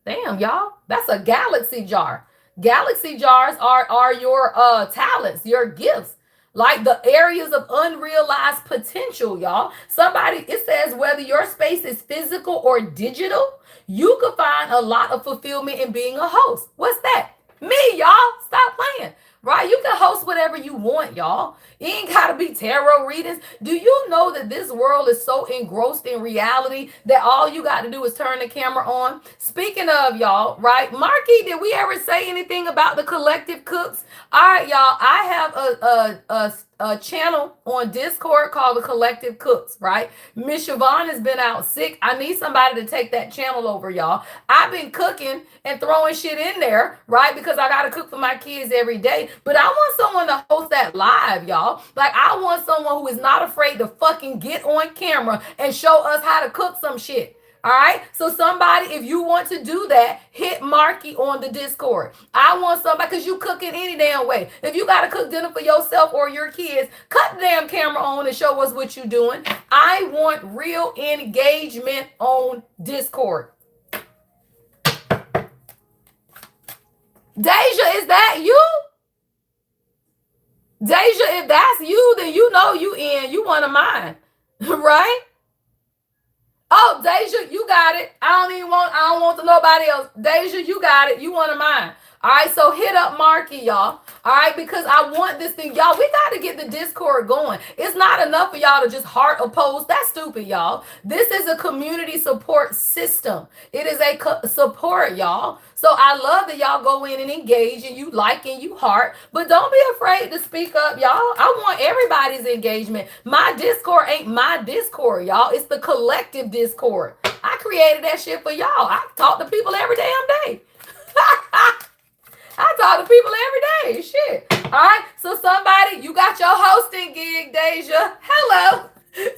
Damn, y'all. That's a galaxy jar. Galaxy jars are your talents, your gifts. Like the areas of unrealized potential, y'all. Somebody, it says whether your space is physical or digital, you could find a lot of fulfillment in being a host. What's that? Me, y'all. Stop playing. Right? You can host whatever you want, y'all. It ain't got to be tarot readings. Do you know that this world is so engrossed in reality that all you got to do is turn the camera on? Speaking of, y'all, right? Marky, did we ever say anything about the collective cooks? All right, y'all. I have a channel on Discord called the Collective Cooks, right? Miss Siobhan has been out sick. I need somebody to take that channel over, y'all. I've been cooking and throwing shit in there, right? Because I gotta cook for my kids every day. But I want someone to host that live, y'all. Like, I want someone who is not afraid to fucking get on camera and show us how to cook some shit. All right. So somebody, if you want to do that, hit Marky on the Discord. I want somebody, because you cooking any damn way. If you got to cook dinner for yourself or your kids, cut the damn camera on and show us what you're doing. I want real engagement on Discord. Deja, is that you? Deja, if that's you, then you know you in. You one of mine. Right? Oh, Deja, you got it. I don't want to nobody else. Deja, you got it. You one of mine. All right, so hit up Marky, y'all. All right, because I want this thing. Y'all, we got to get the Discord going. It's not enough for y'all to just heart oppose. That's stupid, y'all. This is a community support system. It is a support, y'all. So I love that y'all go in and engage and you like and you heart, but don't be afraid to speak up, y'all. I want everybody's engagement. My Discord ain't my Discord, y'all. It's the collective Discord. I created that shit for y'all. I talk to people every damn day. I talk to people every day. Shit. All right. So somebody, you got your hosting gig, Deja. Hello.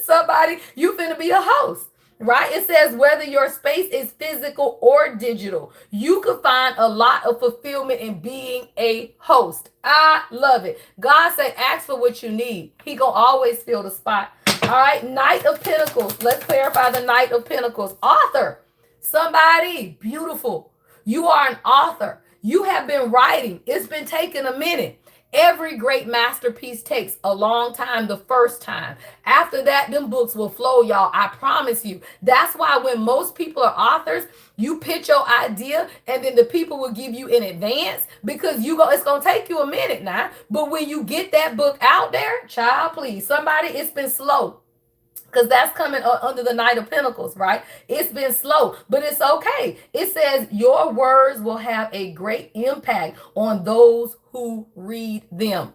Somebody, you finna be a host. Right? It says whether your space is physical or digital, you can find a lot of fulfillment in being a host. I love it. God said, ask for what you need. He gonna always fill the spot. All right. Knight of Pentacles. Let's clarify the Knight of Pentacles. Author. Somebody beautiful. You are an author. You have been writing. It's been taking a minute. Every great masterpiece takes a long time the first time. After that, them books will flow, y'all. I promise you. That's why when most people are authors, you pitch your idea and then the people will give you in advance because it's going to take you a minute now. But when you get that book out there, child, please, somebody, it's been slow. Because that's coming under the Knight of Pentacles, right? It's been slow, but it's okay. It says your words will have a great impact on those who read them.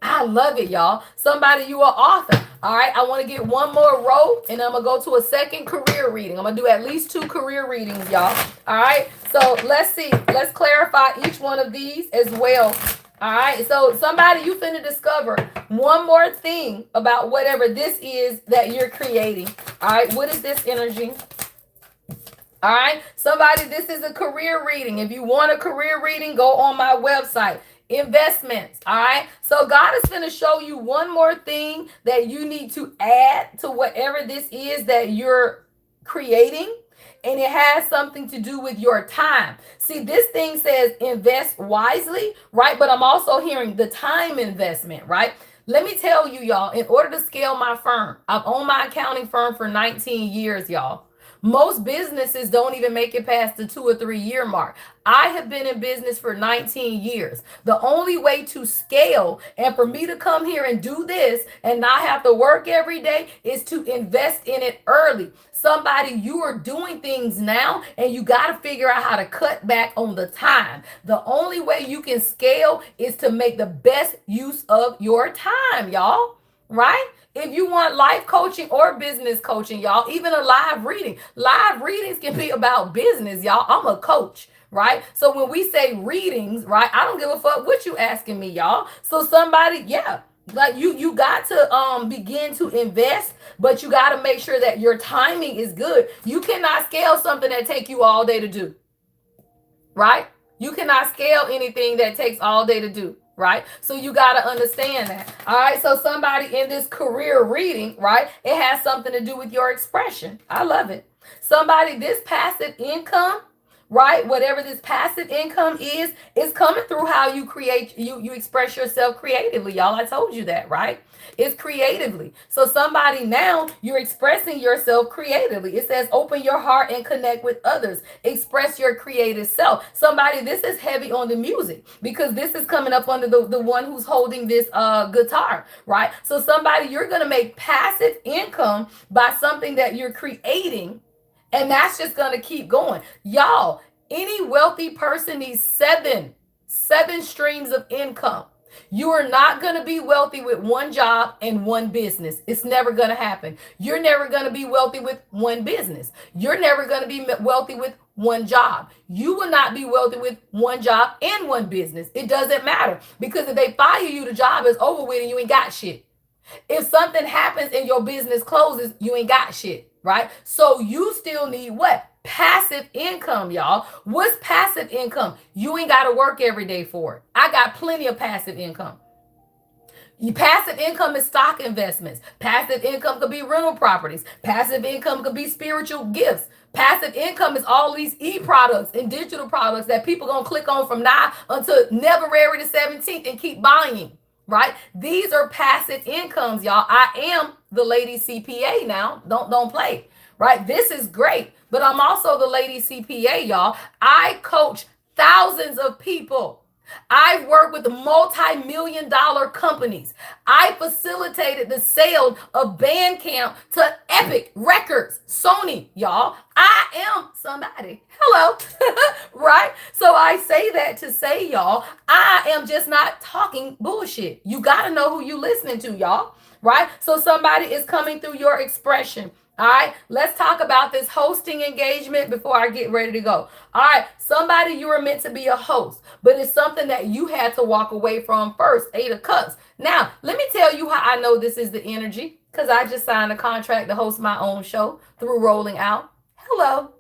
I love it, y'all. Somebody, you are author. All right, I want to get one more row, and I'm going to go to a second career reading. I'm going to do at least 2 career readings, y'all. All right, so let's see. Let's clarify each one of these as well. All right, so somebody, you finna discover one more thing about whatever this is that you're creating. All right, what is this energy? All right, somebody, this is a career reading. If you want a career reading, go on my website. Investments. All right, so God is going to show you one more thing that you need to add to whatever this is that you're creating. And it has something to do with your time. See, this thing says invest wisely, right? But I'm also hearing the time investment, right? Let me tell you, y'all, in order to scale my firm, I've owned my accounting firm for 19 years, y'all. Most businesses don't even make it past the 2 or 3 year mark. I have been in business for 19 years. The only way to scale and for me to come here and do this and not have to work every day is to invest in it early. Somebody, you are doing things now and you got to figure out how to cut back on the time. The only way you can scale is to make the best use of your time, y'all. Right? If you want life coaching or business coaching, y'all, even a live reading. Live readings can be about business, y'all. I'm a coach, right? So when we say readings, right, I don't give a fuck what you asking me, y'all. So somebody, yeah, like you got to begin to invest, but you got to make sure that your timing is good. You cannot scale something that take you all day to do, right? You cannot scale anything that takes all day to do. Right? So you got to understand that. All right. So somebody in this career reading, right? It has something to do with your expression. I love it. Somebody, this passive income, right? Whatever this passive income is coming through how you create, you express yourself creatively. Y'all, I told you that, right? It's creatively. So somebody now, you're expressing yourself creatively. It says open your heart and connect with others. Express your creative self. Somebody, this is heavy on the music because this is coming up under the one who's holding this guitar, right? So somebody, you're going to make passive income by something that you're creating. And that's just going to keep going. Y'all, any wealthy person needs seven streams of income. You are not going to be wealthy with one job and one business. It's never going to happen. You're never going to be wealthy with one business. You're never going to be wealthy with one job. You will not be wealthy with one job and one business. It doesn't matter, because if they fire you, the job is over with and you ain't got shit. If something happens and your business closes, you ain't got shit, right? So you still need what? Passive income, y'all. What's passive income? You ain't got to work every day for it. I got plenty of passive income. Passive income is stock investments. Passive income could be rental properties. Passive income could be spiritual gifts. Passive income is all these e-products and digital products that people gonna click on from now until February the 17th and keep buying, right? These are passive incomes, y'all. I am the lady CPA now. Don't play, right? This is great, but I'm also the lady CPA, y'all. I coach thousands of people. I've worked with multi-million-dollar companies. I facilitated the sale of Bandcamp to Epic Records, Sony, y'all. I am somebody. Hello, right? So I say that to say, y'all, I am just not talking bullshit. You got to know who you listening to, y'all, right? So somebody is coming through your expression. All right, let's talk about this hosting engagement before I get ready to go. All right, somebody, you were meant to be a host, but it's something that you had to walk away from first. 8 of Cups. Now, let me tell you how I know this is the energy, because I just signed a contract to host my own show through Rolling Out. Hello.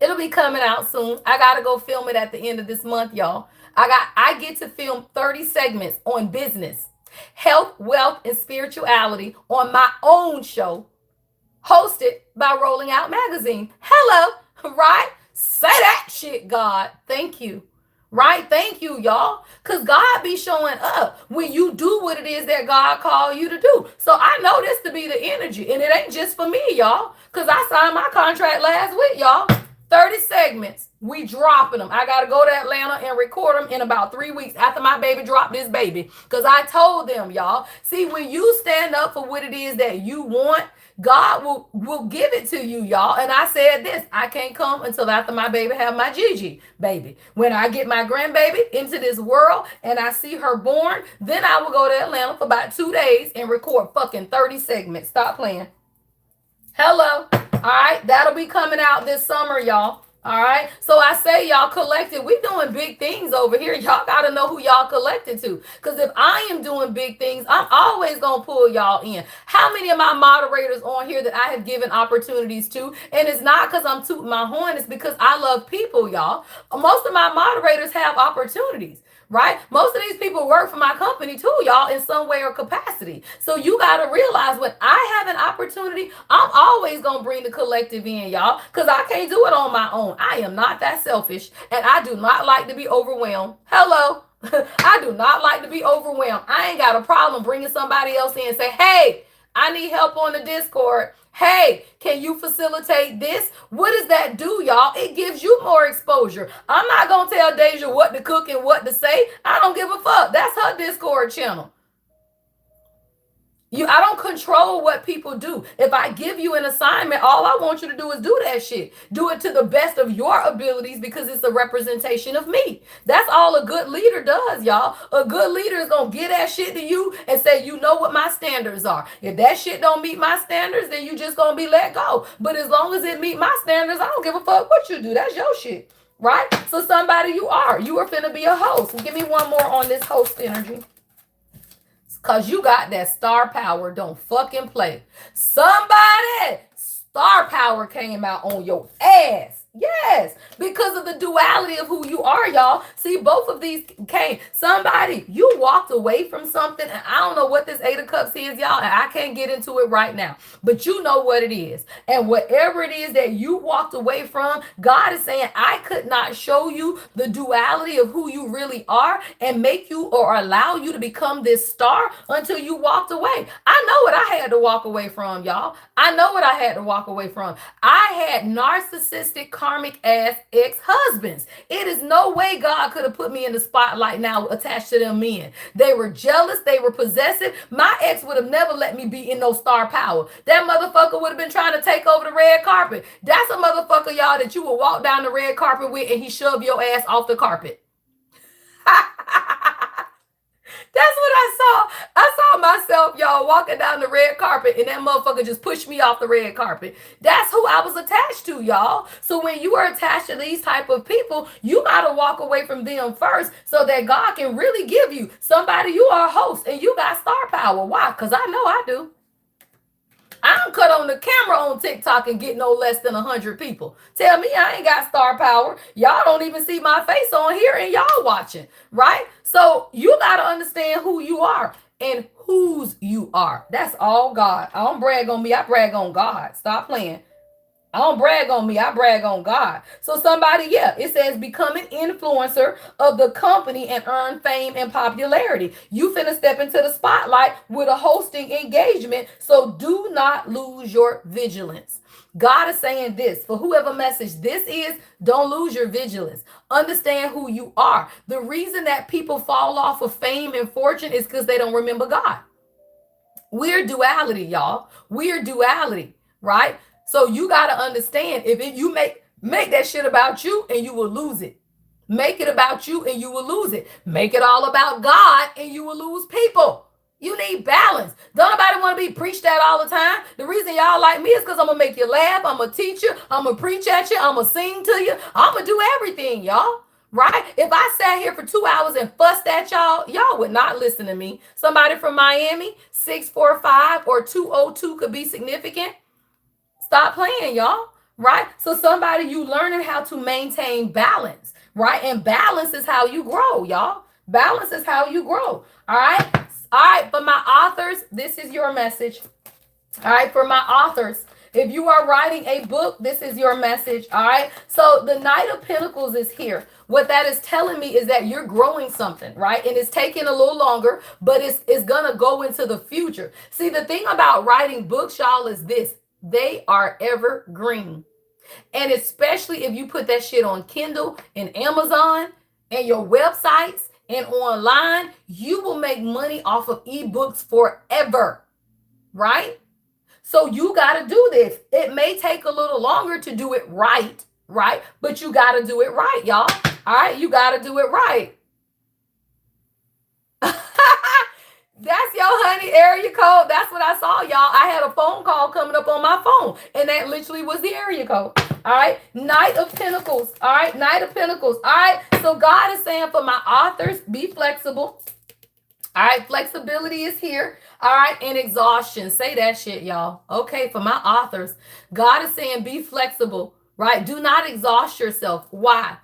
It'll be coming out soon. I got to go film it at the end of this month, y'all. I get to film 30 segments on business, health, wealth, and spirituality on my own show, hosted by Rolling Out Magazine. Hello, right? Say that shit, God. Thank you. Right? Thank you, y'all. Because God be showing up when you do what it is that God called you to do. So I know this to be the energy. And it ain't just for me, y'all. Because I signed my contract last week, y'all. 30 segments. We dropping them. I got to go to Atlanta and record them in about 3 weeks after my baby dropped this baby. Because I told them, y'all. See, when you stand up for what it is that you want, God will give it to you, y'all. And I said this, I can't come until after my baby have my Gigi baby. When I get my grandbaby into this world and I see her born, then I will go to Atlanta for about 2 days and record fucking 30 segments. Stop playing. Hello. All right. That'll be coming out this summer, y'all. All right. So I say, y'all, collective, we doing big things over here. Y'all got to know who y'all collected to. Because if I am doing big things, I'm always going to pull y'all in. How many of my moderators on here that I have given opportunities to? And it's not because I'm tooting my horn. It's because I love people, y'all. Most of my moderators have opportunities. Right? Most of these people work for my company too, y'all, in some way or capacity. So you got to realize when I have an opportunity, I'm always going to bring the collective in, y'all, because I can't do it on my own. I am not that selfish, and I do not like to be overwhelmed. Hello. I do not like to be overwhelmed. I ain't got a problem bringing somebody else in and say, hey, I need help on the Discord. Hey, can you facilitate this? What does that do, y'all? It gives you more exposure. I'm not going to tell Deja what to cook and what to say. I don't give a fuck. That's her Discord channel. I don't control what people do. If I give you an assignment, all I want you to do is do that shit. Do it to the best of your abilities because it's a representation of me. That's all a good leader does, y'all. A good leader is going to get that shit to you and say, you know what my standards are. If that shit don't meet my standards, then you just going to be let go. But as long as it meet my standards, I don't give a fuck what you do. That's your shit, right? So somebody you are finna be a host. Give me one more on this host energy. Because you got that star power. Don't fucking play. Somebody, star power came out on your ass. Yes, because of the duality of who you are, y'all. See, both of these came. Somebody, you walked away from something, and I don't know what this 8 of Cups is, y'all, and I can't get into it right now, but you know what it is. And whatever it is that you walked away from, God is saying, I could not show you the duality of who you really are and make you or allow you to become this star until you walked away. I know what I had to walk away from, y'all. I know what I had to walk away from. I had narcissistic karmic ass ex-husbands. It is no way God could have put me in the spotlight now attached to them men. They were jealous. They were possessive. My ex would have never let me be in no star power. That motherfucker would have been trying to take over the red carpet. That's a motherfucker, y'all, that you would walk down the red carpet with and he shove your ass off the carpet. That's what I saw. I saw myself, y'all, walking down the red carpet, and that motherfucker just pushed me off the red carpet. That's who I was attached to, y'all. So when you are attached to these type of people, you gotta walk away from them first, so that God can really give you somebody. You are a host, and you got star power. Why? Because I know I do. I don't cut on the camera on TikTok and get no less than 100 people. Tell me I ain't got star power. Y'all don't even see my face on here and y'all watching, right? So you got to understand who you are and whose you are. That's all God. I don't brag on me. I brag on God. Stop playing. I don't brag on me. I brag on God. So somebody, yeah, it says become an influencer of the company and earn fame and popularity. You finna step into the spotlight with a hosting engagement. So do not lose your vigilance. God is saying this for whoever message this is, don't lose your vigilance. Understand who you are. The reason that people fall off of fame and fortune is because they don't remember God. We're duality, y'all. We're duality, right? So you got to understand if it, you make that shit about you and you will lose it. Make it about you and you will lose it. Make it all about God and you will lose people. You need balance. Don't nobody want to be preached at all the time. The reason y'all like me is because I'm going to make you laugh. I'm going to teach you. I'm going to preach at you. I'm going to sing to you. I'm going to do everything, y'all. Right? If I sat here for 2 hours and fussed at y'all, y'all would not listen to me. Somebody from Miami, 645 or 202 could be significant. Stop playing, y'all. Right? So somebody, you learning how to maintain balance. Right? And balance is how you grow, y'all. Balance is how you grow. All right? All right. For my authors, this is your message. All right. For my authors, if you are writing a book, this is your message. All right. So the Knight of Pentacles is here. What that is telling me is that you're growing something, right? And it's taking a little longer, but it's going to go into the future. See, the thing about writing books, y'all, is this. They are evergreen. And especially if you put that shit on Kindle and Amazon and your websites and online, you will make money off of ebooks forever, right? So you got to do this. It may take a little longer to do it right, right? But you got to do it right, y'all. All right, you got to do it right. That's your honey area code. That's what I saw, y'all. I had a phone call coming up on my phone, and that literally was the area code. All right, Knight of Pentacles. All right, Knight of Pentacles. All right, so God is saying for my authors, be flexible. All right, flexibility is here. All right, and exhaustion. Say that shit, y'all. Okay, for my authors, God is saying be flexible, right? Do not exhaust yourself. Why?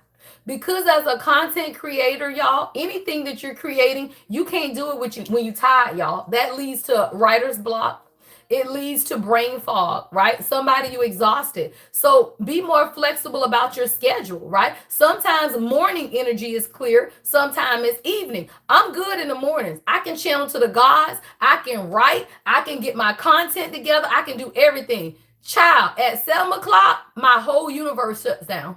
Because as a content creator, y'all, anything that you're creating, you can't do it when you tired, y'all. That leads to writer's block. It leads to brain fog, right? Somebody you exhausted. So be more flexible about your schedule, right? Sometimes morning energy is clear. Sometimes it's evening. I'm good in the mornings. I can channel to the gods. I can write. I can get my content together. I can do everything. Child, at 7 o'clock, my whole universe shuts down.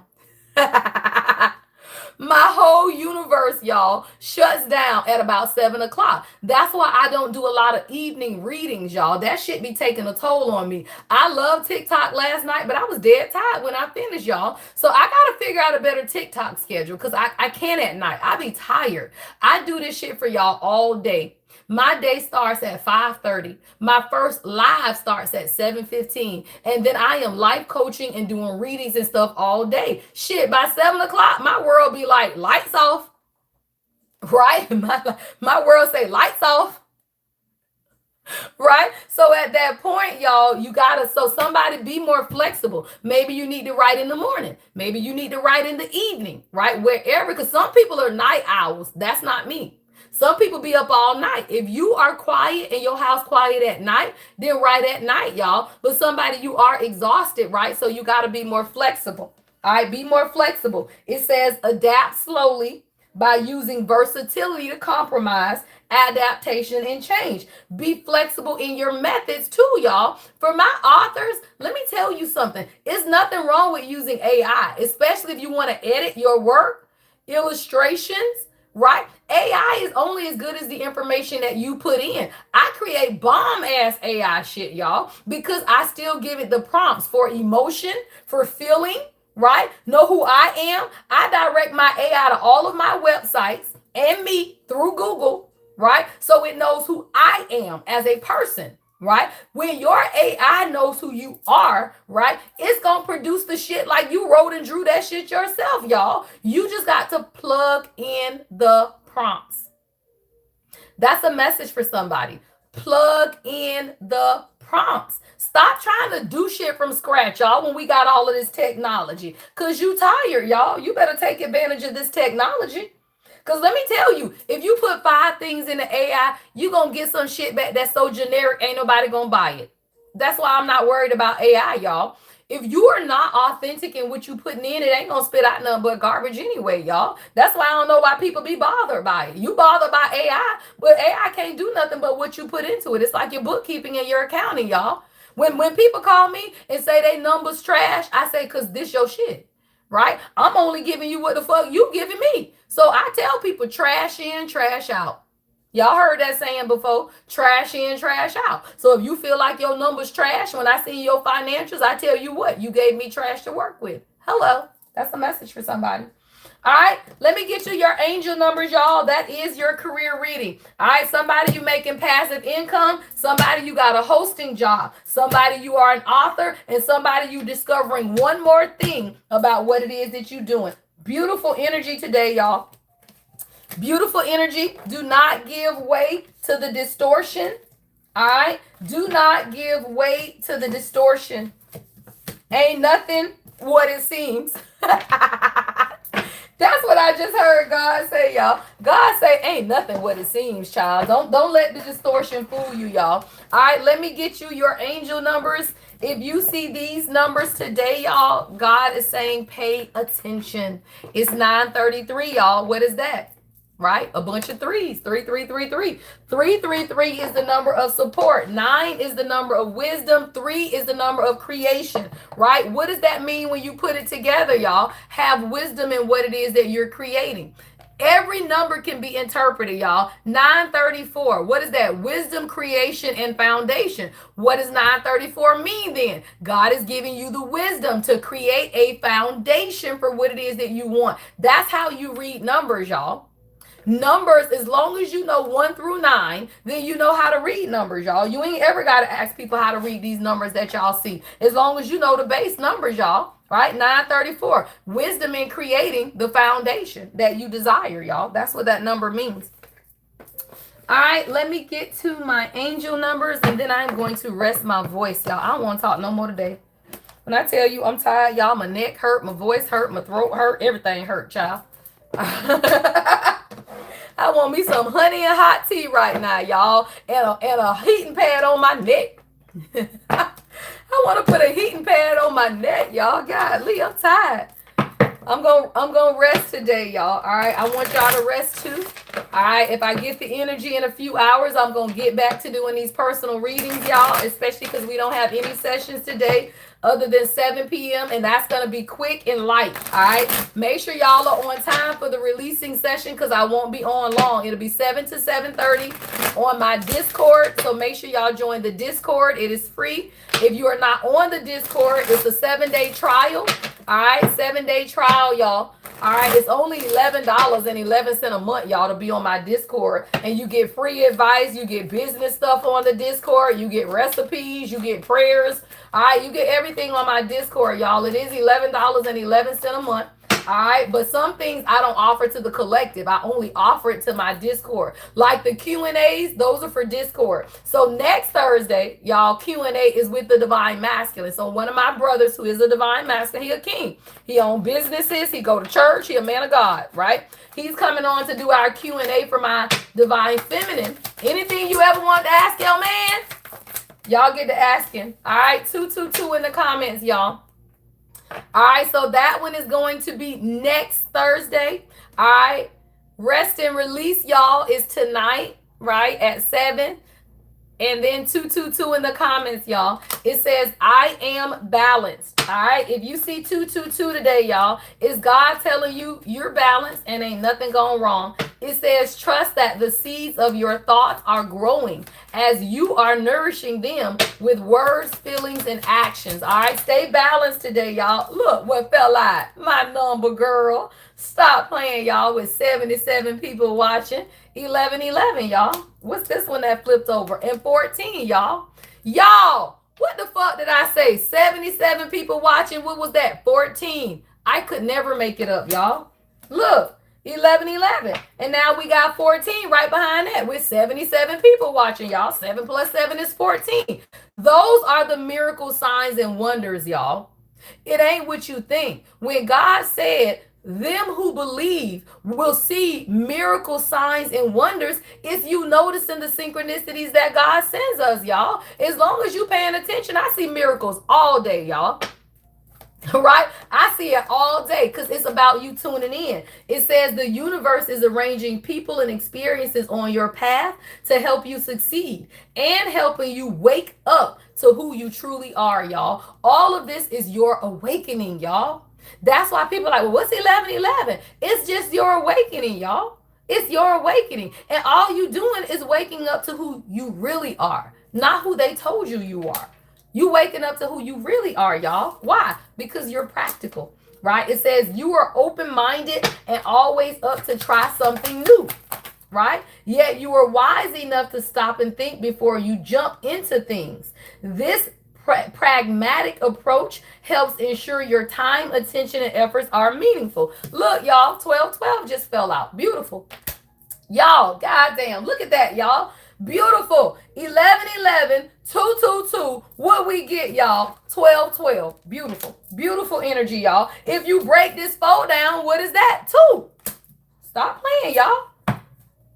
My whole universe, y'all, shuts down at about 7 o'clock. That's why I don't do a lot of evening readings, y'all. That shit be taking a toll on me. I love TikTok last night, but I was dead tired when I finished, y'all. So I got to figure out a better TikTok schedule because I can't at night. I be tired. I do this shit for y'all all day. My day starts at 5:30. My first live starts at 7:15. And then I am life coaching and doing readings and stuff all day. Shit, by 7 o'clock, my world be like, lights off. Right? My world say, lights off. Right? So at that point, y'all, you gotta, so somebody be more flexible. Maybe you need to write in the morning. Maybe you need to write in the evening, right? Wherever, because some people are night owls. That's not me. Some people be up all night. If you are quiet and your house quiet at night, then write at night, y'all. But somebody, you are exhausted, right? So you got to be more flexible. All right, be more flexible. It says adapt slowly by using versatility to compromise, adaptation, and change. Be flexible in your methods too, y'all. For my authors, let me tell you something. It's nothing wrong with using AI, especially if you want to edit your work, illustrations, right? AI is only as good as the information that you put in. I create bomb ass AI shit, y'all, because I still give it the prompts for emotion, for feeling, right? Know who I am. I direct my AI to all of my websites and me through Google, right? So it knows who I am as a person, right? When your AI knows who you are, right, it's gonna produce the shit like you wrote and drew that shit yourself, y'all. You just got to plug in the prompts. That's a message for somebody. Plug in the prompts. Stop trying to do shit from scratch, y'all, when we got all of this technology. Because you tired, y'all. You better take advantage of this technology. Because let me tell you, if you put 5 things in the AI, you going to get some shit back that's so generic, ain't nobody going to buy it. That's why I'm not worried about AI, y'all. If you are not authentic in what you putting in, it ain't gonna spit out nothing but garbage anyway, y'all. That's why I don't know why people be bothered by it. You bothered by AI, but AI can't do nothing but what you put into it. It's like your bookkeeping and your accounting, y'all. When people call me and say they numbers trash, I say, cause this your shit, right? I'm only giving you what the fuck you giving me. So I tell people trash in, trash out. Y'all heard that saying before, trash in, trash out. So if you feel like your numbers trash, when I see your financials, I tell you what, you gave me trash to work with. Hello, that's a message for somebody. All right, let me get you your angel numbers, y'all. That is your career reading. All right, somebody you making passive income, somebody you got a hosting job, somebody you are an author, and somebody you discovering one more thing about what it is that you're doing. Beautiful energy today, y'all. Beautiful energy. Do not give way to the distortion. All right. Do not give way to the distortion. Ain't nothing what it seems. That's what I just heard God say, y'all. God say, ain't nothing what it seems, child. Don't let the distortion fool you, y'all. All right, let me get you your angel numbers. If you see these numbers today, y'all, God is saying pay attention. It's 9:33, y'all. What is that? Right? A bunch of threes. 3333. 333 is the number of support. 9 is the number of wisdom. 3 is the number of creation. Right? What does that mean when you put it together, y'all? Have wisdom in what it is that you're creating. Every number can be interpreted, y'all. 934. What is that? Wisdom, creation, and foundation. What does 934 mean then? God is giving you the wisdom to create a foundation for what it is that you want. That's how you read numbers, y'all. Numbers, as long as you know 1 through 9, then you know how to read numbers, y'all. You ain't ever got to ask people how to read these numbers that y'all see. As long as you know the base numbers, y'all. Right? 934. Wisdom in creating the foundation that you desire, y'all. That's what that number means. All right, let me get to my angel numbers, and then I'm going to rest my voice, y'all. I don't want to talk no more today. When I tell you I'm tired, y'all, my neck hurt, my voice hurt, my throat hurt, everything hurt, child. I want me some honey and hot tea right now, y'all, and a heating pad on my neck. I want to put a heating pad on my neck, y'all. Golly, I'm tired. I'm gonna rest today, y'all. All right, I want y'all to rest too. All right, if I get the energy in a few hours, I'm gonna get back to doing these personal readings, y'all, especially because we don't have any sessions today other than 7 p.m. and that's gonna be quick and light. All right, make sure y'all are on time for the releasing session because I won't be on long. It'll be 7 to 7:30 on my Discord, so make sure y'all join the Discord. It is free. If you are not on the Discord, it's a 7-day trial. All right, 7-day trial, y'all. All right, it's only $11.11 a month, y'all, to be on my Discord. And you get free advice, you get business stuff on the Discord, you get recipes, you get prayers. All right, you get everything on my Discord, y'all. It is $11.11 a month. All right, but some things I don't offer to the collective. I only offer it to my Discord. Like the Q&As, those are for Discord. So next Thursday, y'all, Q&A is with the Divine Masculine. So one of my brothers who is a Divine Masculine, he a king. He own businesses, he go to church, he a man of God, right? He's coming on to do our Q&A for my Divine Feminine. Anything you ever want to ask your man, y'all get to asking. All right, 222 in the comments, y'all. All right, so that one is going to be next Thursday. All right, rest and release, y'all, is tonight, right, at 7. And then 222 in the comments, y'all. It says, I am balanced. All right, if you see 222 today, y'all, is God telling you you're balanced and ain't nothing going wrong. It says, trust that the seeds of your thoughts are growing as you are nourishing them with words, feelings, and actions. All right, stay balanced today, y'all. Look what fell out. My number, girl. Stop playing, y'all, with 77 people watching. 11, y'all. What's this one that flipped over? And 14, y'all. Y'all, what the fuck did I say? 77 people watching. What was that? 14. I could never make it up, y'all. Look, 11. And now we got 14 right behind that with 77 people watching, y'all. 7 plus 7 is 14. Those are the miracle signs and wonders, y'all. It ain't what you think. When God said, them who believe will see miracle signs and wonders, if you noticing the synchronicities that God sends us, y'all. As long as you paying attention, I see miracles all day, y'all. Right? I see it all day because it's about you tuning in. It says the universe is arranging people and experiences on your path to help you succeed and helping you wake up to who you truly are, y'all. All of this is your awakening, y'all. That's why people are like, well, what's 11? It's just your awakening, y'all. It's your awakening. And all you doing is waking up to who you really are, not who they told you are. You waking up to who you really are, y'all. Why? Because you're practical, right? It says you are open-minded and always up to try something new, right? Yet you are wise enough to stop and think before you jump into things. This pragmatic approach helps ensure your time, attention, and efforts are meaningful. Look, y'all, 12 just fell out. Beautiful. Y'all, goddamn, look at that, y'all. Beautiful. 11, 2. What we get, y'all? 12. Beautiful. Beautiful energy, y'all. If you break this 4 down, what is that? 2. Stop playing, y'all.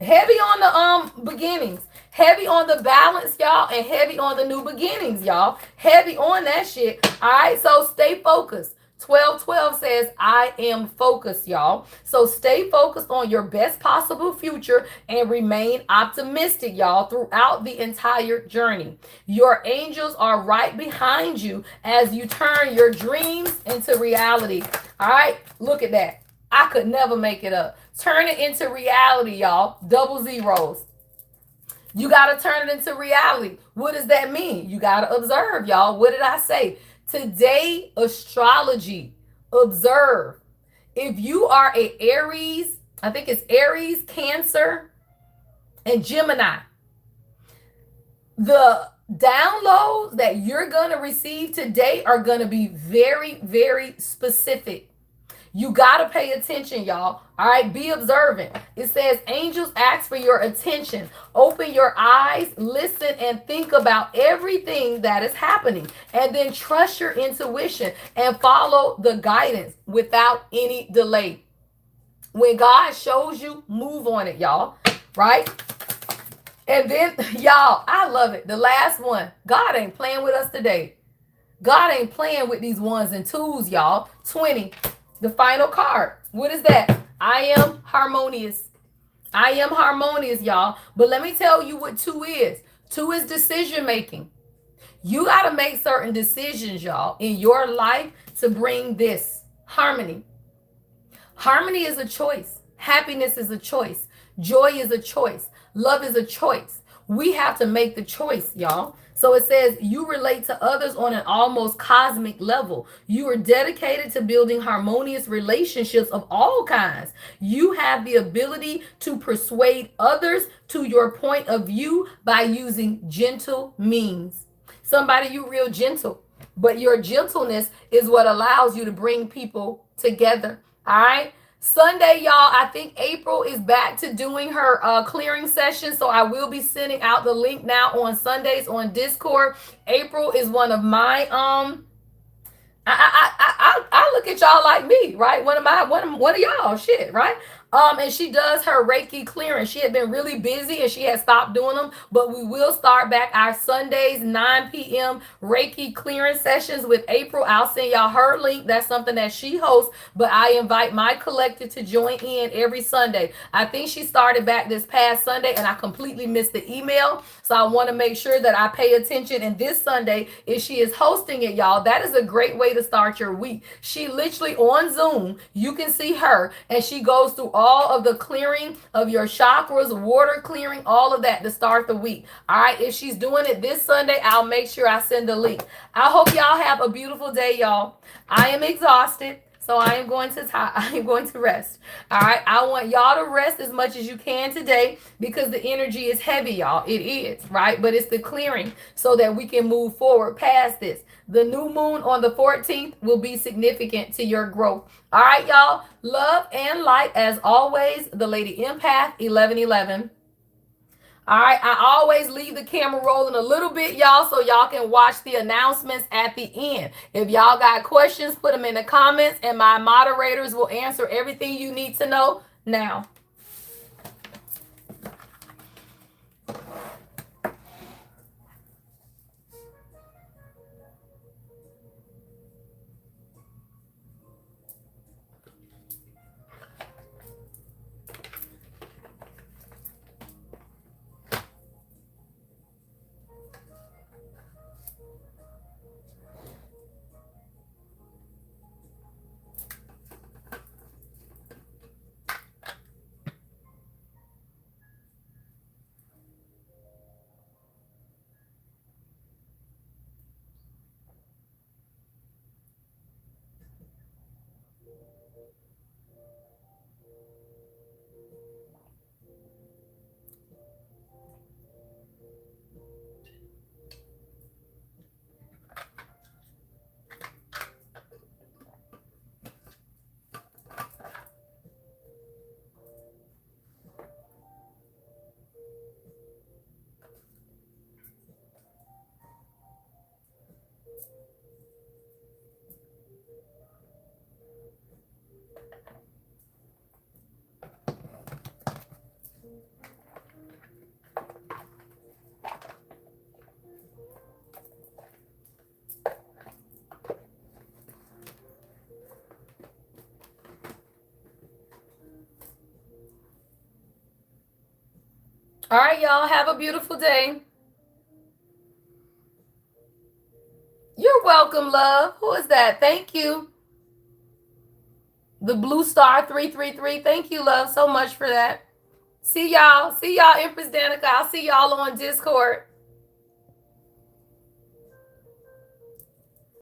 Heavy on the beginnings. Heavy on the balance, y'all, and heavy on the new beginnings, y'all. Heavy on that shit. All right, so stay focused. 12 says, I am focused, y'all. So stay focused on your best possible future and remain optimistic, y'all, throughout the entire journey. Your angels are right behind you as you turn your dreams into reality. All right, look at that. I could never make it up. Turn it into reality, y'all. Double zeros. You got to turn it into reality. What does that mean? You got to observe, y'all. What did I say? Today, astrology. Observe. If you are a Aries, I think it's Aries, Cancer, and Gemini, the downloads that you're going to receive today are going to be very, very specific. You got to pay attention, y'all. All right, be observant. It says angels ask for your attention. Open your eyes, listen, and think about everything that is happening. And then trust your intuition and follow the guidance without any delay. When God shows you, move on it, y'all. Right? And then, y'all, I love it. The last one. God ain't playing with us today. God ain't playing with these 1s and 2s, y'all. 20. The final card. What is that? I am harmonious. I am harmonious, y'all. But let me tell you what 2 is. 2 is decision making. You got to make certain decisions, y'all, in your life to bring this harmony. Harmony is a choice. Happiness is a choice. Joy is a choice. Love is a choice. We have to make the choice, y'all. So it says you relate to others on an almost cosmic level. You are dedicated to building harmonious relationships of all kinds. You have the ability to persuade others to your point of view by using gentle means. Somebody, you real gentle, but your gentleness is what allows you to bring people together. All right. Sunday, y'all, I think April is back to doing her clearing session. So I will be sending out the link now on Sundays on Discord. April is one of my I look at y'all like me, right? One of y'all, shit, right? And she does her Reiki clearing. She had been really busy and she had stopped doing them, but we will start back our Sundays 9 p.m. Reiki clearing sessions with April. I'll send y'all her link. That's something that she hosts, but I invite my collective to join in every Sunday. I think she started back this past Sunday and I completely missed the email, so I want to make sure that I pay attention. And this Sunday, if she is hosting it, y'all, that is a great way to start your week. She literally on Zoom, you can see her, and she goes through all of the clearing of your chakras, water clearing, all of that to start the week. All right. If she's doing it this Sunday, I'll make sure I send the link. I hope y'all have a beautiful day, y'all. I am exhausted. So I am going to I am going to rest. All right. I want y'all to rest as much as you can today because the energy is heavy, y'all. It is, right? But it's the clearing so that we can move forward past this. The new moon on the 14th will be significant to your growth. All right, y'all. Love and light as always. The Lady Empath 1111. All right, I always leave the camera rolling a little bit, y'all, so y'all can watch the announcements at the end. If y'all got questions, put them in the comments, and my moderators will answer everything you need to know now. All right, y'all, have a beautiful day. You're welcome, love. Who is that? Thank you. The blue star 333. Thank you, love, so much for that. See y'all. See y'all, Empress Danica. I'll see y'all on Discord.